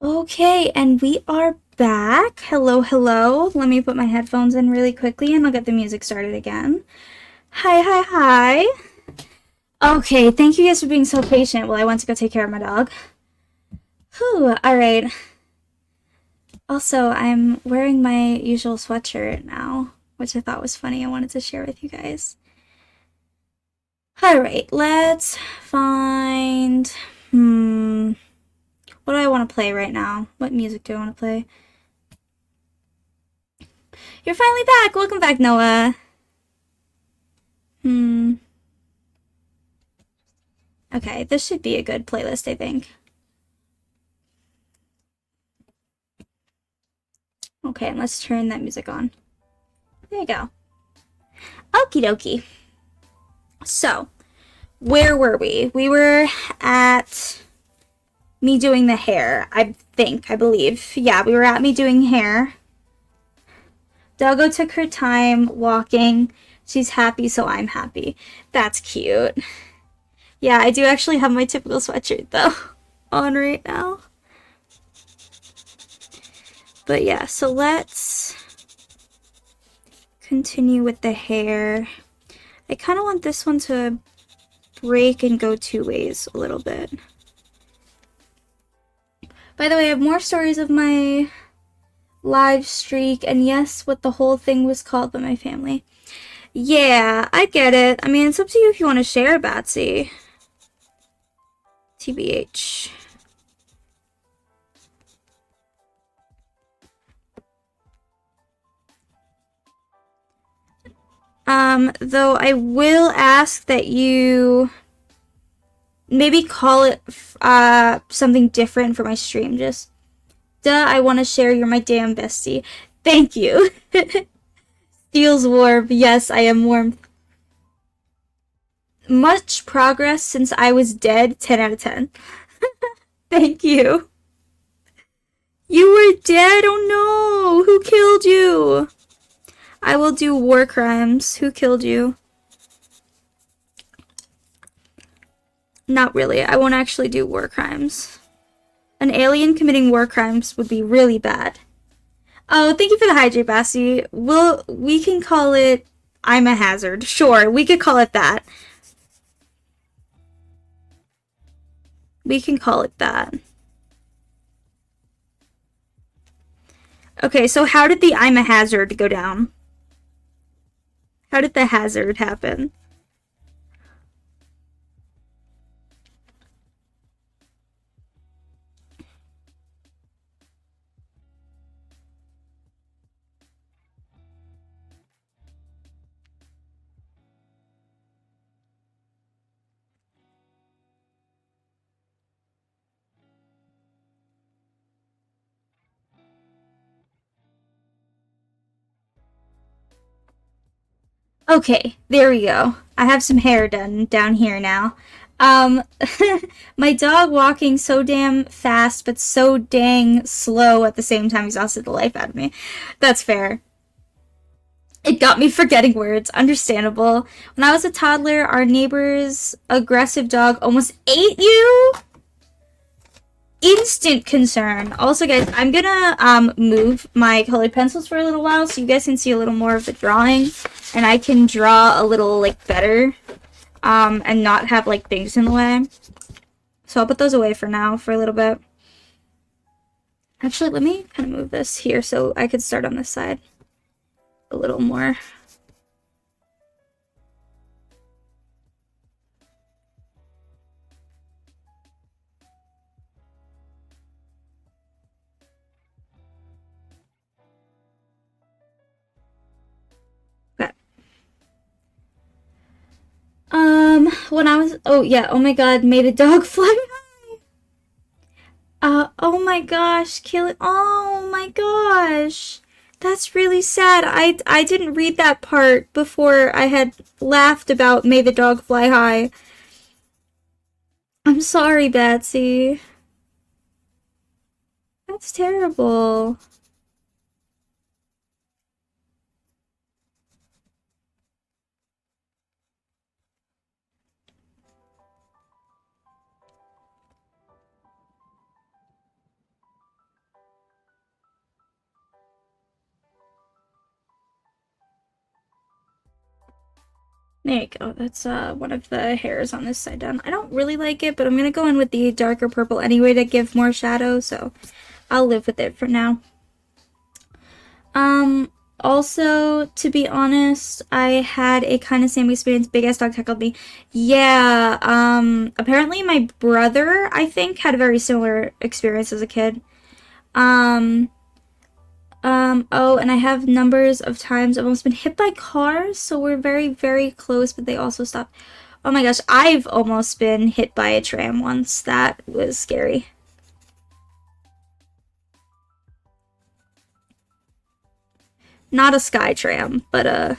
Okay, and we are back. Hello, hello. Let me put my headphones in really quickly and I'll get the music started again. Hi, hi, hi. Okay, thank you guys for being so patient while I went to go take care of my dog. Whew, alright. Also, I'm wearing my usual sweatshirt now, which I thought was funny. I wanted to share with you guys. Alright, let's find... What do I want to play right now? What music do I want to play? You're finally back! Welcome back, Noah! Okay, this should be a good playlist, I think. Okay, and let's turn that music on. There you go. Okie dokie. So, where were we? We were at me doing the hair, I believe. Yeah, we were at me doing hair. Doggo took her time walking. She's happy, so I'm happy. That's cute. Yeah, I do actually have my typical sweatshirt, though, on right now. But yeah, so let's continue with the hair. I kind of want this one to break and go two ways a little bit. By the way, I have more stories of my live streak, and yes, what the whole thing was called by my family. Yeah, I get it. I mean, it's up to you if you want to share, Batsy. TBH. Though I will ask that you maybe call it something different for my stream. Just, duh, I want to share. You're my damn bestie. Thank you. Feels warm. Yes, I am warm. Much progress since I was dead. 10 out of 10. Thank you. You were dead? Oh no! Who killed you? I will do war crimes. Who killed you? Not really. I won't actually do war crimes. An alien committing war crimes would be really bad. Oh, thank you for the hydrate, Bassie. We can call it I'm a hazard. Sure, we could call it that. We can call it that. Okay, so how did the I'm a hazard go down? How did the hazard happen? Okay, there we go. I have some hair done down here now. Um, my dog walking so damn fast, but so dang slow at the same time exhausted the life out of me. That's fair. It got me forgetting words. Understandable. When I was a toddler, our neighbor's aggressive dog almost ate you? Instant concern. Also, guys, I'm gonna move my colored pencils for a little while so you guys can see a little more of the drawing and I can draw a little like better and not have like things in the way. So I'll put those away for now for a little bit. Actually, let me kind of move this here so I could start on this side a little more. When I was, oh yeah, oh my god, made a dog fly high. Oh my gosh, kill it. Oh my gosh. That's really sad. I didn't read that part before I had laughed about May the Dog Fly High. I'm sorry, Batsy. That's terrible. There you go. That's one of the hairs on this side done. I don't really like it, but I'm gonna go in with the darker purple anyway to give more shadow, so I'll live with it for now. Also, to be honest, I had a kind of same experience. Biggest Dog tackled me. Yeah, apparently my brother, I think, had a very similar experience as a kid. Um, oh, and I have numbers of times I've almost been hit by cars, so we're very, very close, but they also stopped. Oh my gosh, I've almost been hit by a tram once. That was scary. Not a sky tram, but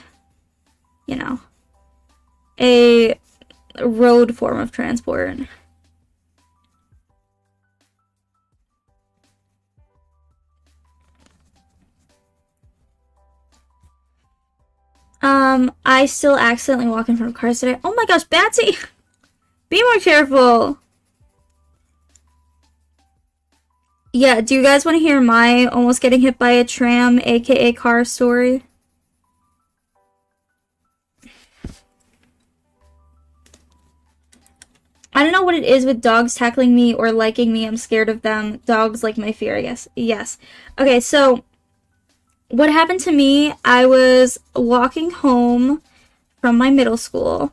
you know, a road form of transport. I still accidentally walk in front of cars today. Oh my gosh, Batsy! Be more careful! Yeah, do you guys want to hear my almost getting hit by a tram, aka car story? I don't know what it is with dogs tackling me or liking me. I'm scared of them. Dogs like my fear, I guess. Yes. Okay, so what happened to me, I was walking home from my middle school,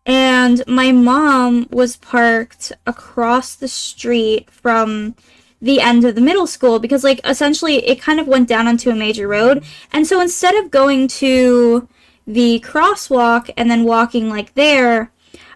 and my mom was parked across the street from the end of the middle school because, like, essentially it kind of went down onto a major road. And so instead of going to the crosswalk and then walking like there,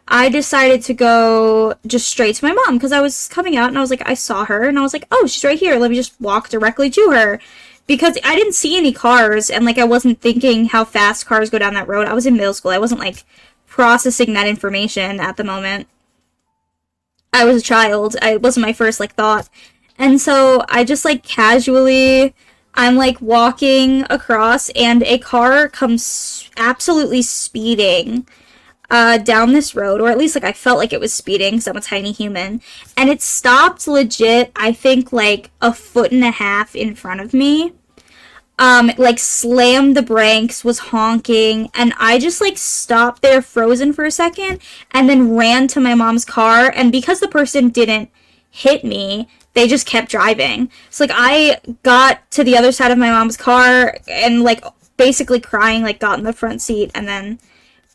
I decided to go just straight to my mom because I was coming out and I was like, I saw her and I was like, oh, she's right here. Let me just walk directly to her because I didn't see any cars and like I wasn't thinking how fast cars go down that road. I was in middle school. I wasn't like processing that information at the moment. I was a child. It wasn't my first like thought. And so I just like casually I'm like walking across and a car comes absolutely speeding down this road, or at least like I felt like it was speeding because I'm a tiny human, and it stopped legit, I think like a foot and a half in front of me. Like slammed the brakes, was honking, and I just like stopped there frozen for a second and then ran to my mom's car, and because the person didn't hit me, they just kept driving. So like I got to the other side of my mom's car and like basically crying, like got in the front seat, and then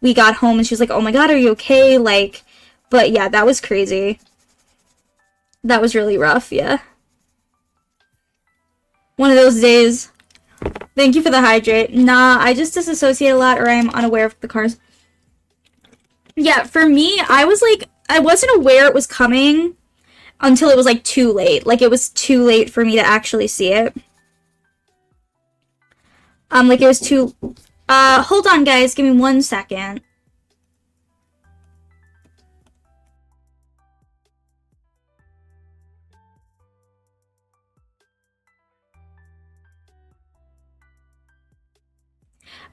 we got home and she was like, oh my god, are you okay? Like, but yeah, that was crazy. That was really rough, yeah. One of those days. Thank you for the hydrate. Nah, I just disassociate a lot or I'm unaware of the cars. Yeah, for me, I was like, I wasn't aware it was coming until it was like too late. Like, it was too late for me to actually see it. Like, it was too. Hold on, guys, give me 1 second.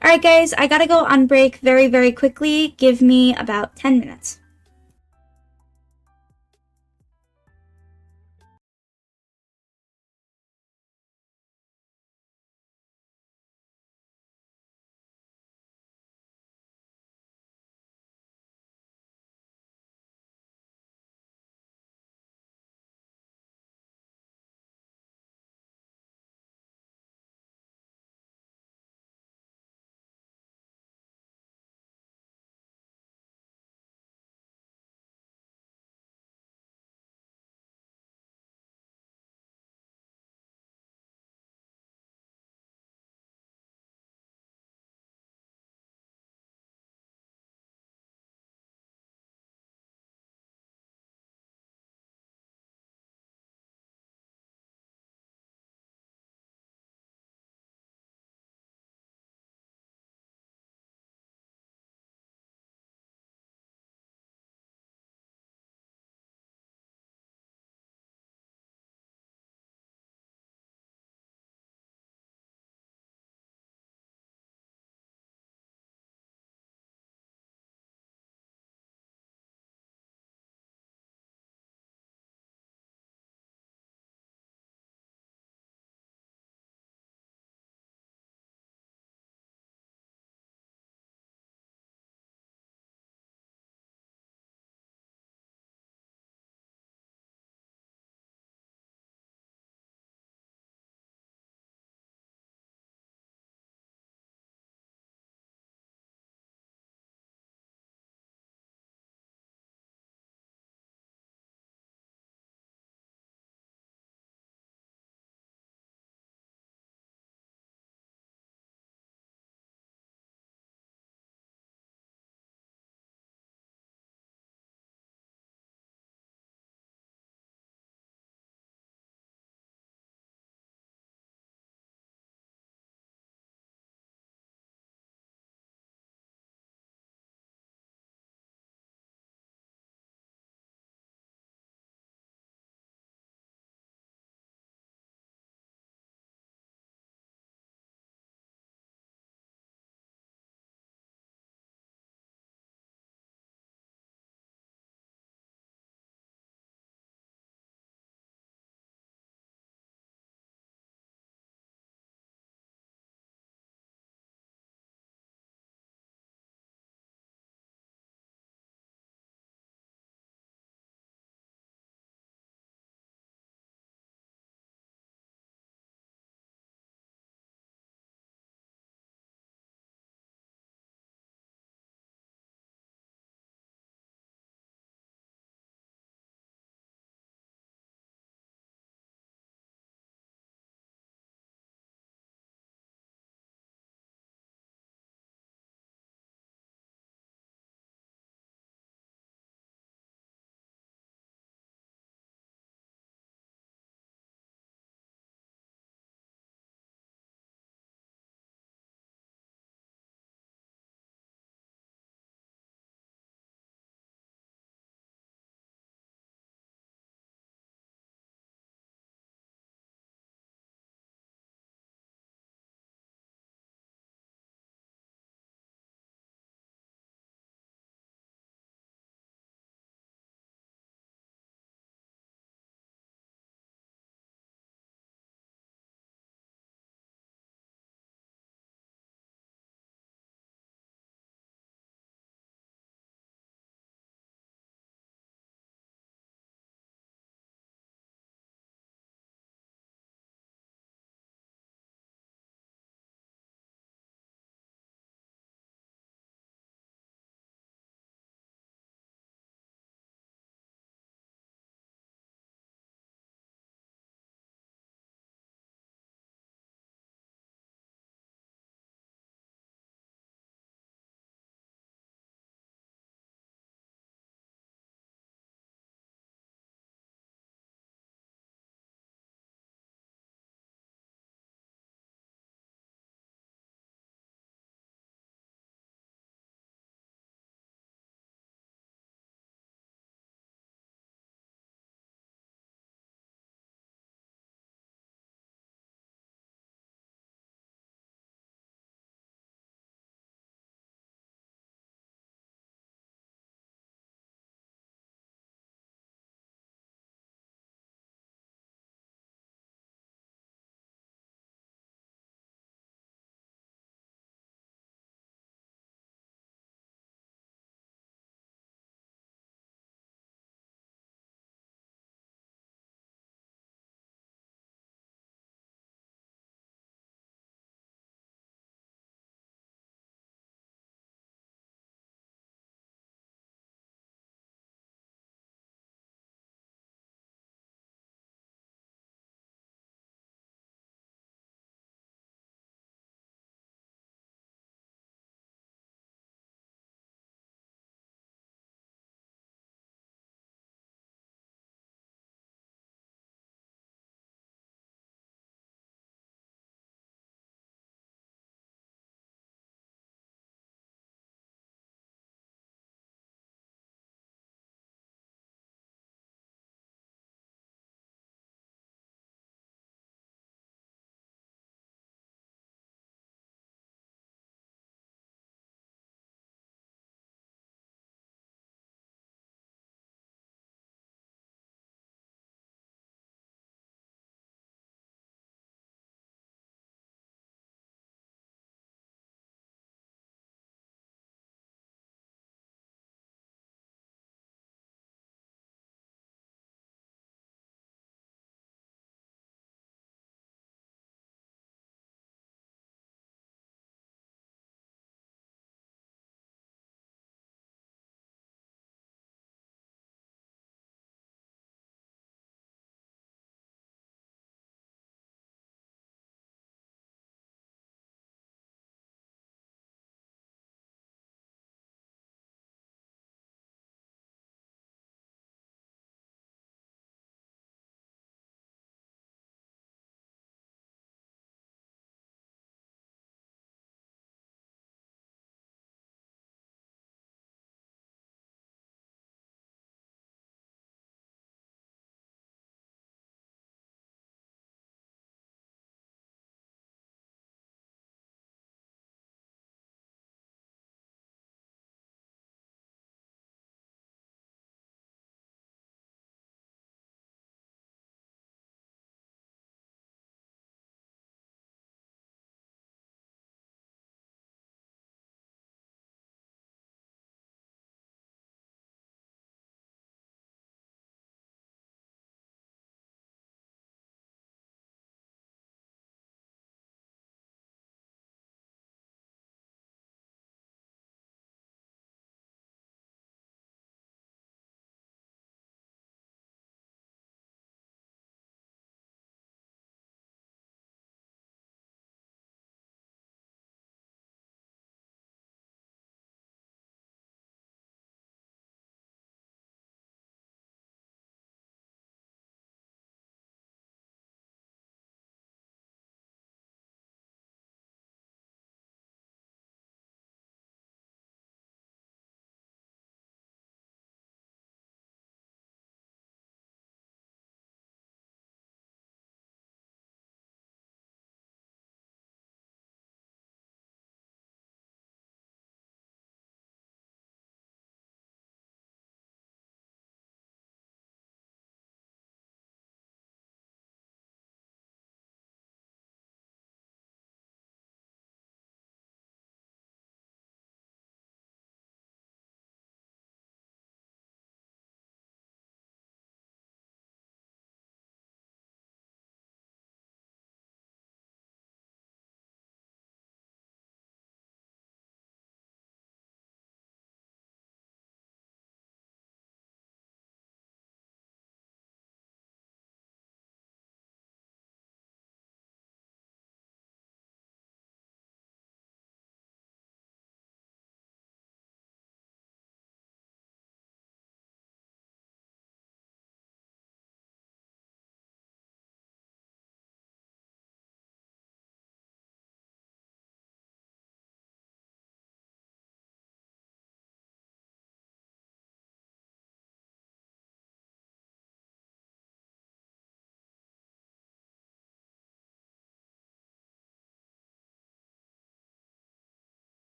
Alright, guys, I gotta go on break very, very quickly. Give me about 10 minutes.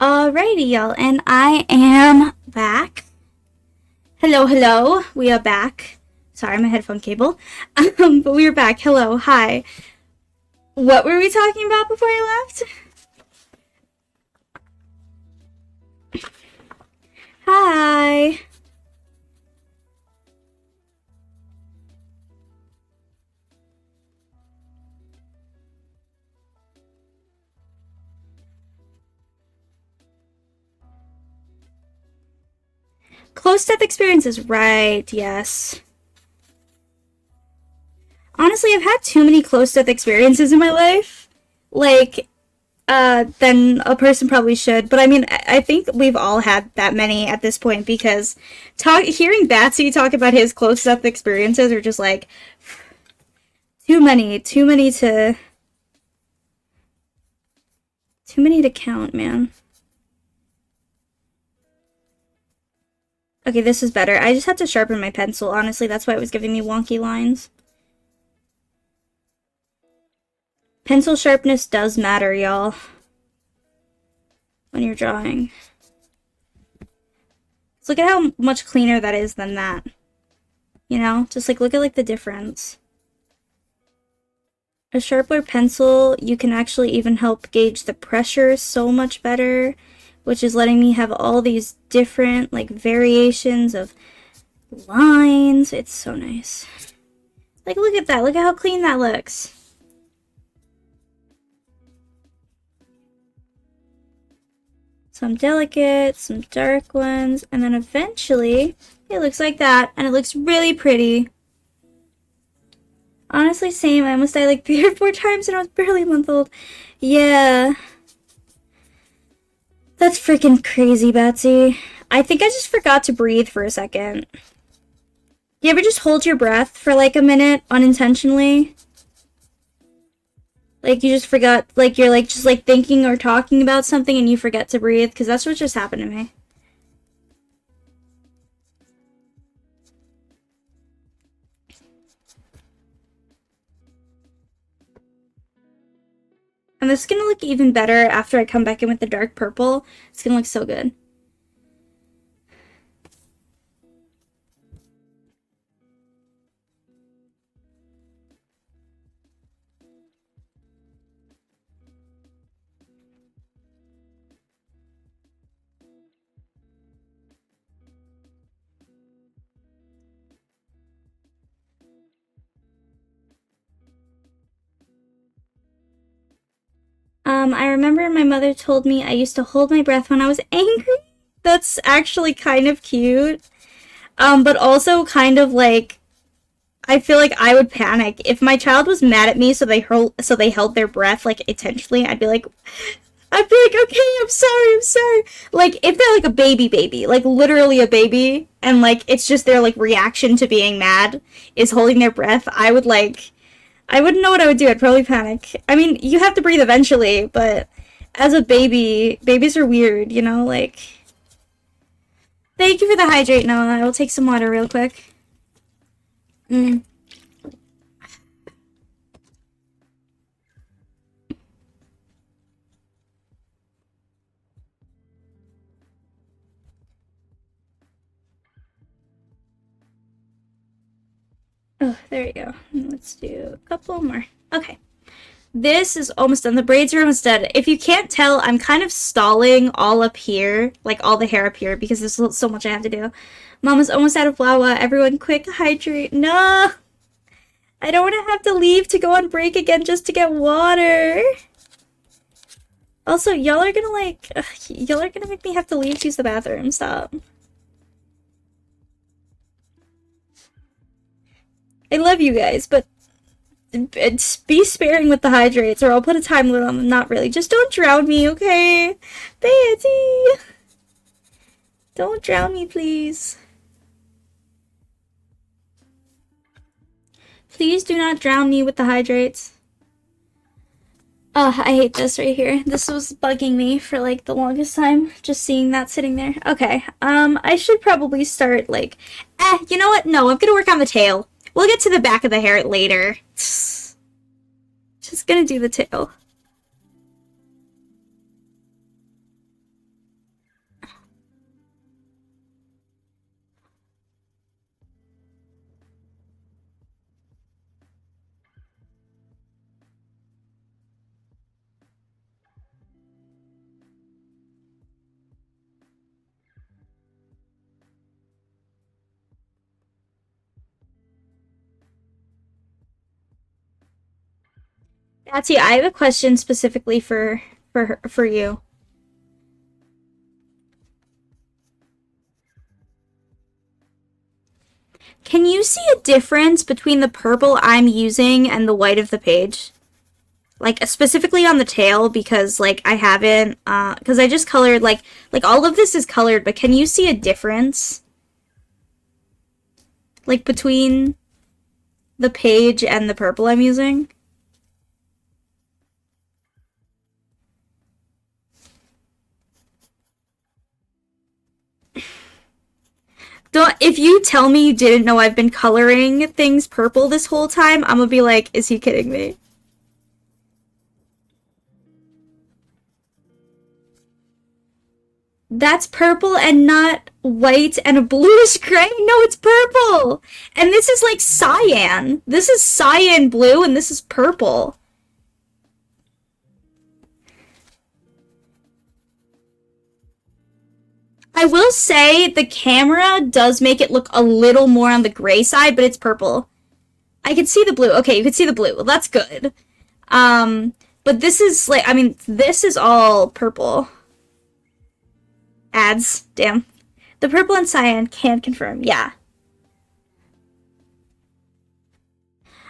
Alrighty, y'all, and I am back. Hello, hello. We are back. Sorry, my headphone cable. But we are back. Hello, hi. What were we talking about before I left? Hi. Close death experiences, right, yes. Honestly, I've had too many close death experiences in my life. Like, than a person probably should. But I mean, I think we've all had that many at this point because hearing Batsy talk about his close death experiences are just like too many to count, man. Okay, this is better. I just had to sharpen my pencil. Honestly, that's why it was giving me wonky lines. Pencil sharpness does matter, y'all, when you're drawing. So look at how much cleaner that is than that. You know? Just like, look at like the difference. A sharper pencil, you can actually even help gauge the pressure so much better, which is letting me have all these different like variations of lines. It's so nice. Like, look at that. Look at how clean that looks. Some delicate, some dark ones, and then eventually it looks like that, and it looks really pretty. Honestly, same. I almost died like 3 or 4 times and I was barely a month old. Yeah. That's freaking crazy, Betsy. I think I just forgot to breathe for a second. You ever just hold your breath for like a minute unintentionally? Like you just forgot, like you're like just like thinking or talking about something and you forget to breathe, because that's what just happened to me. And this is gonna look even better after I come back in with the dark purple. It's gonna look so good. I remember my mother told me I used to hold my breath when I was angry. That's actually kind of cute. But also kind of like, I feel like I would panic if my child was mad at me, so they held their breath like intentionally. I'd be like, okay, I'm sorry. Like if they're like a baby, like literally a baby, and like it's just their like reaction to being mad is holding their breath, I wouldn't know what I would do. I'd probably panic. I mean, you have to breathe eventually, but as a baby, babies are weird, you know, like. Thank you for the hydrate, Noah. I will take some water real quick. Oh, there you go. Let's do a couple more. Okay. This is almost done. The braids are almost done. If you can't tell, I'm kind of stalling all up here, like all the hair up here, because there's so much I have to do. Mama's almost out of flour. Everyone quick hydrate. No! I don't want to have to leave to go on break again just to get water. Also, y'all are gonna make me have to leave to use the bathroom. Stop. I love you guys, but be sparing with the hydrates or I'll put a time limit on them. Not really. Just don't drown me, okay? Betty! Don't drown me, please. Please do not drown me with the hydrates. I hate this right here. This was bugging me for like the longest time, just seeing that sitting there. Okay, I should probably start like, you know what? No, I'm gonna work on the tail. We'll get to the back of the hair later. Just gonna do the tail. Batsy, I have a question specifically for you. Can you see a difference between the purple I'm using and the white of the page? Like, specifically on the tail, because, like, I haven't, because I just colored, like, all of this is colored, but can you see a difference? Like, between the page and the purple I'm using? Don't, if you tell me you didn't know I've been coloring things purple this whole time, I'm gonna be like, is he kidding me? That's purple and not white and a bluish gray? No, it's purple! And this is like cyan. This is cyan blue and this is purple. I will say the camera does make it look a little more on the gray side, but it's purple. I can see the blue. Okay, you can see the blue. Well, that's good. But this is like, I mean, this is all purple. Ads, damn. The purple and cyan can confirm, yeah.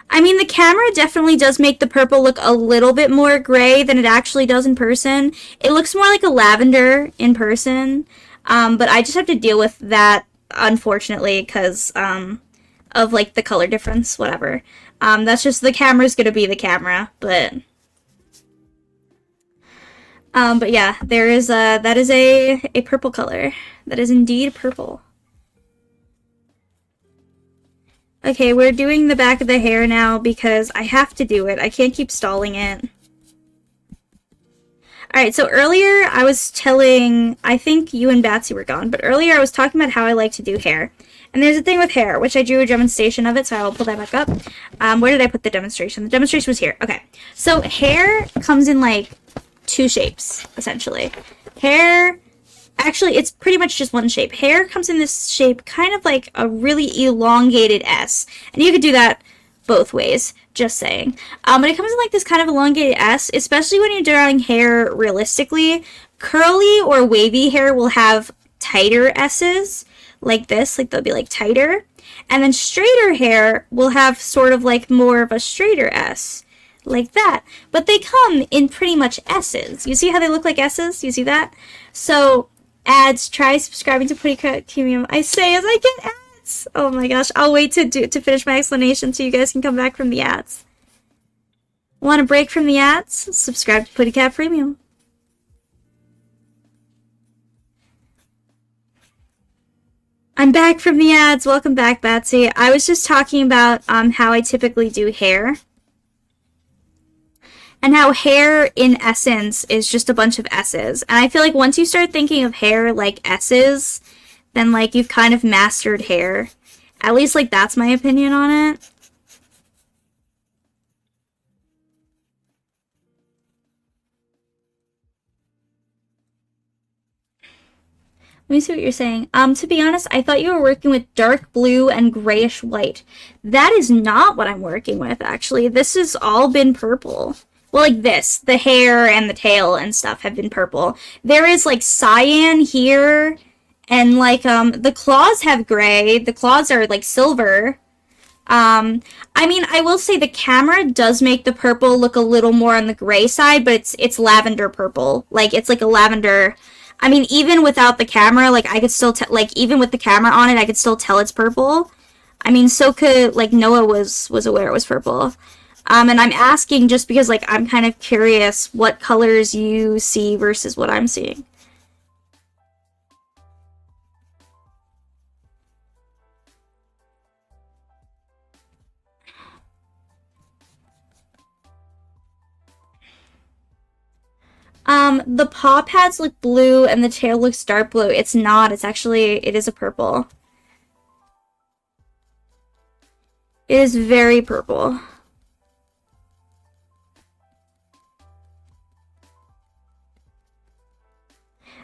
I mean, the camera definitely does make the purple look a little bit more gray than it actually does in person. It looks more like a lavender in person. But I just have to deal with that, unfortunately, because of, like, the color difference, whatever. That's just, the camera's gonna be the camera, but yeah, there is that is a purple color. That is indeed purple. Okay, we're doing the back of the hair now because I have to do it. I can't keep stalling it. Alright, so earlier I was telling, I think you and Batsy were gone, but earlier I was talking about how I like to do hair. And there's a thing with hair, which I drew a demonstration of it, so I will pull that back up. Where did I put the demonstration? The demonstration was here. Okay, so hair comes in, like, two shapes, essentially. Hair, actually, it's pretty much just one shape. Hair comes in this shape, kind of like a really elongated S. And you could do that both ways, just saying. But it comes in like this kind of elongated S, especially when you're drawing hair realistically. Curly or wavy hair will have tighter S's, like this, like they'll be like tighter. And then straighter hair will have sort of like more of a straighter S, like that. But they come in pretty much S's. You see how they look like S's? You see that? So, ads, try subscribing to Pretty Cut Premium. I say as I get ads. Oh my gosh, I'll wait to finish my explanation so you guys can come back from the ads. Want a break from the ads? Subscribe to Putty Cat Premium. I'm back from the ads. Welcome back, Batsy. I was just talking about how I typically do hair. And how hair, in essence, is just a bunch of S's. And I feel like once you start thinking of hair like S's, then, like, you've kind of mastered hair. At least, like, that's my opinion on it. Let me see what you're saying. To be honest, I thought you were working with dark blue and grayish white. That is not what I'm working with, actually. This has all been purple. Well, like this. The hair and the tail and stuff have been purple. There is, like, cyan here. And, like, the claws have gray. The claws are, like, silver. I mean, I will say the camera does make the purple look a little more on the gray side, but it's lavender purple. Like, it's like a lavender. I mean, even without the camera, like, I could still tell, like, even with the camera on it, I could still tell it's purple. I mean, so could, like, Noah was aware it was purple. And I'm asking just because, like, I'm kind of curious what colors you see versus what I'm seeing. The paw pads look blue and the tail looks dark blue. It's not. It's actually, it is a purple. It is very purple.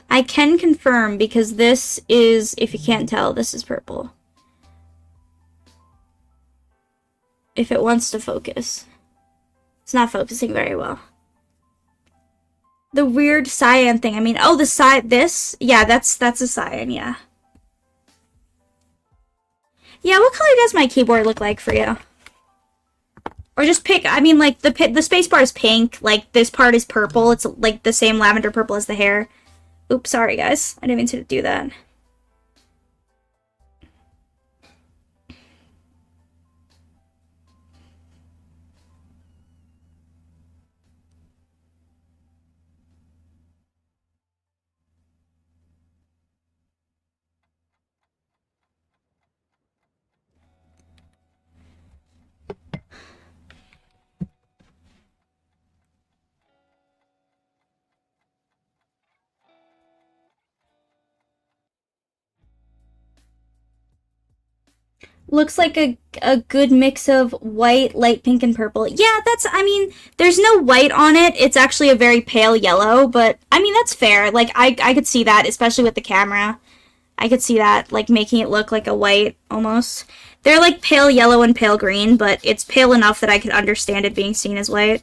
I can confirm because this is, if you can't tell, this is purple. If it wants to focus. It's not focusing very well. The weird cyan thing. I mean, oh, the this? Yeah, that's a cyan, yeah. Yeah, what color does my keyboard look like for you? Or just pick, I mean, like, the spacebar is pink, like, this part is purple, it's, like, the same lavender purple as the hair. Oops, sorry, guys. I didn't mean to do that. Looks like a good mix of white, light pink, and purple. Yeah, that's, I mean, there's no white on it. It's actually a very pale yellow, but, I mean, that's fair. Like, I could see that, especially with the camera. I could see that, like, making it look like a white, almost. They're, like, pale yellow and pale green, but it's pale enough that I could understand it being seen as white.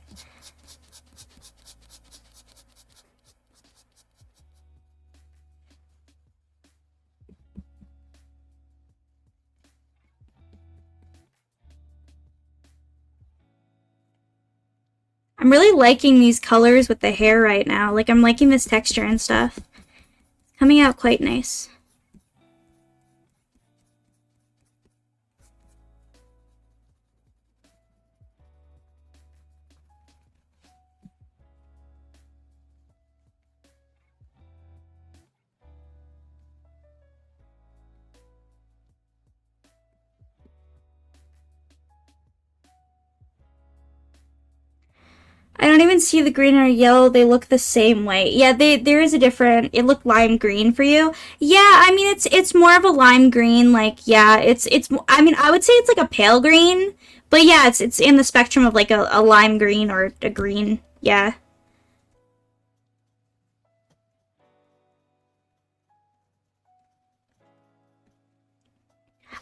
I'm really liking these colors with the hair right now. Like, I'm liking this texture and stuff. It's coming out quite nice. I don't even see the green or yellow. They look the same way. Yeah, there is a different. It looked lime green for you. Yeah, I mean it's more of a lime green. Like yeah, it's. I mean I would say it's like a pale green, but yeah, it's in the spectrum of like a lime green or a green. Yeah.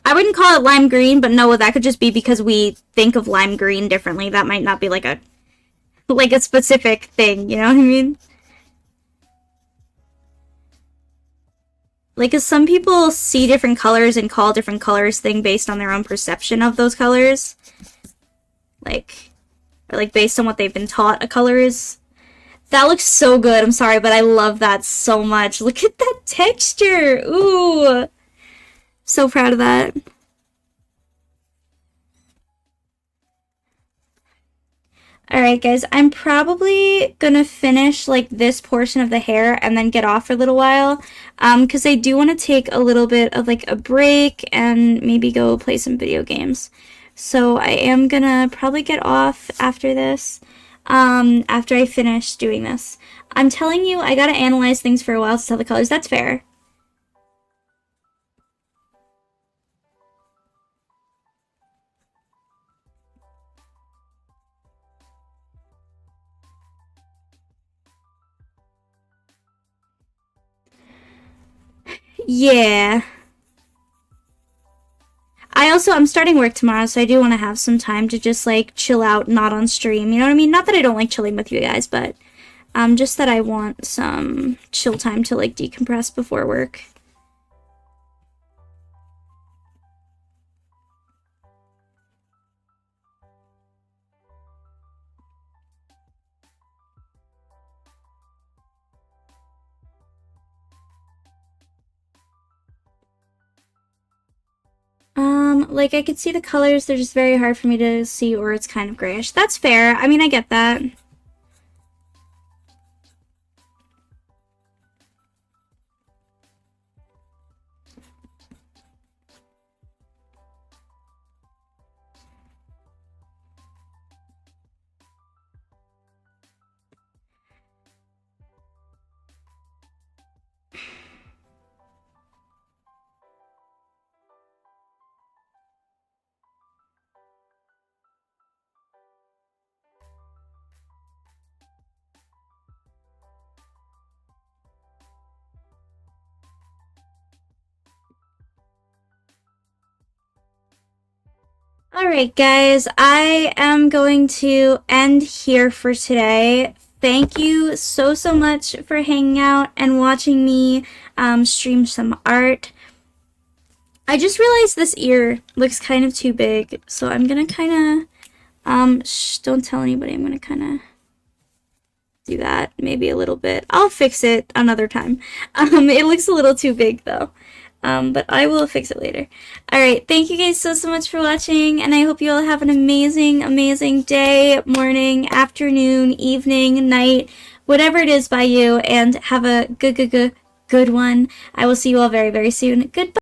I wouldn't call it lime green, but no, that could just be because we think of lime green differently. That might not be like a specific thing. You know what I mean? Like, 'cause some people see different colors and call different colors thing based on their own perception of those colors. Like, or like based on what they've been taught a color is. That looks so good. I'm sorry, but I love that so much. Look at that texture. Ooh. So proud of that. Alright, guys, I'm probably gonna finish, like, this portion of the hair and then get off for a little while, because I do want to take a little bit of, like, a break and maybe go play some video games. So I am gonna probably get off after this, after I finish doing this. I'm telling you, I gotta analyze things for a while to tell the colors. That's fair. Yeah. I'm starting work tomorrow, so I do want to have some time to just, like, chill out, not on stream. You know what I mean? Not that I don't like chilling with you guys, but just that I want some chill time to, like, decompress before work. Like, I could see the colors, they're just very hard for me to see, or it's kind of grayish. That's fair. I mean, I get that. Alright guys, I am going to end here for today. Thank you so much for hanging out and watching me stream some art. I just realized this ear looks kind of too big, so I'm gonna kind of, don't tell anybody, I'm gonna kind of do that maybe a little bit. I'll fix it another time. It looks a little too big though. But I will fix it later. Alright, thank you guys so much for watching, and I hope you all have an amazing day, morning, afternoon, evening, night, whatever it is by you, and have a good one. I will see you all very soon. Goodbye!